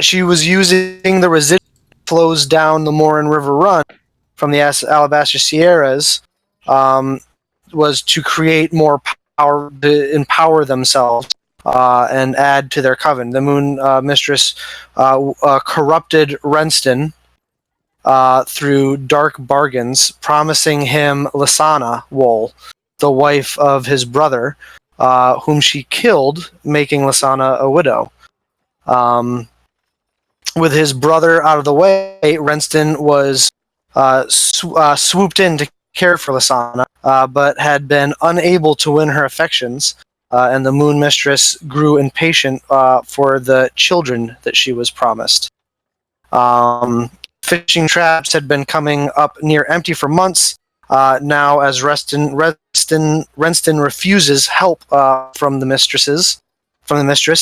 She was using the residual that flows down the Morin River Run from the Alabaster Sierras, was to create more power, to empower themselves and add to their coven. The Moon Mistress corrupted Renston through dark bargains, promising him Lysana Wool, the wife of his brother, whom she killed, making Lysana a widow. With his brother out of the way, Renston was swooped in to care for Lysana, but had been unable to win her affections, and the Moon Mistress grew impatient for the children that she was promised. Fishing traps had been coming up near empty for months. Now, as Renston refuses help from the mistress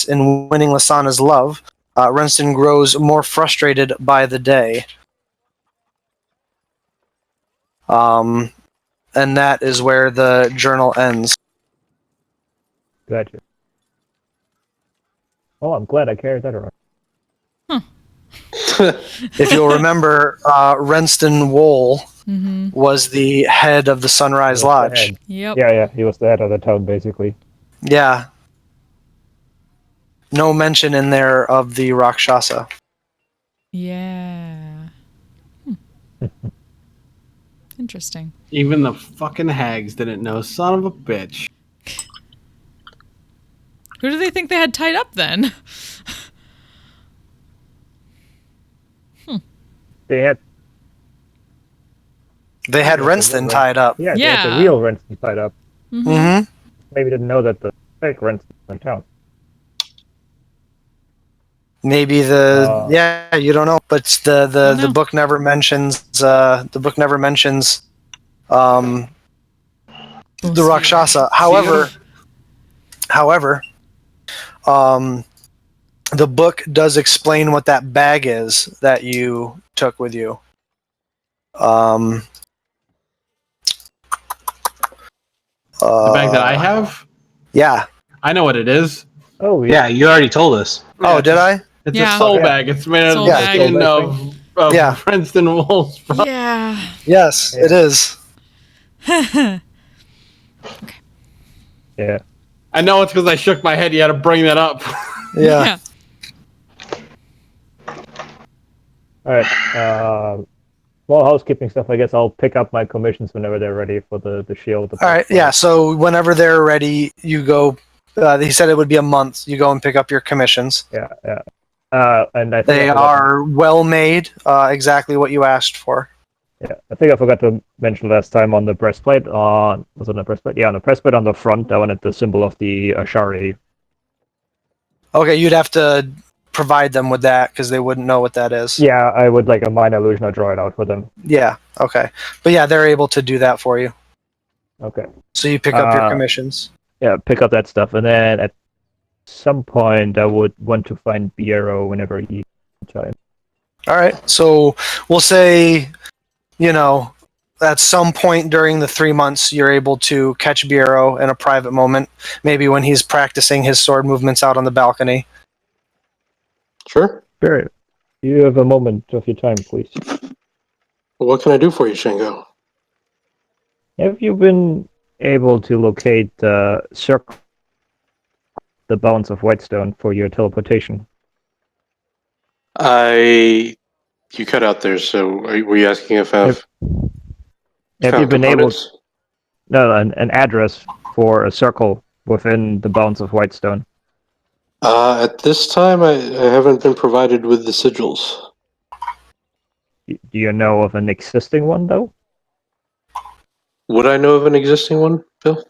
in winning Lysana's love, Renston grows more frustrated by the day. And that is where the journal ends. Gotcha. Oh, I'm glad I carried that around. If you'll remember, Renston Wool was the head of the Sunrise Lodge. Yep. Yeah, he was the head of the town, basically. Yeah. No mention in there of the Rakshasa. Yeah. Interesting. Even the fucking hags didn't know. Son of a bitch. Who do they think they had tied up then? They had Renston tied up. They had Yeah. the real Renston tied up. Mm-hmm. Maybe didn't know that the fake Renston was in town. Maybe you don't know, but the book never mentions the Rakshasa. However, the book does explain what that bag is that you took with you. The bag that I have? Yeah. I know what it is. Oh, Yeah, you already told us. Oh, did I? It's Yeah. a soul Yeah. bag. It's made out of Soul the bag. skin of Yeah. Princeton Wolves. Yeah. Yes, it is. Yeah. I know it's because I shook my head. You had to bring that up. Yeah. All right. Small housekeeping stuff. I guess I'll pick up my commissions whenever they're ready for the shield. All right. Yeah. So whenever they're ready, you go. He said it would be a month. You go and pick up your commissions. Yeah. And I think They are well made. Exactly what you asked for. Yeah, I think I forgot to mention last time on the breastplate. Was it on the breastplate? Yeah, on the breastplate on the front, I wanted the symbol of the Ashari. Okay, you'd have to provide them with that because they wouldn't know what that is. Yeah, I would like a minor illusion. I'll draw it out for them. Yeah. Okay. But yeah, they're able to do that for you. Okay. So you pick up your commissions. Yeah, pick up that stuff, and then at some point I would want to find Biero whenever he chimes. All right. So we'll say, at some point during the 3 months, you're able to catch Bureau in a private moment, maybe when he's practicing his sword movements out on the balcony. Sure. Sure. You have a moment of your time, please. What can I do for you, Shango? Have you been able to locate the circle, the bounds of Whitestone for your teleportation? You cut out there, so were you asking if I've Have you found been components? an address for a circle within the bounds of Whitestone? At this time, I haven't been provided with the sigils. Do you know of an existing one, though? Would I know of an existing one, Bill?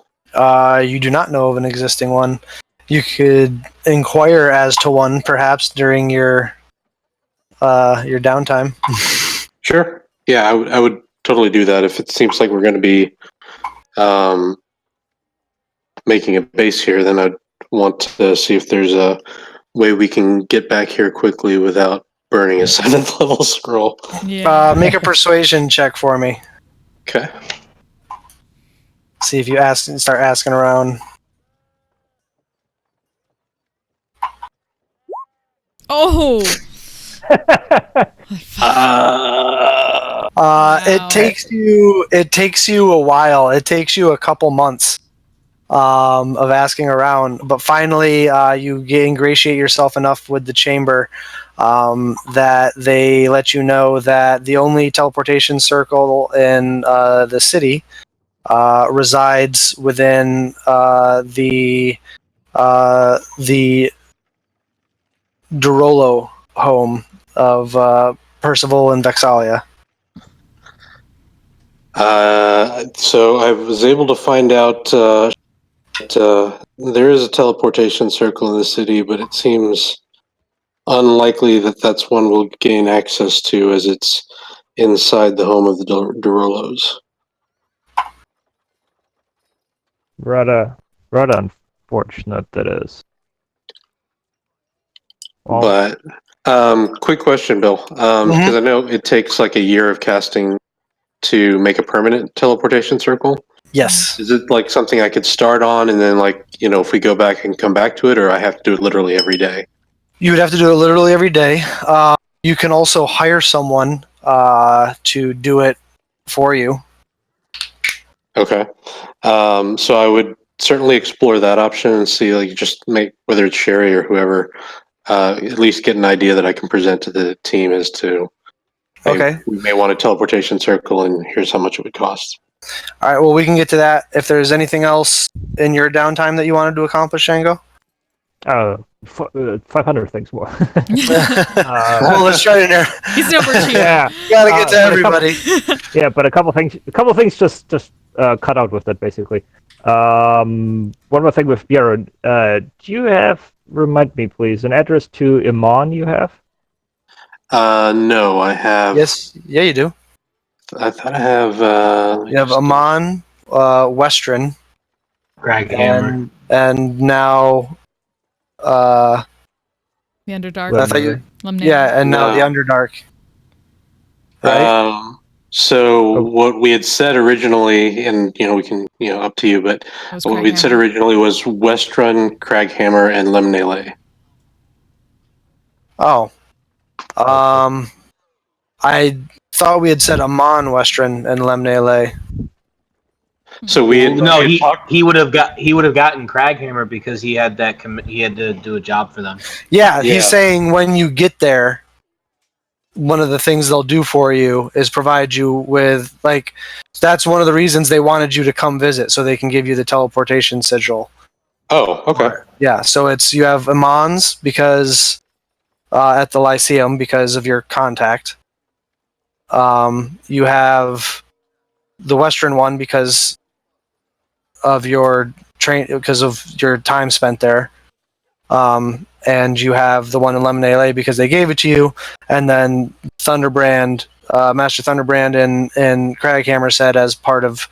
You do not know of an existing one. You could inquire as to one, perhaps during your downtime. Sure. Yeah, I would totally do that if it seems like we're going to be making a base here. Then I'd want to see if there's a way we can get back here quickly without burning a 7th level scroll. Yeah. Make a persuasion check for me. Okay. See if you start asking around. Oh. Wow. It takes you a while. It takes you a couple months of asking around, but finally you ingratiate yourself enough with the chamber that they let you know that the only teleportation circle in the city resides within the Durolo home of Percival and Vexalia. So I was able to find out that there is a teleportation circle in the city, but it seems unlikely that that's one we'll gain access to, as it's inside the home of the Durolos. Rather unfortunate that is. Well, But quick question, Bill, because I know it takes like a year of casting to make a permanent teleportation circle. Yes. Is it like something I could start on and then, like, if we go back and come back to it, or I have to do it literally every day? You would have to do it literally every day. You can also hire someone to do it for you. Okay. So I would certainly explore that option and see, like, just make, whether it's Sherry or whoever, at least get an idea that I can present to the team as to, hey, Okay. we may want a teleportation circle, and here's how much it would cost. All right. Well, we can get to that. If there's anything else in your downtime that you wanted to accomplish, Shango. 500 things more. Well, let's try to narrow. He's number 2. Yeah, Gotta get to but everybody. but a couple things just cut out with it basically. One more thing with Bureau. Do you have, remind me please, an address to Iman you have? No, I have. Yes. Yeah, you do. I thought I have. You have Amon, Western, Crag Hammer. and now. The Underdark. I thought you. Lemnay. Yeah, and now No. the Underdark. Right. So what we had said originally, and we can, up to you, but That was what we'd said Craghammer. originally was Westrun, Craghammer, and Lemnele. Oh. I thought we had said Amon, Western, and Lemnele. So we had, No, we had talked. he would have gotten Craghammer because he had that he had to do a job for them. Yeah, Yeah. he's saying when you get there, one of the things they'll do for you is provide you with, like, that's one of the reasons they wanted you to come visit, so they can give you the teleportation sigil. Oh, okay. Yeah, so you have Amon's because at the Lyceum because of your contact. You have the Western one because of your because of your time spent there. And you have the one in Lemonade because they gave it to you, and then Thunderbrand, Master Thunderbrand, and Craghammer said as part of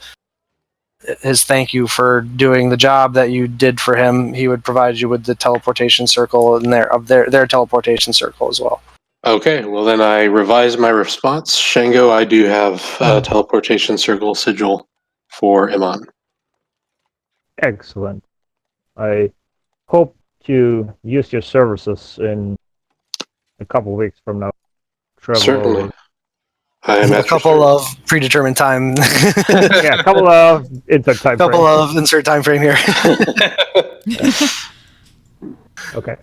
his thank you for doing the job that you did for him, he would provide you with the teleportation circle and their teleportation circle as well. Okay, well then I revise my response. Shango, I do have a teleportation circle sigil for Iman. Excellent. I hope to use your services in a couple weeks from now. Travel Certainly. over. I am A at your couple service. of predetermined time. Yeah, a couple of insert time couple frames. of insert time frame here. Okay.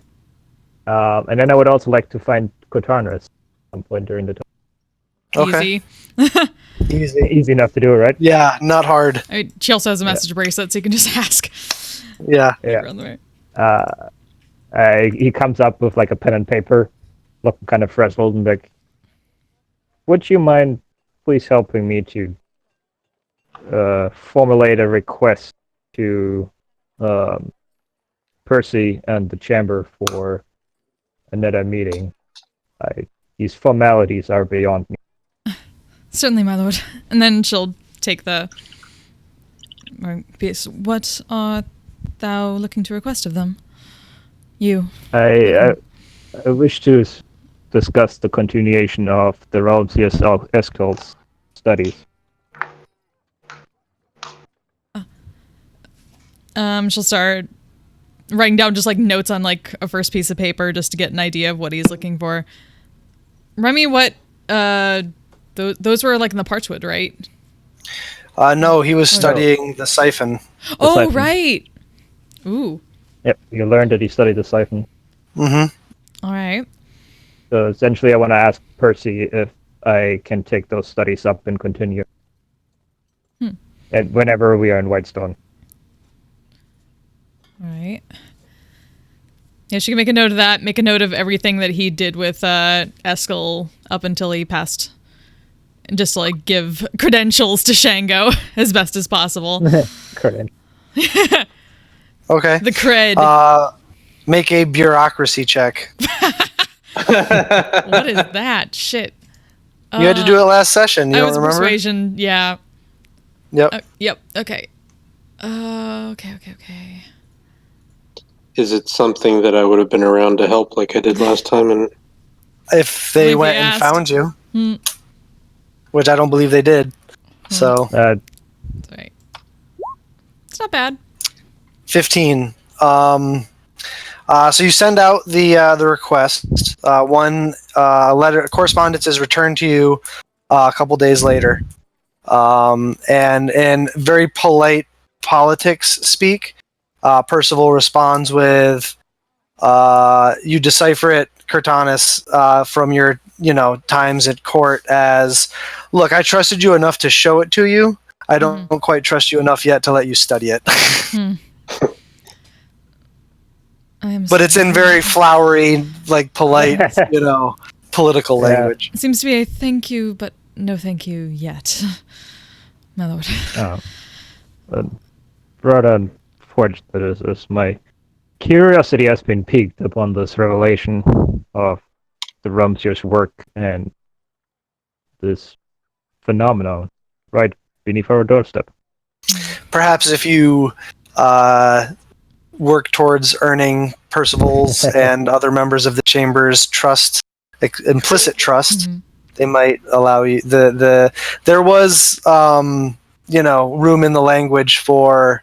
And then I would also like to find Kotarnus at some point during the time. Okay. Easy. Easy. Easy enough to do, right? Yeah, not hard. I mean, she also has a message bracelet, so you can just ask. Yeah. Yeah. Around the way. He comes up with like a pen and paper, looking kind of frazzled and like, would you mind please helping me to formulate a request to Percy and the chamber for another meeting? These formalities are beyond me. Certainly, my lord. And then she'll take the piece. What art thou looking to request of them? You. I wish to discuss the continuation of the Ralpsius Eskel's studies. She'll start writing down just like notes on like a first piece of paper just to get an idea of what he's looking for. Remy, what those were like in the Parchwood, right? No, he was studying the siphon. Oh, siphon. right. Ooh. Yep, you learned that he studied the siphon. Mm-hmm. All right. So essentially, I want to ask Percy if I can take those studies up and continue. And whenever we are in Whitestone. All right. Yeah, she can make a note of that. Make a note of everything that he did with Eskel up until he passed. And just to, like, give credentials to Shango as best as possible. Correct. Okay. The cred. Make a bureaucracy check. What is that? Shit. You had to do it last session. You I don't was remember? persuasion. Yeah. Yep. Yep. Okay. Okay. Is it something that I would have been around to help like I did last time? And If they If went you and asked. found you, Hmm. which I don't believe they did. So That's right. It's not bad. 15. So you send out the request. One letter correspondence is returned to you a couple days later, and in very polite politics speak, Percival responds with, "You decipher it, Cortanus, from your times at court as, look, I trusted you enough to show it to you. I don't quite trust you enough yet to let you study it." I am. But it's in very flowery, like polite, political language. It seems to be a thank you, but no thank you yet, my lord. Rather unfortunate as my curiosity has been piqued upon this revelation of the Rumsier's work and this phenomenon right beneath our doorstep. Perhaps if you work towards earning Percival's and other members of the Chamber's trust, implicit trust, they might allow you. There was room in the language for,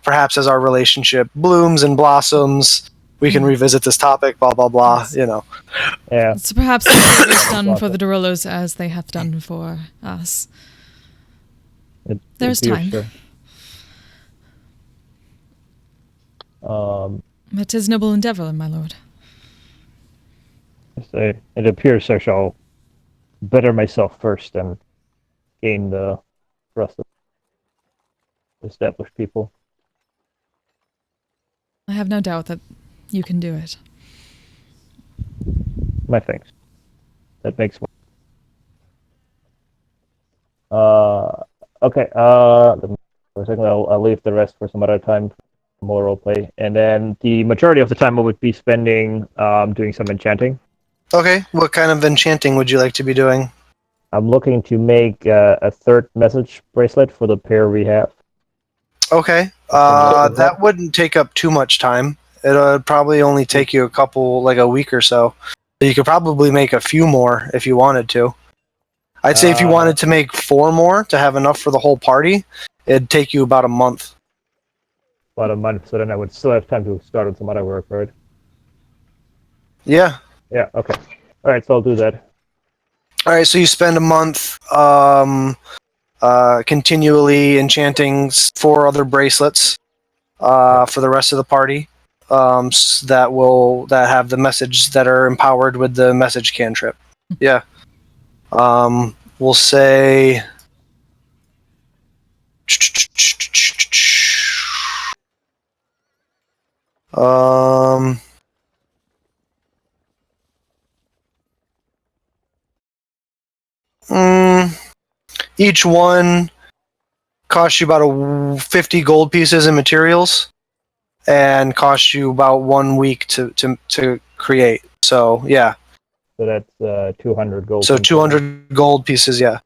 perhaps as our relationship blooms and blossoms, we can revisit this topic. Blah blah blah. Yeah. So perhaps the same is done for the Dorollos as they have done for us. There's time. It is noble endeavor, my lord. It appears I shall better myself first and gain the trust of established people. I have no doubt that you can do it. My thanks. That makes one. Okay. For a second, I'll leave the rest for some other time. More role play, and then the majority of the time I would be spending doing some enchanting. Okay. What kind of enchanting would you like to be doing? I'm looking to make a third message bracelet for the pair we have. Okay. That wouldn't take up too much time. It would probably only take you a week or so. So you could probably make a few more if you wanted to. I'd say if you wanted to make 4 more to have enough for the whole party, it'd take you about a month. About a month, so then I would still have time to start on some other work, right? Yeah. Yeah, okay. Alright, so I'll do that. Alright, so you spend a month continually enchanting 4 other bracelets for the rest of the party that have the message that are empowered with the message cantrip. Yeah. We'll say um each one costs you about 50 gold pieces in materials and costs you about 1 week to create. So yeah. So that's 200 gold. So 200 gold pieces, yeah.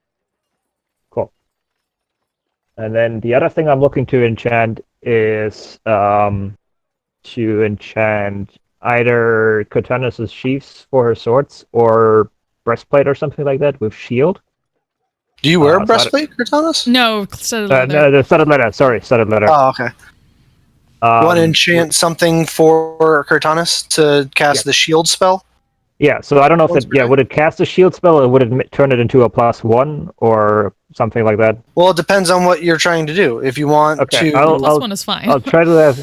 Cool. And then the other thing I'm looking to enchant is to enchant either Cortanus' sheaths for her swords or breastplate or something like that with shield. Do you wear a breastplate, Cortanus? No, studded leather. No, the studded leather. Sorry, studded leather. Oh, okay. You want to enchant something for Cortanus to cast the shield spell? Yeah, so I don't know if would it cast a shield spell or would it turn it into a +1 or something like that? Well, it depends on what you're trying to do. If you want to, +1 is fine. I'll try to have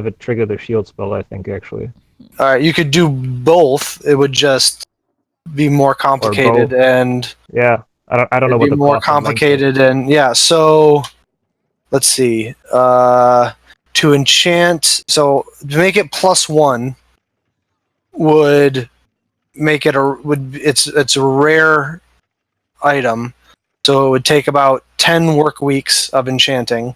it trigger the shield spell, I think, actually. All right, you could do both. It would just be more complicated and I don't know what the more complicated and so let's see. To enchant, so to make it +1 would make it it's a rare item, so it would take about 10 work weeks of enchanting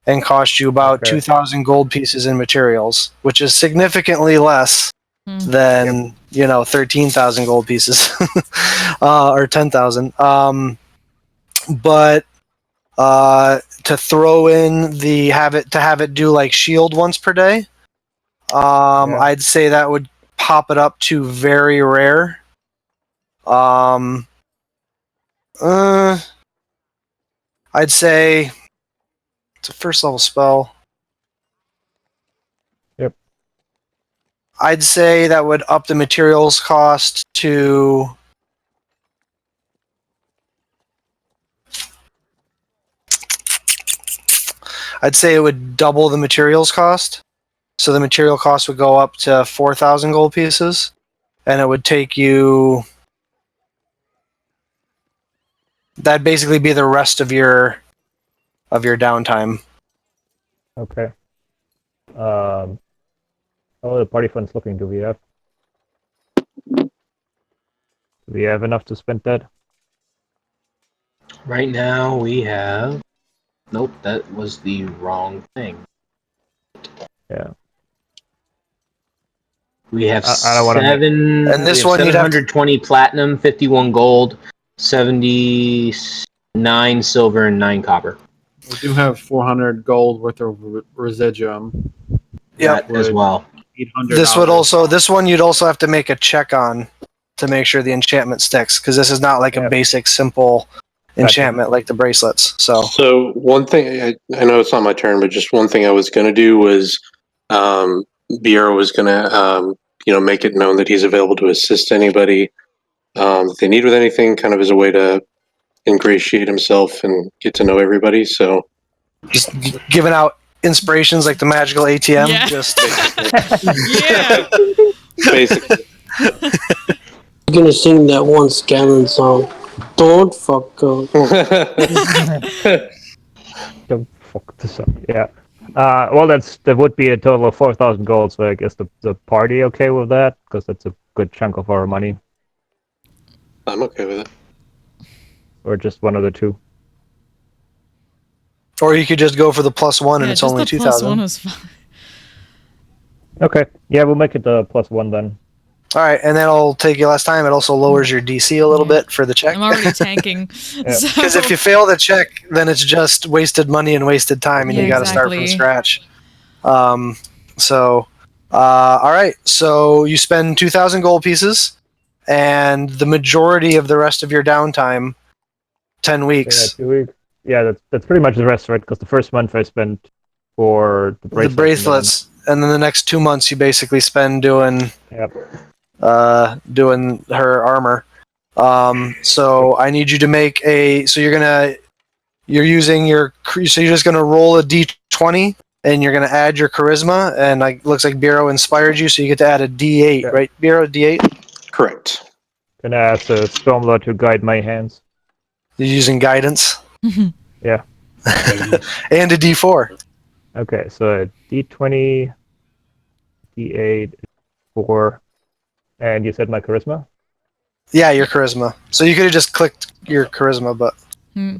and cost you about 2,000 gold pieces in materials, which is significantly less than 13,000 gold pieces or 10,000. But to throw in have it do like shield once per day, I'd say that would pop it up to very rare. I'd say it's a first level spell. Yep. I'd say that would up the materials cost to I'd say it would double the materials cost. So the material cost would go up to 4,000 gold pieces, and it would take you. That'd basically be the rest of your downtime. Okay. How are the party funds looking? Do we have enough to spend that? Right now we have. Nope, that was the wrong thing. Yeah. We have I don't wanna and this one 720 platinum, 51 gold, 79 silver, and 9 copper. We do have 400 gold worth of residuum. Yep, as well. This one you'd also have to make a check on to make sure the enchantment sticks, because this is not like a basic simple enchantment like the bracelets. So one thing, I know it's not my turn, but just one thing I was going to do was Bureau was going to make it known that he's available to assist anybody if they need with anything, kind of as a way to ingratiate himself and get to know everybody. So just giving out inspirations like the magical ATM. Yeah. Just basically. I'm gonna sing that one Scanlan song. Don't fuck up. Don't fuck this up. Yeah. Well, that would be a total of 4,000 gold. So I guess the party okay with that, because that's a good chunk of our money. I'm okay with it. Or just one of the two. Or you could just go for the +1 and it's only 2,000. +1 is fine. Okay. Yeah, we'll make it the +1 then. All right, and that'll take you less time. It also lowers your DC a little bit for the check. I'm already tanking. Because if you fail the check, then it's just wasted money and wasted time, and you got to start from scratch. So All right, so you spend 2,000 gold pieces, and the majority of the rest of your downtime, 10 Yeah, weeks. 2 weeks. Yeah, that's pretty much the rest, right? Because the first month I spent for the The bracelets, bracelets, and then the next 2 months you basically spend doing Yep. doing her armor. So I need you to make a. So you're using your. So you're just gonna roll a d20, and you're gonna add your charisma, and like looks like Biro inspired you, so you get to add a d8, Yeah. right? Biro, d8. Correct. Gonna ask the Stormlord to guide my hands. You're using guidance, Yeah. and a d4. Okay, so a D20, D8, 4, and you said my charisma? Yeah, your charisma. So you could have just clicked your charisma, but Too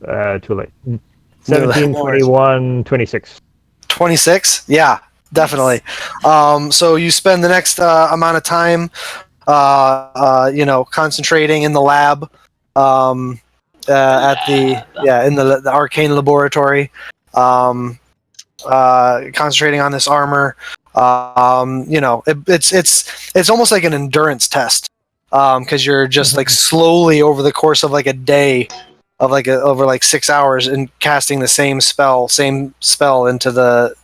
late. No, 17, no worries. 21, 26. 26. Yeah, definitely. So you spend the next amount of time, concentrating in the lab, at in the arcane laboratory, concentrating on this armor. It's almost like an endurance test, because you're just like slowly over the course of like a day, over like 6 hours, and casting the same spell into the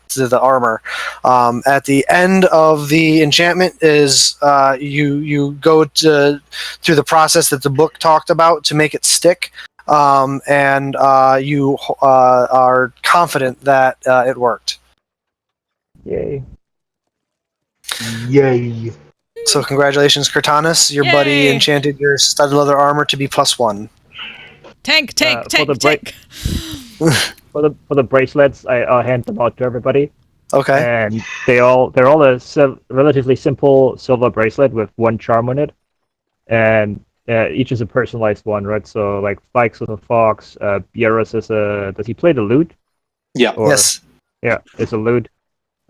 armor. At the end of the enchantment is you go through the process that the book talked about to make it stick, and you are confident that it worked. Yay. Yay. So congratulations, Cortanus. Your buddy Yay. enchanted your studded leather armor to be +1. Tank, tank, for the tank, tank. For the bracelets, I'll hand them out to everybody. Okay. And they're all a relatively simple silver bracelet with one charm on it, and each is a personalized one, right? So like Spikes is a fox, Bieros is a. Does he play the lute? Yeah. Or, Yes. Yeah, it's a lute.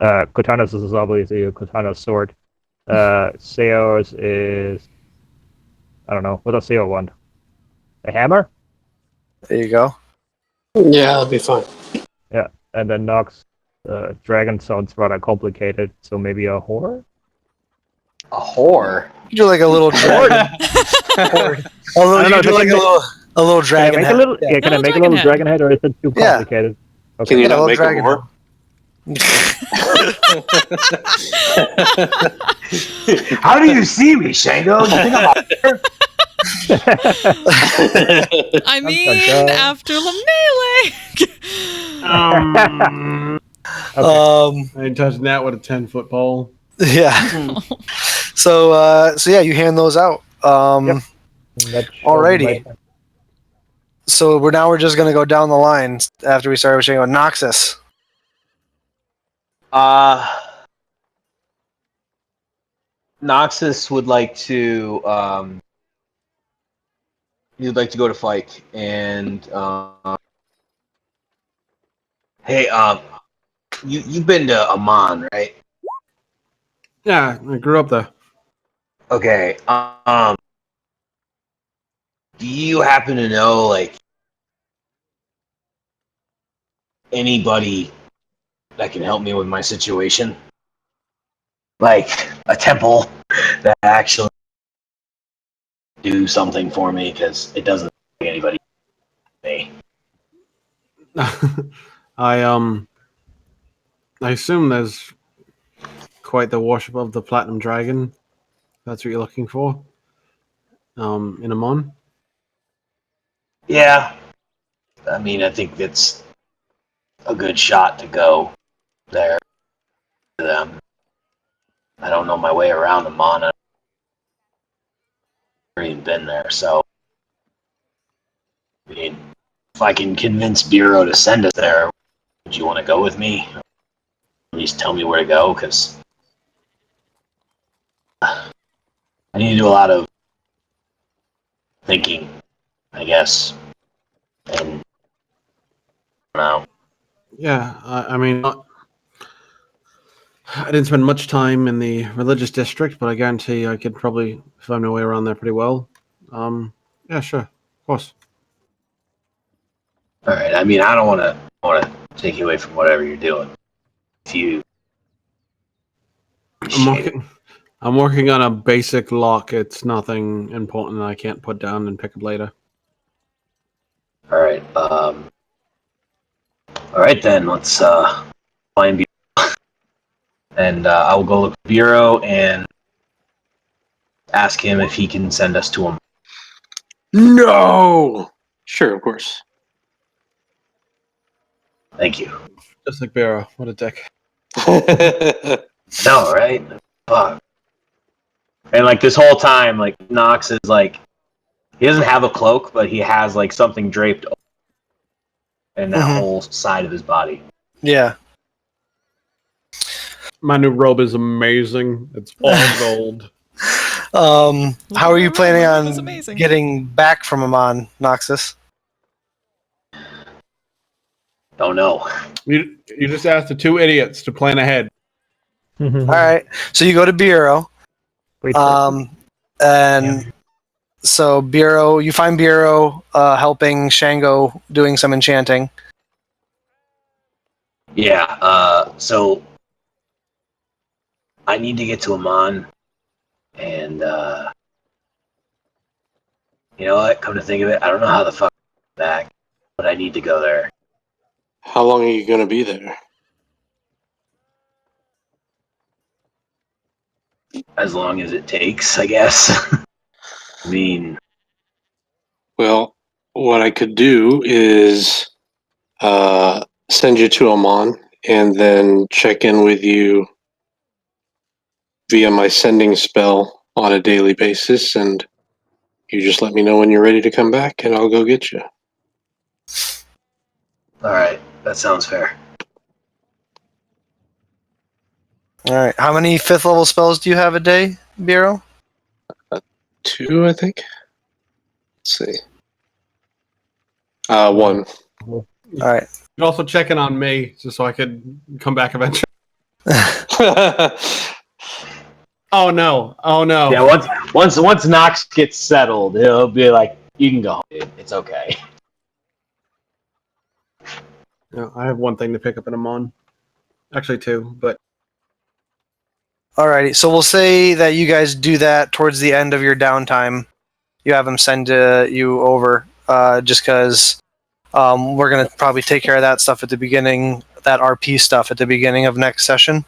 Cortanus is obviously a Cortanus sword. Seos is, I don't know, what does Seo want? A hammer? There you go. Yeah, that'll be fine. Yeah, and then Nox, dragon sounds rather complicated, so maybe a whore? A whore. You do like a little dragon. A little Can I dragon make head. a little? Yeah. Yeah, can I Little make a dragon little head. dragon head, or is it too Yeah. complicated? Can you Yeah, not little make a dragon more? How do you see me, Shango? You think I'm a I mean, dun. after Lemnele. I ain't touching that with a 10-foot pole. Yeah. So yeah, you hand those out. Yep. Alrighty. So we're just gonna go down the line after we started with Shango. Noxus. Noxus would like to he'd like to go to Fike and hey, you've been to Amman, right? Yeah, I grew up there. Okay. Do you happen to know like anybody that can help me with my situation? Like a temple that actually do something for me, because it doesn't make anybody me. I assume there's quite the worship of the platinum dragon. That's what you're looking for. In Amon. Yeah. I mean, I think it's a good shot to go there to them. I don't know my way around Amon. I've never even been there, so I mean, if I can convince Bureau to send us there, would you want to go with me? Or at least tell me where to go, because I need to do a lot of thinking, I guess. And I don't know. Yeah, I mean, I didn't spend much time in the religious district, but I guarantee I could probably find my way around there pretty well. Yeah, sure, of course. All right. I mean, I don't want to take you away from whatever you're doing. If you I'm working on a basic lock. It's nothing important that I can't put down and pick up later. All right. All right then. Let's find Bureau, and I will go look for Bureau and ask him if he can send us to him. No. Sure, of course. Thank you. Just like Barrow. What a dick. No, right? Fuck. And like this whole time, like Nox is like, he doesn't have a cloak, but he has like something draped in that whole side of his body. Yeah. My new robe is amazing. It's all gold. How are you planning That's on amazing. getting back from Amon, Noxus? Don't know. You just asked the two idiots to plan ahead. All right. So you go to Bureau. Wait, And so Bureau, you find Bureau helping Shango doing some enchanting. Yeah. So I need to get to Amon, and you know what? Come to think of it, I don't know how the fuck I'm back, but I need to go there. How long are you going to be there? As long as it takes, I guess. I mean, Well, what I could do is send you to Amon and then check in with you via my sending spell on a daily basis, and you just let me know when you're ready to come back, and I'll go get you. all right, that sounds fair. All right. How many 5th level spells do you have a day, Bureau? 2, I think. Let's see. 1. All right. You're also checking on me just so I could come back eventually. Oh no! Yeah, once Nox gets settled, he'll be like, "You can go home, dude. It's okay." Yeah, I have one thing to pick up in Amon. Actually, two, but Alrighty. So we'll say that you guys do that towards the end of your downtime. You have them send you over, just because we're gonna probably take care of that stuff at the beginning, that RP stuff at the beginning of next session,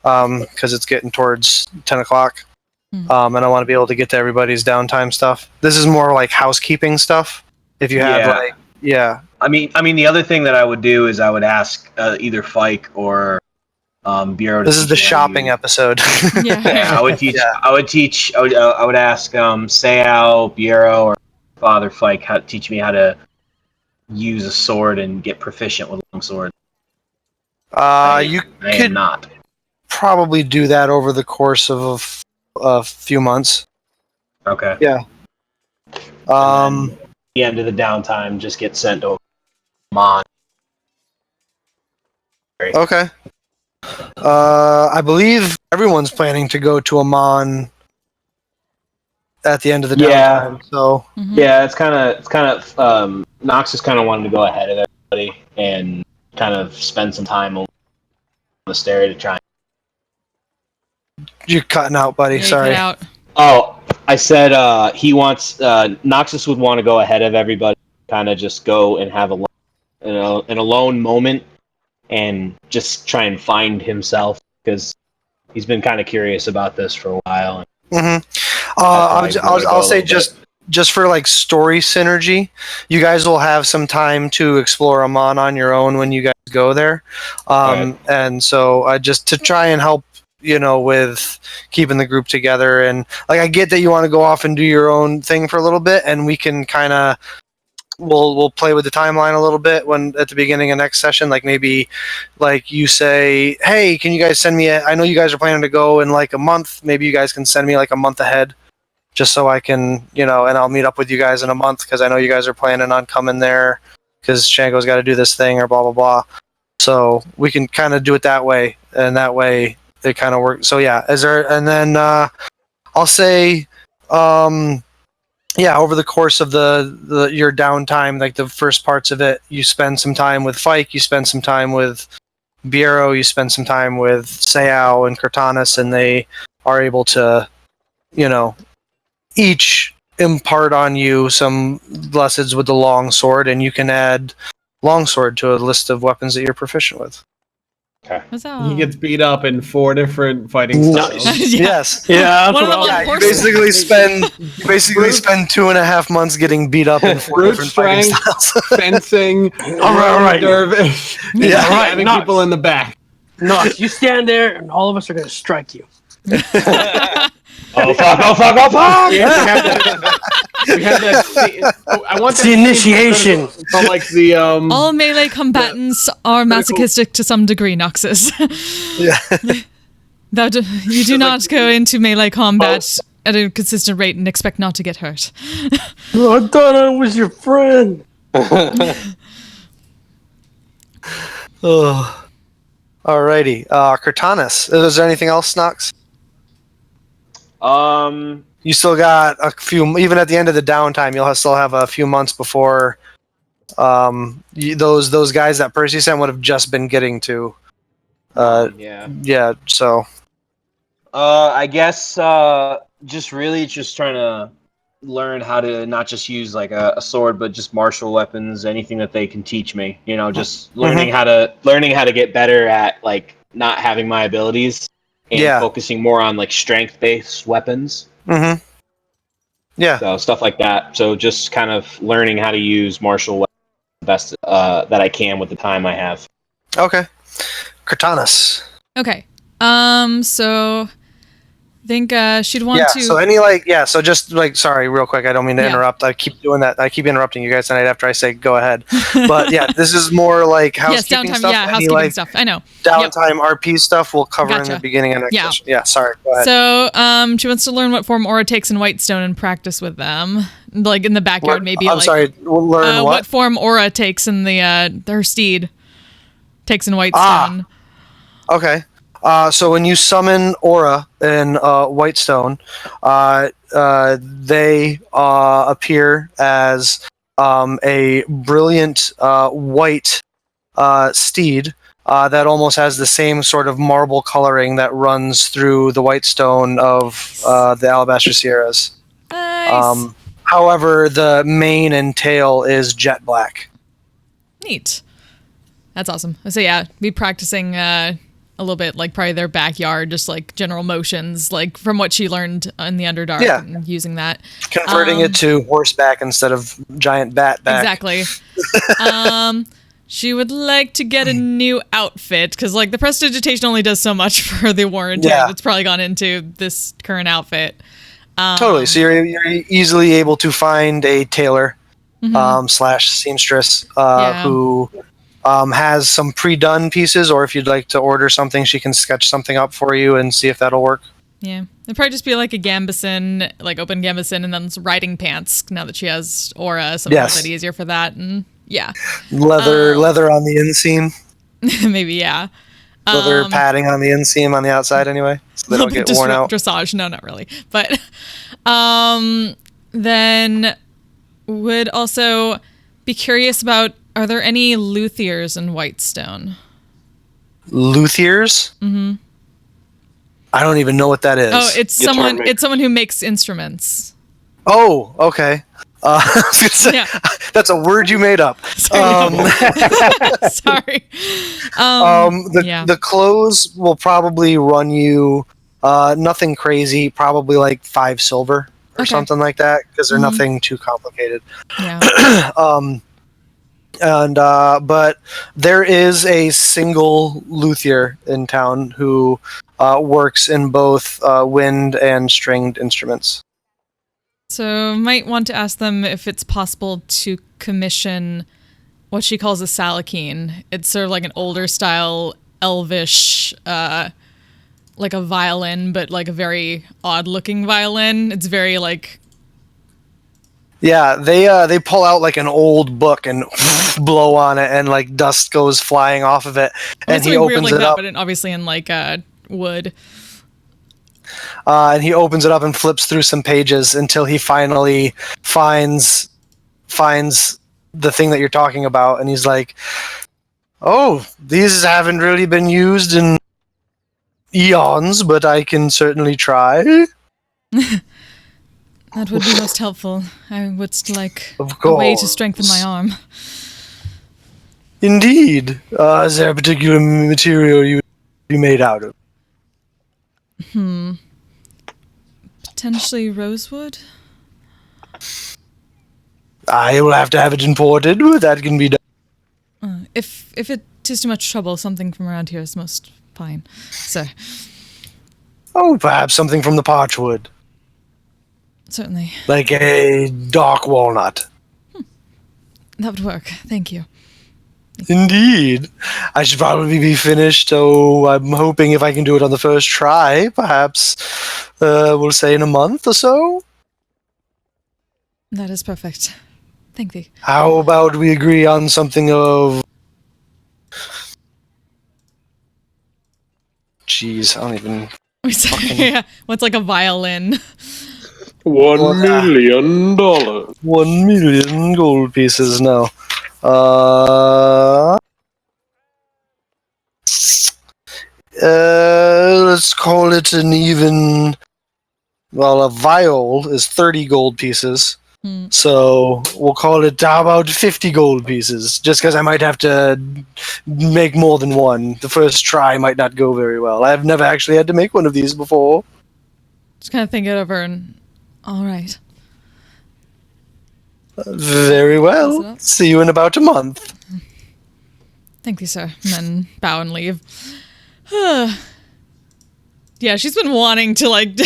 because it's getting towards 10 o'clock. And I want to be able to get to everybody's downtime stuff. This is more like housekeeping stuff. If you had I mean, the other thing that I would do is I would ask either Fike or Bureau. This is the shopping episode. Yeah, I would teach. I would ask Sayao, Bureau, or Father Fike how teach me how to use a sword and get proficient with longsword. You I could am not. probably do that over the course of a few months. Okay. Yeah. The end of the downtime, just get sent over. Mon. Okay. I believe everyone's planning to go to Amon at the end of the downtime. So yeah, it's kind of Nox is kind of wanting to go ahead of everybody and kind of spend some time on the monastery to try. You're cutting out, buddy. Yeah, Sorry. cut out. Oh, I said he wants Noxus would want to go ahead of everybody, kind of just go and have an alone moment and just try and find himself because he's been kind of curious about this for a while. I'll say just for like story synergy, you guys will have some time to explore Amon on your own when you guys go there, and so just to try and help with keeping the group together. And like, I get that you want to go off and do your own thing for a little bit, and we can kind of we'll play with the timeline a little bit when at the beginning of next session. Like maybe like you say, hey, can you guys send me I know you guys are planning to go in like a month. Maybe you guys can send me like a month ahead, just so I can and I'll meet up with you guys in a month because I know you guys are planning on coming there because Shango's got to do this thing or blah blah blah. So we can kind of do it that way, and that way it kind of works. So yeah, and then I'll say over the course of your downtime, like the first parts of it, you spend some time with Fike, you spend some time with Biero, you spend some time with Seao and Cortanis, and they are able to, each impart on you some lessons with the longsword, and you can add longsword to a list of weapons that you're proficient with. He gets beat up in 4 different fighting styles. Yes. Yeah, One of them on Yeah, you horse. basically spend 2.5 months getting beat up in 4 Brute different fighting strength, styles. fencing, All right. dervish, Yeah. All right, having Knox. people in the back. Knox, you stand there, and all of us are going to strike you. Oh fuck! Oh fuck! Oh fuck! We have that scene. I want It's that the scene initiation. from like the All melee combatants are masochistic to some degree, Noxus. Yeah. You do not go into melee combat at a consistent rate and expect not to get hurt. I thought I was your friend. Ugh. Alrighty. Cortanis. Is there anything else, Nox? You still got a few, even at the end of the downtime, you'll still have a few months before those guys that Percy sent would have just been getting to. Yeah, so. I guess just trying to learn how to not just use like a sword, but just martial weapons, anything that they can teach me. Just learning how to get better at like not having my abilities and focusing more on like strength-based weapons. Mm-hmm. Yeah. So stuff like that. So just kind of learning how to use martial weapons the best that I can with the time I have. Okay. Cortanis. Okay. So I think she'd want to. So just like, sorry, real quick, I don't mean to interrupt. I keep doing that. I keep interrupting you guys tonight after I say go ahead. But yeah, this is more like housekeeping downtime. stuff. Yeah, housekeeping stuff. I know. Downtime RP stuff we'll cover in the beginning of next session. Yeah, sorry, go ahead. So she wants to learn what form Aura takes in Whitestone and practice with them. Like in the backyard, maybe. I'm sorry, learn what form Aura takes in her steed takes in Whitestone. Okay. So when you summon Aura in Whitestone, they appear as a brilliant white steed that almost has the same sort of marble coloring that runs through the Whitestone of the Alabaster Sierras. Nice. However, the mane and tail is jet black. Neat. That's awesome. So yeah, be practicing a little bit, like probably their backyard, just like general motions, like from what she learned in the Underdark, and using that. Converting it to horseback instead of giant bat back. Exactly. She would like to get a new outfit, because like the prestidigitation only does so much for the warrant. Yeah. It's probably gone into this current outfit. Totally. So you're easily able to find a tailor / seamstress who has some pre-done pieces, or if you'd like to order something, she can sketch something up for you and see if that'll work. Yeah, it'd probably just be like a gambeson, like open gambeson, and then some riding pants. Now that she has Aura, so it's a bit easier for that. And leather on the inseam. Maybe leather padding on the inseam on the outside anyway, so they don't get worn out. Dressage, no, not really. But then would also be curious about, are there any luthiers in Whitestone? Luthiers? Mm-hmm. I don't even know what that is. Oh, it's someone who makes instruments. Oh, okay. That's a word you made up. Sorry. The clothes will probably run you nothing crazy, probably like 5 silver or something like that, because they're nothing too complicated. Yeah. But there is a single luthier in town who works in both wind and stringed instruments. So might want to ask them if it's possible to commission what she calls a salakeen. It's sort of like an older style elvish, like a violin, but like a very odd looking violin. It's very like... Yeah, they pull out like an old book and blow on it, and like dust goes flying off of it, and he opens it up. But obviously in like wood. And he opens it up and flips through some pages until he finally finds the thing that you're talking about, and he's like, Oh, these haven't really been used in eons, but I can certainly try. That would be most helpful. I would like Of a way to course. strengthen my arm. Indeed. Is there a particular material you would be made out of? Potentially rosewood? I will have to have it imported, but that can be done. If it is too much trouble, something from around here is most fine. So, Oh, perhaps something from the parchwood, certainly. like a dark walnut. That would work. Thank you. Indeed. I should probably be finished, so I'm hoping if I can do it on the first try, perhaps, we'll say in a month or so. That is perfect. Thank thee. How about we agree on something of... Jeez, I don't even... Yeah, what's like a violin? $1 million. 1 million gold pieces now. Let's call it an even... Well, a vial is 30 gold pieces. So we'll call it, how about 50 gold pieces? Just because I might have to make more than one. The first try might not go very well. I've never actually had to make one of these before. Just kind of think it over and... All right. Very Close it well. up. See you in about a month. Thank you, sir. And then bow and leave. Yeah, she's been wanting to, like...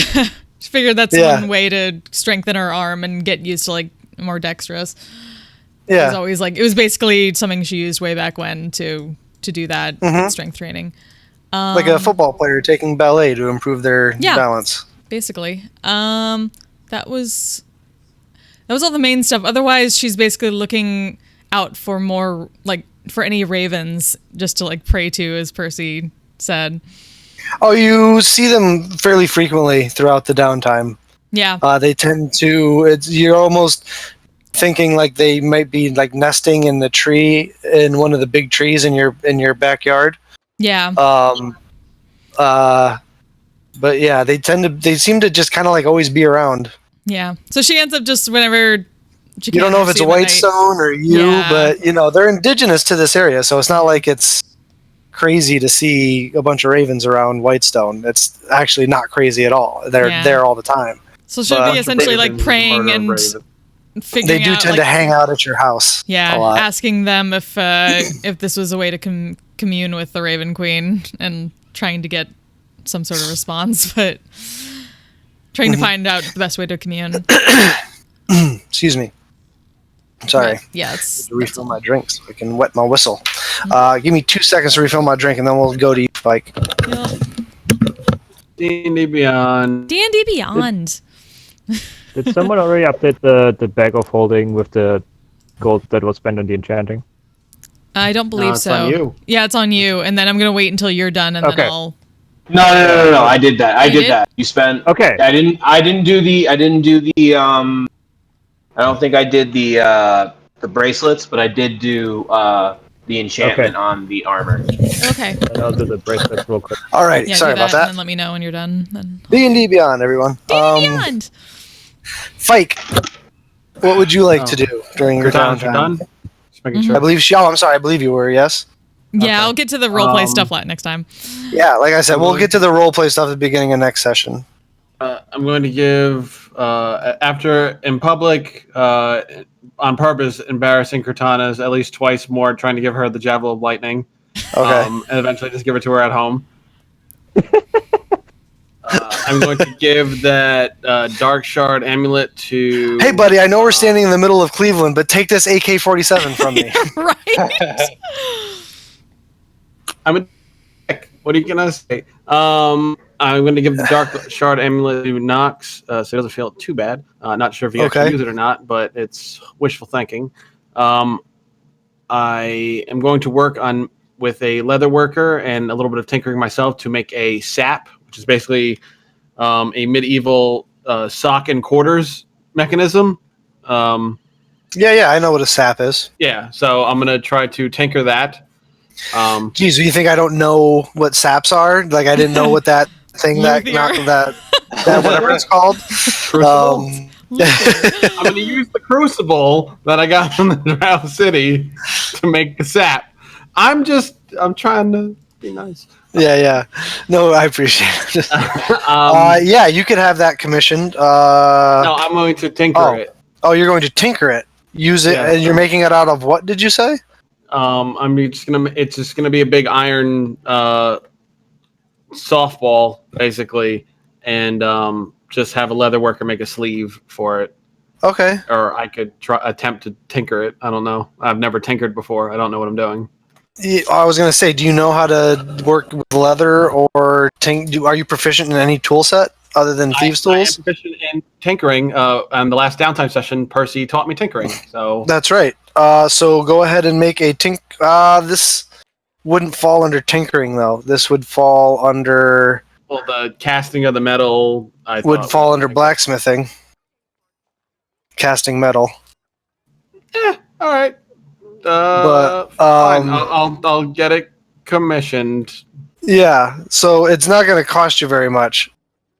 She figured that's one way to strengthen her arm and get used to, like, more dexterous. It was Yeah. always, like... It was basically something she used way back when to do that strength training. Like a football player taking ballet to improve their balance. Basically. That was all the main stuff. Otherwise, she's basically looking out for more, like, for any ravens just to, like, pray to, as Percy said. Oh, you see them fairly frequently throughout the downtime. Yeah. They tend to... You're almost thinking like they might be, like, nesting in the tree, in one of the big trees in your backyard. Yeah. But yeah, they seem to just kind of like always be around. Yeah. So she ends up just whenever she You don't know if it's a Whitestone or you, but they're indigenous to this area, so it's not like it's crazy to see a bunch of ravens around Whitestone. It's actually not crazy at all. They're there all the time. So she'll be essentially like praying and figuring they do out, tend to hang out at your house. Yeah, a lot. asking them if this was a way to commune with the Raven Queen and trying to get some sort of response, but trying to find out the best way to commune. Excuse me. Sorry. But, yeah, it's to refill my drink so I can wet my whistle. Give me 2 seconds to refill my drink, and then we'll go to you, Spike. D&D Beyond. D&D Beyond. Did someone already update the bag of holding with the gold that was spent on the enchanting? I don't believe it's so. on you. Yeah, it's on you, and then I'm gonna wait until you're done, and then I'll. No. I did that. I did that. You spent. Okay. I didn't do the. I don't think I did the bracelets, but I did do the enchantment on the armor. Okay. And I'll do the bracelets real quick. All right. Yeah, sorry do about And that. then let me know when you're done. Then. D&D Beyond, everyone. D&D Beyond. Fike, what would you like to do during your Done. downtime? Just making sure. I believe. I'm sorry. I believe you were. Yes. Yeah, I'll get to the roleplay stuff next time. Yeah. Like I said, we'll get to the roleplay stuff at the beginning of next session. I'm going to give after in public on purpose embarrassing Cortana's at least twice more, trying to give her the javelin of lightning. Okay. And eventually just give it to her at home. I'm going to give that dark shard amulet to. Hey, buddy. I know we're standing in the middle of Cleveland, but take this AK-47 from me. Right. I'm a dick. What are you gonna say? I'm going to give the dark shard amulet to Nox, so he doesn't feel too bad. Not sure if he actually use it or not, but it's wishful thinking. I am going to work with a leather worker and a little bit of tinkering myself to make a sap, which is basically a medieval sock and quarters mechanism. Yeah, I know what a sap is. Yeah, so I'm going to try to tinker that. Geez, do you think I don't know what saps are? Like I didn't know what that thing Luthier. that whatever it's called. Crucible. Luthier. I'm going to use the crucible that I got from the Drow City to make the sap. I'm trying to be nice. Yeah. No, I appreciate it. Yeah, you could have that commissioned. No, I'm going to tinker it. Oh, you're going to tinker it. Use it, Yeah. and you're making it out of what? Did you say? It's just gonna be a big iron softball, basically, and just have a leather worker make a sleeve for it. Okay. Or I could attempt to tinker it. I don't know. I've never tinkered before. I don't know what I'm doing. I was gonna say, do you know how to work with leather or are you proficient in any tool set other than thieves' I am tools? proficient in tinkering. On the last downtime session, Percy taught me tinkering. So That's right. So go ahead and make a this wouldn't fall under tinkering though. This would fall under the casting of the metal would fall under blacksmithing. Casting metal. All right. But fine. I'll get it commissioned. Yeah, so it's not going to cost you very much.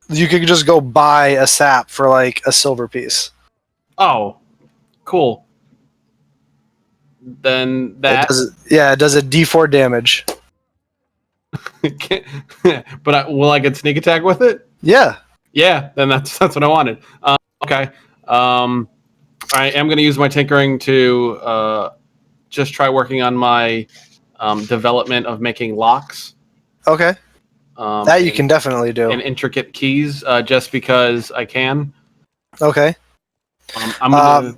You could just go buy a sap for like a silver piece. Oh, cool. Then that. It does a D4 damage. But will I get sneak attack with it? Yeah. Yeah, then that's what I wanted. Okay. I am going to use my tinkering to just try working on my development of making locks. Okay. That you can definitely do. And intricate keys, just because I can. Okay. I'm gonna.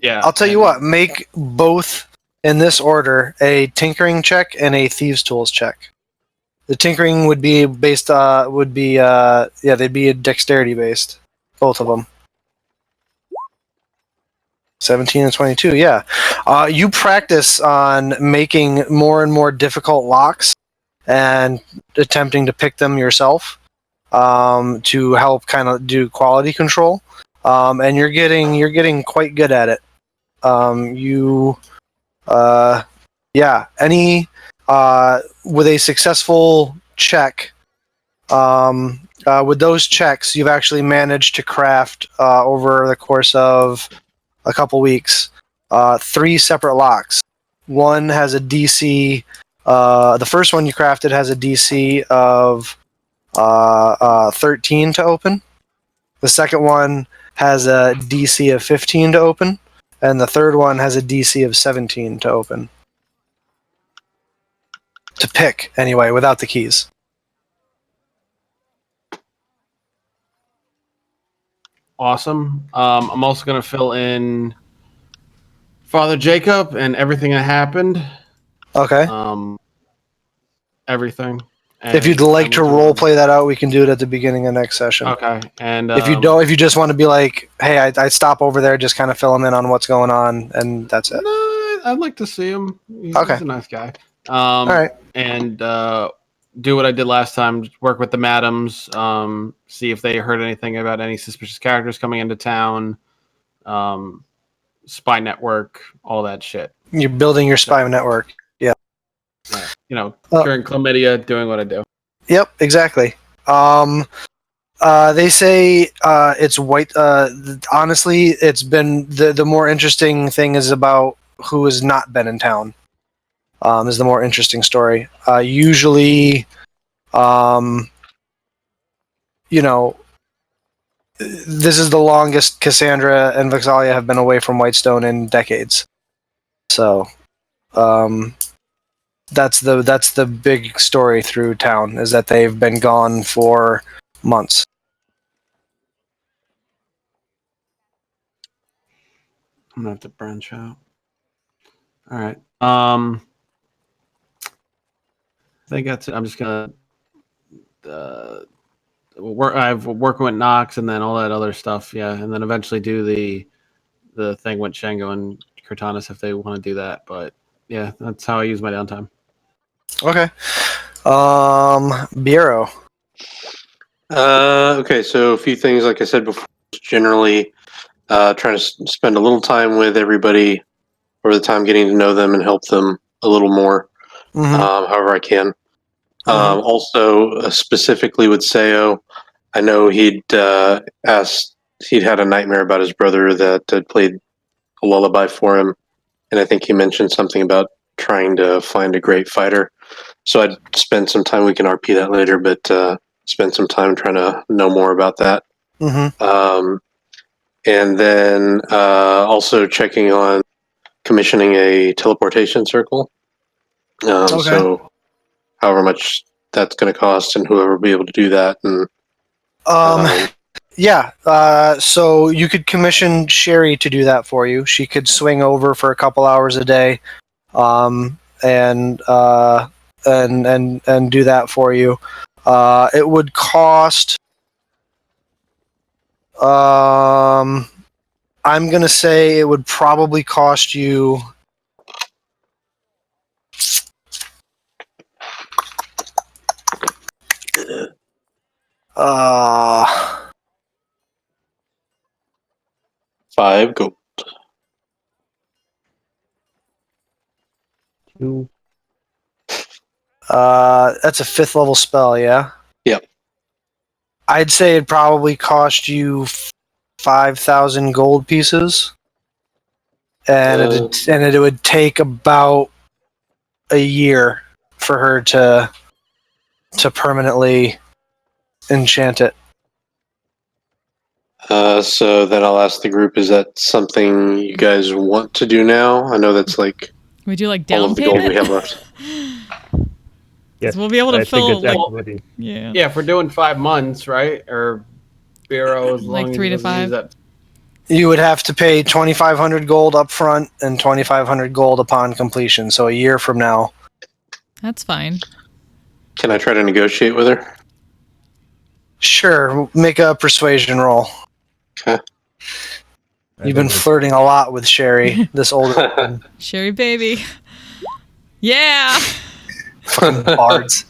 Yeah. I'll tell you what. Make both in this order: a tinkering check and a thieves' tools check. The tinkering would be based. They'd be dexterity based. Both of them. 17 and 22. Yeah. You practice on making more and more difficult locks and attempting to pick them yourself to help kind of do quality control. And you're getting quite good at it. With a successful check, with those checks, you've actually managed to craft over the course of a couple weeks 3 separate locks. One has a DC. The first one you crafted has a DC of 13 to open. The second one has a DC of 15 to open, and the third one has a DC of 17 to open. To pick, anyway, without the keys. Awesome. I'm also going to fill in Father Jacob and everything that happened. Okay. Everything. And if you'd like to role play that out, we can do it at the beginning of next session. Okay. And if you just want to be like, hey, I stop over there, just kind of fill him in on what's going on, and that's it. No, I'd like to see him. He's a nice guy. All right. And do what I did last time. Work with the madams. See if they heard anything about any suspicious characters coming into town. Spy network, all that shit. You're building your spy network. Yeah. Curing chlamydia, doing what I do. Yep, exactly. They say it's white. Honestly, it's been the more interesting thing is about who has not been in town. Is the more interesting story. Usually, this is the longest Cassandra and Vexalia have been away from Whitestone in decades. So, that's the big story through town is that they've been gone for months. I'm gonna have to branch out. All right. I think that's it. I'm just gonna I've working with Nox and then all that other stuff. Yeah, and then eventually do the thing with Shango and Cortanis if they want to do that. But yeah, that's how I use my downtime. Okay. Bureau. Okay, so a few things, like I said before, generally trying to spend a little time with everybody over the time getting to know them and help them a little more. however I can. Mhm. Also, specifically with Seo, I know he'd had a nightmare about his brother that had played a lullaby for him, and I think he mentioned something about trying to find a great fighter. So I'd spend some time. We can RP that later, but spend some time trying to know more about that. And then also checking on commissioning a teleportation circle. Okay. So however much that's going to cost, and whoever will be able to do that, and Yeah. So you could commission Sherry to do that for you. She could swing over for a couple hours a day, and do that for you. It would cost. I'm gonna say it would probably cost you. Uh, 5 gold. 2. that's a 5th level spell, yeah? Yep. I'd say it'd probably cost you 5,000 gold pieces. And it would take about a year for her to permanently enchant it. So then I'll ask the group: is that something you guys want to do now? I know that's like We do like all down of the gold payment. we have left. Yes, We'll be able to I fill, think it's like- equity. Yeah. Yeah, if we're doing 5 months, right? Or Bureau, as Like long 3 to as he doesn't use 5. that. You would have to pay 2,500 gold up front and 2,500 gold upon completion. So a year from now. That's fine. Can I try to negotiate with her? Sure, make a persuasion roll. Okay. You've been flirting a lot with Sherry, this older woman. Sherry baby. Yeah. Fucking bards.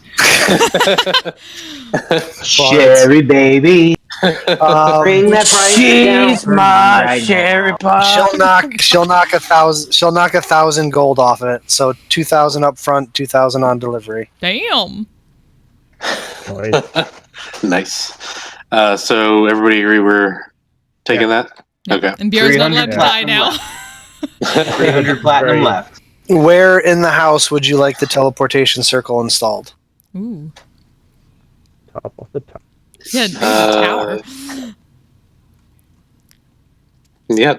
Sherry baby. Um, Bring that price down for me right now. she'll knock 1,000 gold off of it. So 2,000 up front, 2,000 on delivery. Damn. Nice. So everybody agree we're taking that? Yeah. Okay. And Bjorn's not allowed to die 300 now. 300 platinum Right. left. Where in the house would you like the teleportation circle installed? Ooh. Top of the top. Yeah, maybe the tower. Yeah.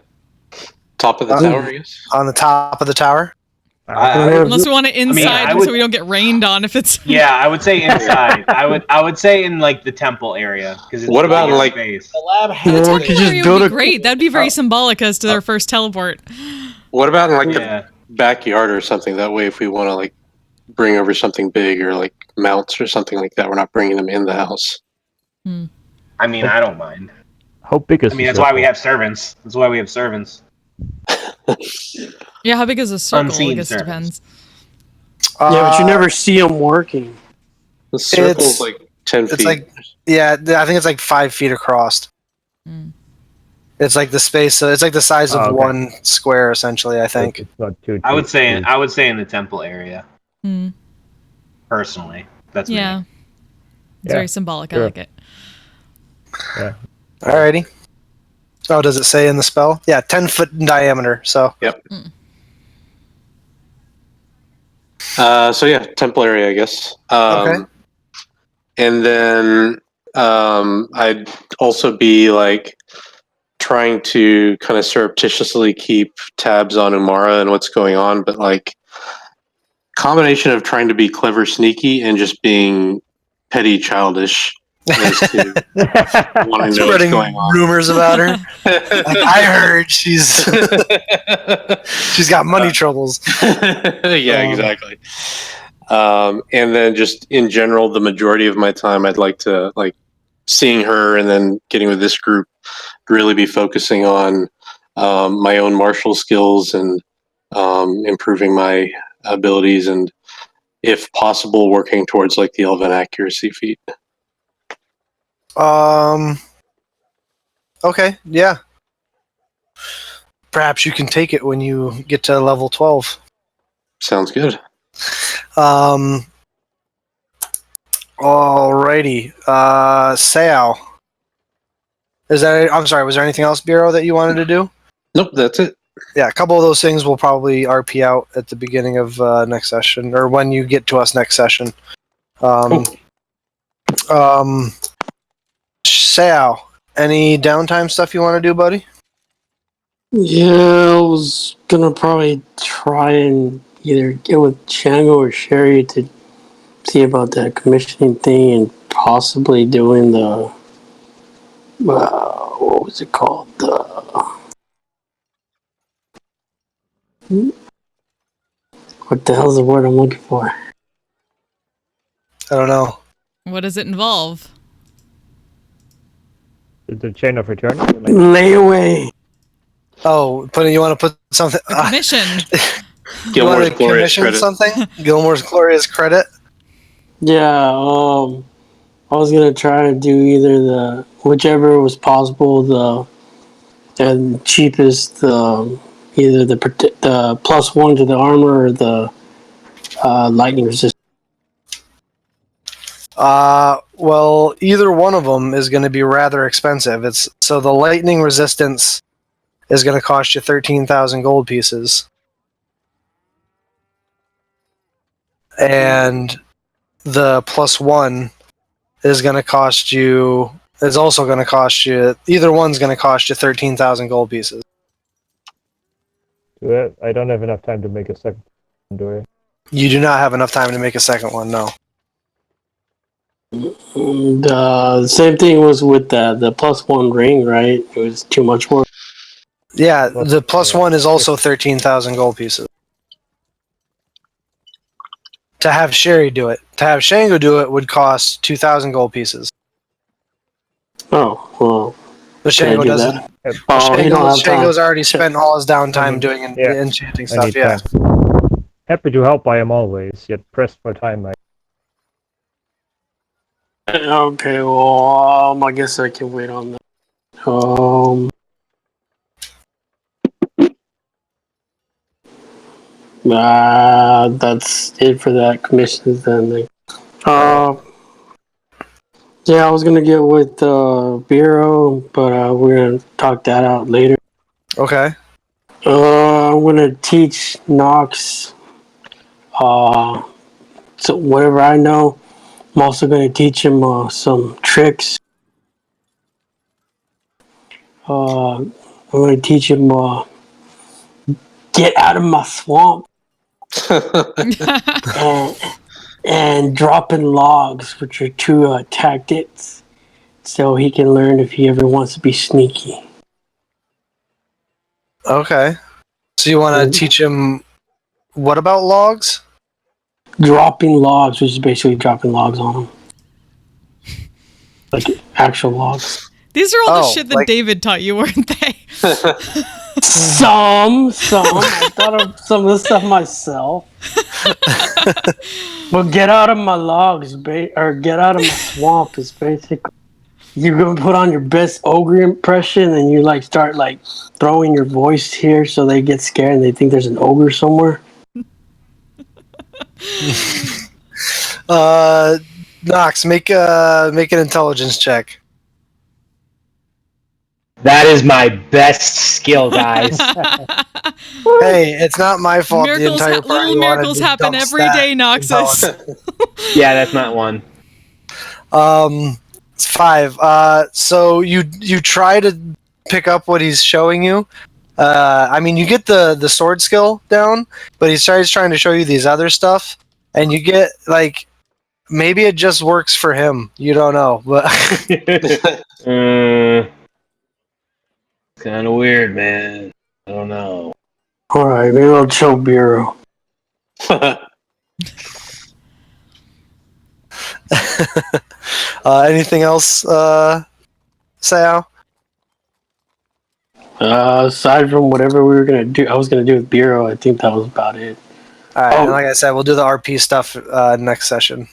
Top of the tower, I guess. On the top of the tower? Unless we want it inside I would- so we don't get rained on if it's... Yeah, I would say inside. I would say in like the temple area because it's What about, bigger like- space. The lab The has Or we temple could just area build would a- be great. That'd be very symbolic as to their first teleport. What about in like Yeah. the backyard or something? That way, if we want to like bring over something big or like mounts or something like that, we're not bringing them in the house. I mean, I don't mind. How big is I mean, the that's why we circle? have servants. That's why we have servants. Yeah, how big is a circle? I Unseen guess it servants. depends. Yeah, but you never see them working. The circle's It's- like 10 feet. It's like, yeah, I think it's like 5 feet across. It's like the space. So it's like the size of Oh, okay. one square, essentially. I think. It's not too I would say huge. I would say in the temple area. Hmm. Personally, that's Yeah. me. It's Yeah, very symbolic. I sure. like it. Alrighty. Oh, does it say in the spell? Yeah, 10 foot in diameter. So. So yeah, temple area, I guess. Okay. And then I'd also be like trying to kind of surreptitiously keep tabs on Umara and what's going on, but like combination of trying to be clever, sneaky, and just being petty, childish. As to wanting to know what's Spreading going on. rumors about her. Like, I heard she's got money troubles. Yeah, exactly. And then just in general, the majority of my time, I'd like to like seeing her and then getting with this group, really be focusing on my own martial skills and improving my abilities, and if possible, working towards like the elven accuracy feat. Okay, yeah. Perhaps you can take it when you get to level 12. Sounds good. Alrighty. Sao. I'm sorry, was there anything else, Bureau, that you wanted to do? Nope, that's it. Yeah, a couple of those things will probably RP out at the beginning of next session, or when you get to us next session. Sao, any downtime stuff you want to do, buddy? Yeah, I was gonna probably try and either get with Shango or Sherry to see about that commissioning thing and possibly doing the what was it called? What the hell's the word I'm looking for? I don't know. What does it involve? The chain of return. Layaway. Oh, you want to put something? A commission. You want Gilmore's to glorious commission credit. something? Gilmore's glorious credit. Yeah, I was gonna try to do either whichever was possible, the cheapest, either the +1 to the armor or the lightning resistance. Well, either one of them is going to be rather expensive. So the lightning resistance is going to cost you 13,000 gold pieces, and the +1 is going to cost you. Is also going to cost you. Either one's going to cost you 13,000 gold pieces. I don't have enough time to make a second, do I? You do not have enough time to make a second one. No. The same thing was with the +1 ring, right? It was too much work. Yeah, the +1 is also 13,000 gold pieces. To have Sherry do it. To have Shango do it would cost 2,000 gold pieces. Oh, well. But Can I Shango do doesn't. that? Oh, he don't have time. Shango's already spent all his downtime doing Yeah. enchanting I stuff. need Yeah. time. Happy to help I am always, yet pressed for time. Okay, well, I guess I can wait on that. That's it for that commissions then. Yeah, I was gonna get with Bureau, but we're gonna talk that out later. Okay. I'm gonna teach Nox. So whatever I know, I'm also gonna teach him some tricks. I'm gonna teach him get out of my swamp and dropping logs, which are two tactics, so he can learn if he ever wants to be sneaky. Okay. So you want to teach him what about logs? Dropping logs, which is basically dropping logs on him. Like actual logs. These are all the Oh, shit that like- David taught you, weren't they? Some. I thought of some of the stuff myself. But get out of my logs, or get out of my swamp is basically you're gonna put on your best ogre impression and you like start like throwing your voice here so they get scared and they think there's an ogre somewhere. Nox, make an intelligence check. That is my best skill, guys. Hey, it's not my fault. The Miracles, entire party little wanted miracles to happen dump every stat day, Noxus. intelligence. Yeah, that's not one. It's 5. So you try to pick up what he's showing you. I mean, you get the sword skill down, but he starts trying to show you these other stuff, and you get like maybe it just works for him. You don't know, but Kind of weird, man. I don't know. Alright, maybe I'll show Bureau. anything else, Sao? Aside from whatever we were gonna do, I was gonna do with Bureau. I think that was about it. All right, Oh. and like I said, we'll do the RP stuff next session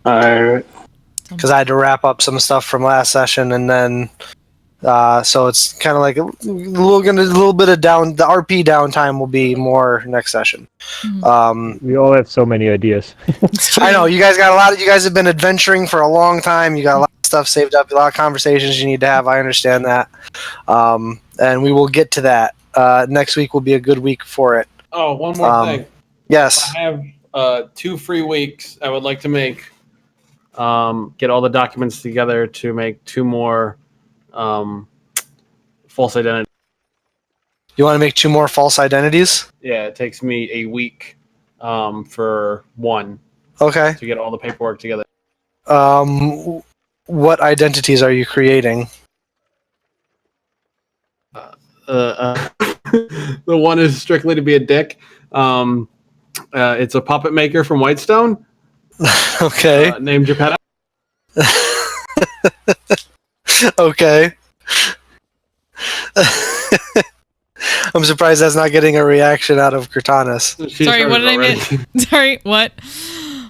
Alright. because I had to wrap up some stuff from last session, and then So it's kind of like a little bit of down. The RP downtime will be more next session. We all have so many ideas. I know you guys got a lot. You guys have been adventuring for a long time. You got a lot of stuff saved up, a lot of conversations you need to have. I understand that, and we will get to that. Next week will be a good week for it. Oh, one more thing. Yes. I have 2 free weeks. I would like to make get all the documents together to make 2 more false identity. You want to make 2 more false identities? Yeah, it takes me a week for one Okay. to get all the paperwork together. What identities are you creating? The one is strictly to be a dick. It's a puppet maker from Whitestone. Okay. Named Geppetto. Okay. I'm surprised that's not getting a reaction out of Cortanus. Sorry, what did I mean? Sorry, what?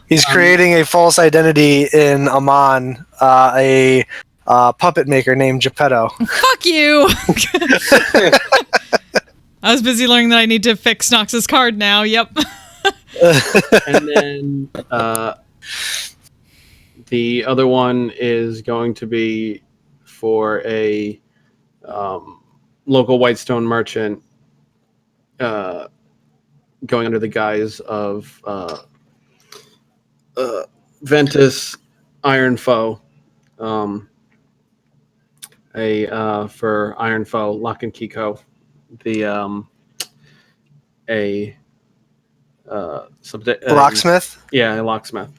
He's creating a false identity in Amon, a puppet maker named Geppetto. Fuck you! I was busy learning that I need to fix Nox's card now. Yep. And then the other one is going to be for a local Whitestone merchant going under the guise of Ventus Iron Foe. For Iron Foe, Lock and Key Co. Locksmith? Yeah, a locksmith.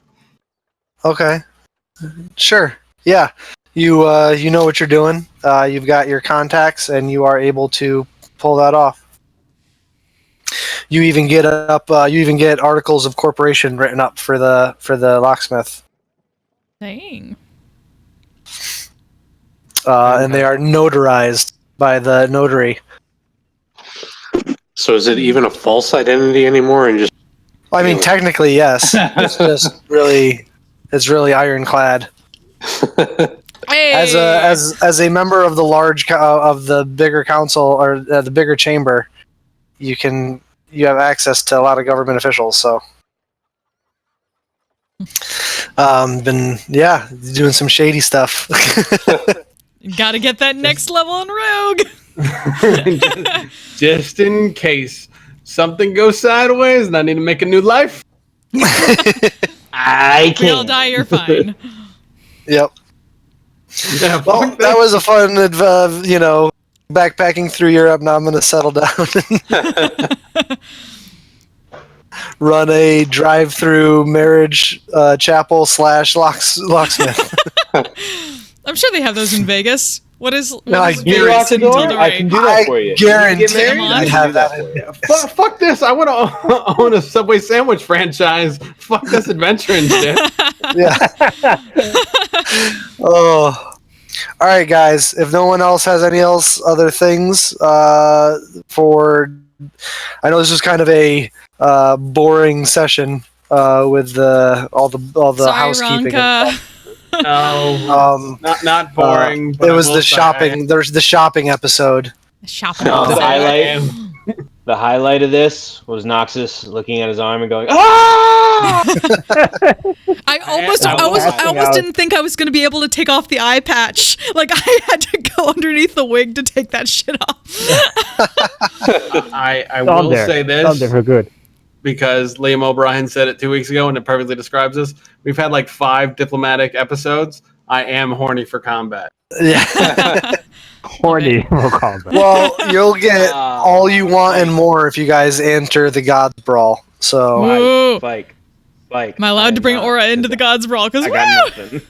Okay. Sure. Yeah. You know what you're doing. You've got your contacts, and you are able to pull that off. You even get articles of corporation written up for the locksmith. Dang. And they are notarized by the notary. So is it even a false identity anymore? And just I mean, technically, yes. It's really ironclad. Hey! As a member of the bigger council or the bigger chamber, you have access to a lot of government officials. So, been doing some shady stuff. Gotta get that next level on Rogue. just in case something goes sideways and I need to make a new life. I We all can't. die, you're fine. Yep. Yeah, Well, that was a fun, backpacking through Europe. Now I'm going to settle down and run a drive-through marriage chapel / locksmith. I'm sure they have those in Vegas. What is I Vegas guarantee in door? Tilderay? I can do that for you. guarantee Get married? I'd I can have do that that. for you. Fuck this! I want to own a Subway sandwich franchise. Fuck this adventure and shit. Yeah. Oh. All right, guys. If no one else has any other things I know this was kind of a boring session with all the Sorry, housekeeping. Ronka. No, not boring. but It I was will the say shopping. There's the shopping episode. Shopping. The highlight. The highlight of this was Noxus looking at his arm and going, "Ah!" I almost out. didn't think I was going to be able to take off the eye patch. Like, I had to go underneath the wig to take that shit off. I will say It's on there this for good. because Liam O'Brien said it 2 weeks ago, and it perfectly describes us. We've had like 5 diplomatic episodes. I am horny for combat. Yeah. Horny, we'll call that. Well, you'll get all you want and more if you guys enter the God's Brawl. So Ooh. Spike. Spike. Am I allowed to bring Aura into the God's Brawl? Because I got nothing.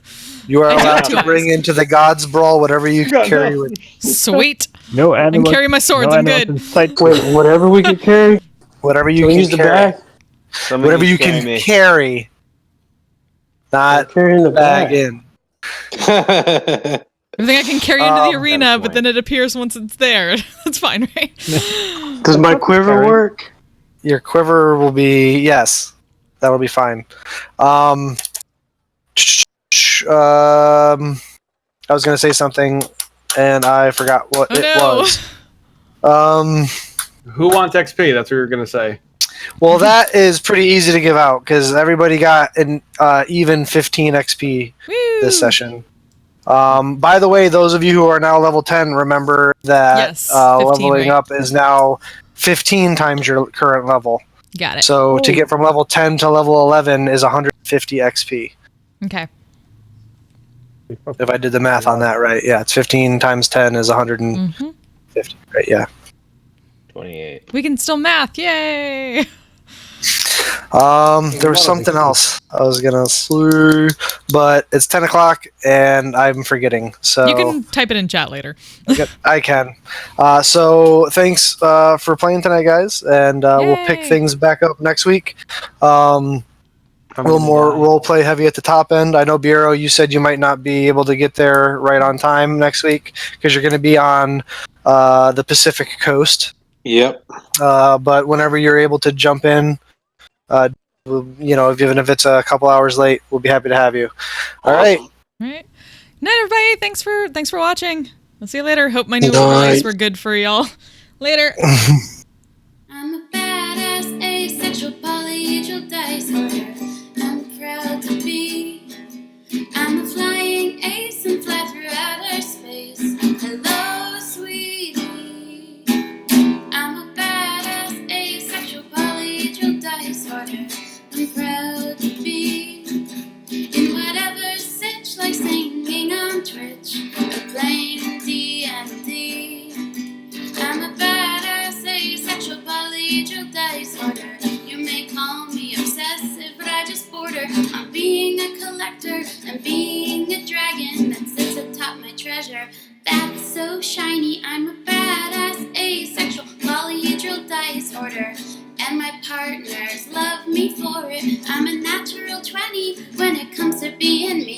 you are I allowed got to two bring eyes. into the God's Brawl whatever you got carry nothing. with Sweet. No I animals. can carry my swords. no I'm animals good. in sight. Wait, whatever we can carry. whatever you Can we can use the carry. bag? Somebody Whatever you carry can me. carry. Not Carry in the bag bag. in. Everything I can carry into the arena, That's but then it appears once it's there. That's fine, right? Does my quiver Carry. work? Your quiver will be yes. That'll be fine. I was gonna say something. and I forgot what Oh, it no. was. Who wants XP? That's what you're gonna say. Well, that is pretty easy to give out because everybody got an even 15 XP Woo! this session. By the way, those of you who are now level 10, remember that Yes, 15, leveling right? up is now 15 times your current level. Got it. So to get from level 10 to level 11 is 150 XP. Okay. If I did the math on that right, yeah, it's 15 times 10 is 150. Right? Yeah. 28. We can still math. Yay! There was something else I was gonna say, but it's 10 o'clock and I'm forgetting. So You can type it in chat later. I can. So thanks for playing tonight, guys, and we'll pick Yay. things back up next week. A little more role play heavy at the top end. I know, Bureau, you said you might not be able to get there right on time next week because you're going to be on the Pacific Coast. Yep. But whenever you're able to jump in, even if it's a couple hours late, we'll be happy to have you. All right. All right. Night, everybody. Thanks for watching. I'll see you later. Hope my new overlays were good for y'all. Later. I'm a badass, asexual, polyhedral dice holder. I'm proud to be. I'm a flying ace and fly through outer space. Hello, sweetie. I'm a badass, asexual, polyhedral dice holder. I'm proud to be in whatever sitch, like singing on Twitch or playing D&D. I'm a badass, asexual, polyhedral dice holder. You may call me obsessive, but I just border on being a collector and being a dragon that sits atop my treasure. That's so shiny. I'm a badass, asexual, polyhedral dice holder. And my partners love me for it. I'm a natural 20 when it comes to being me.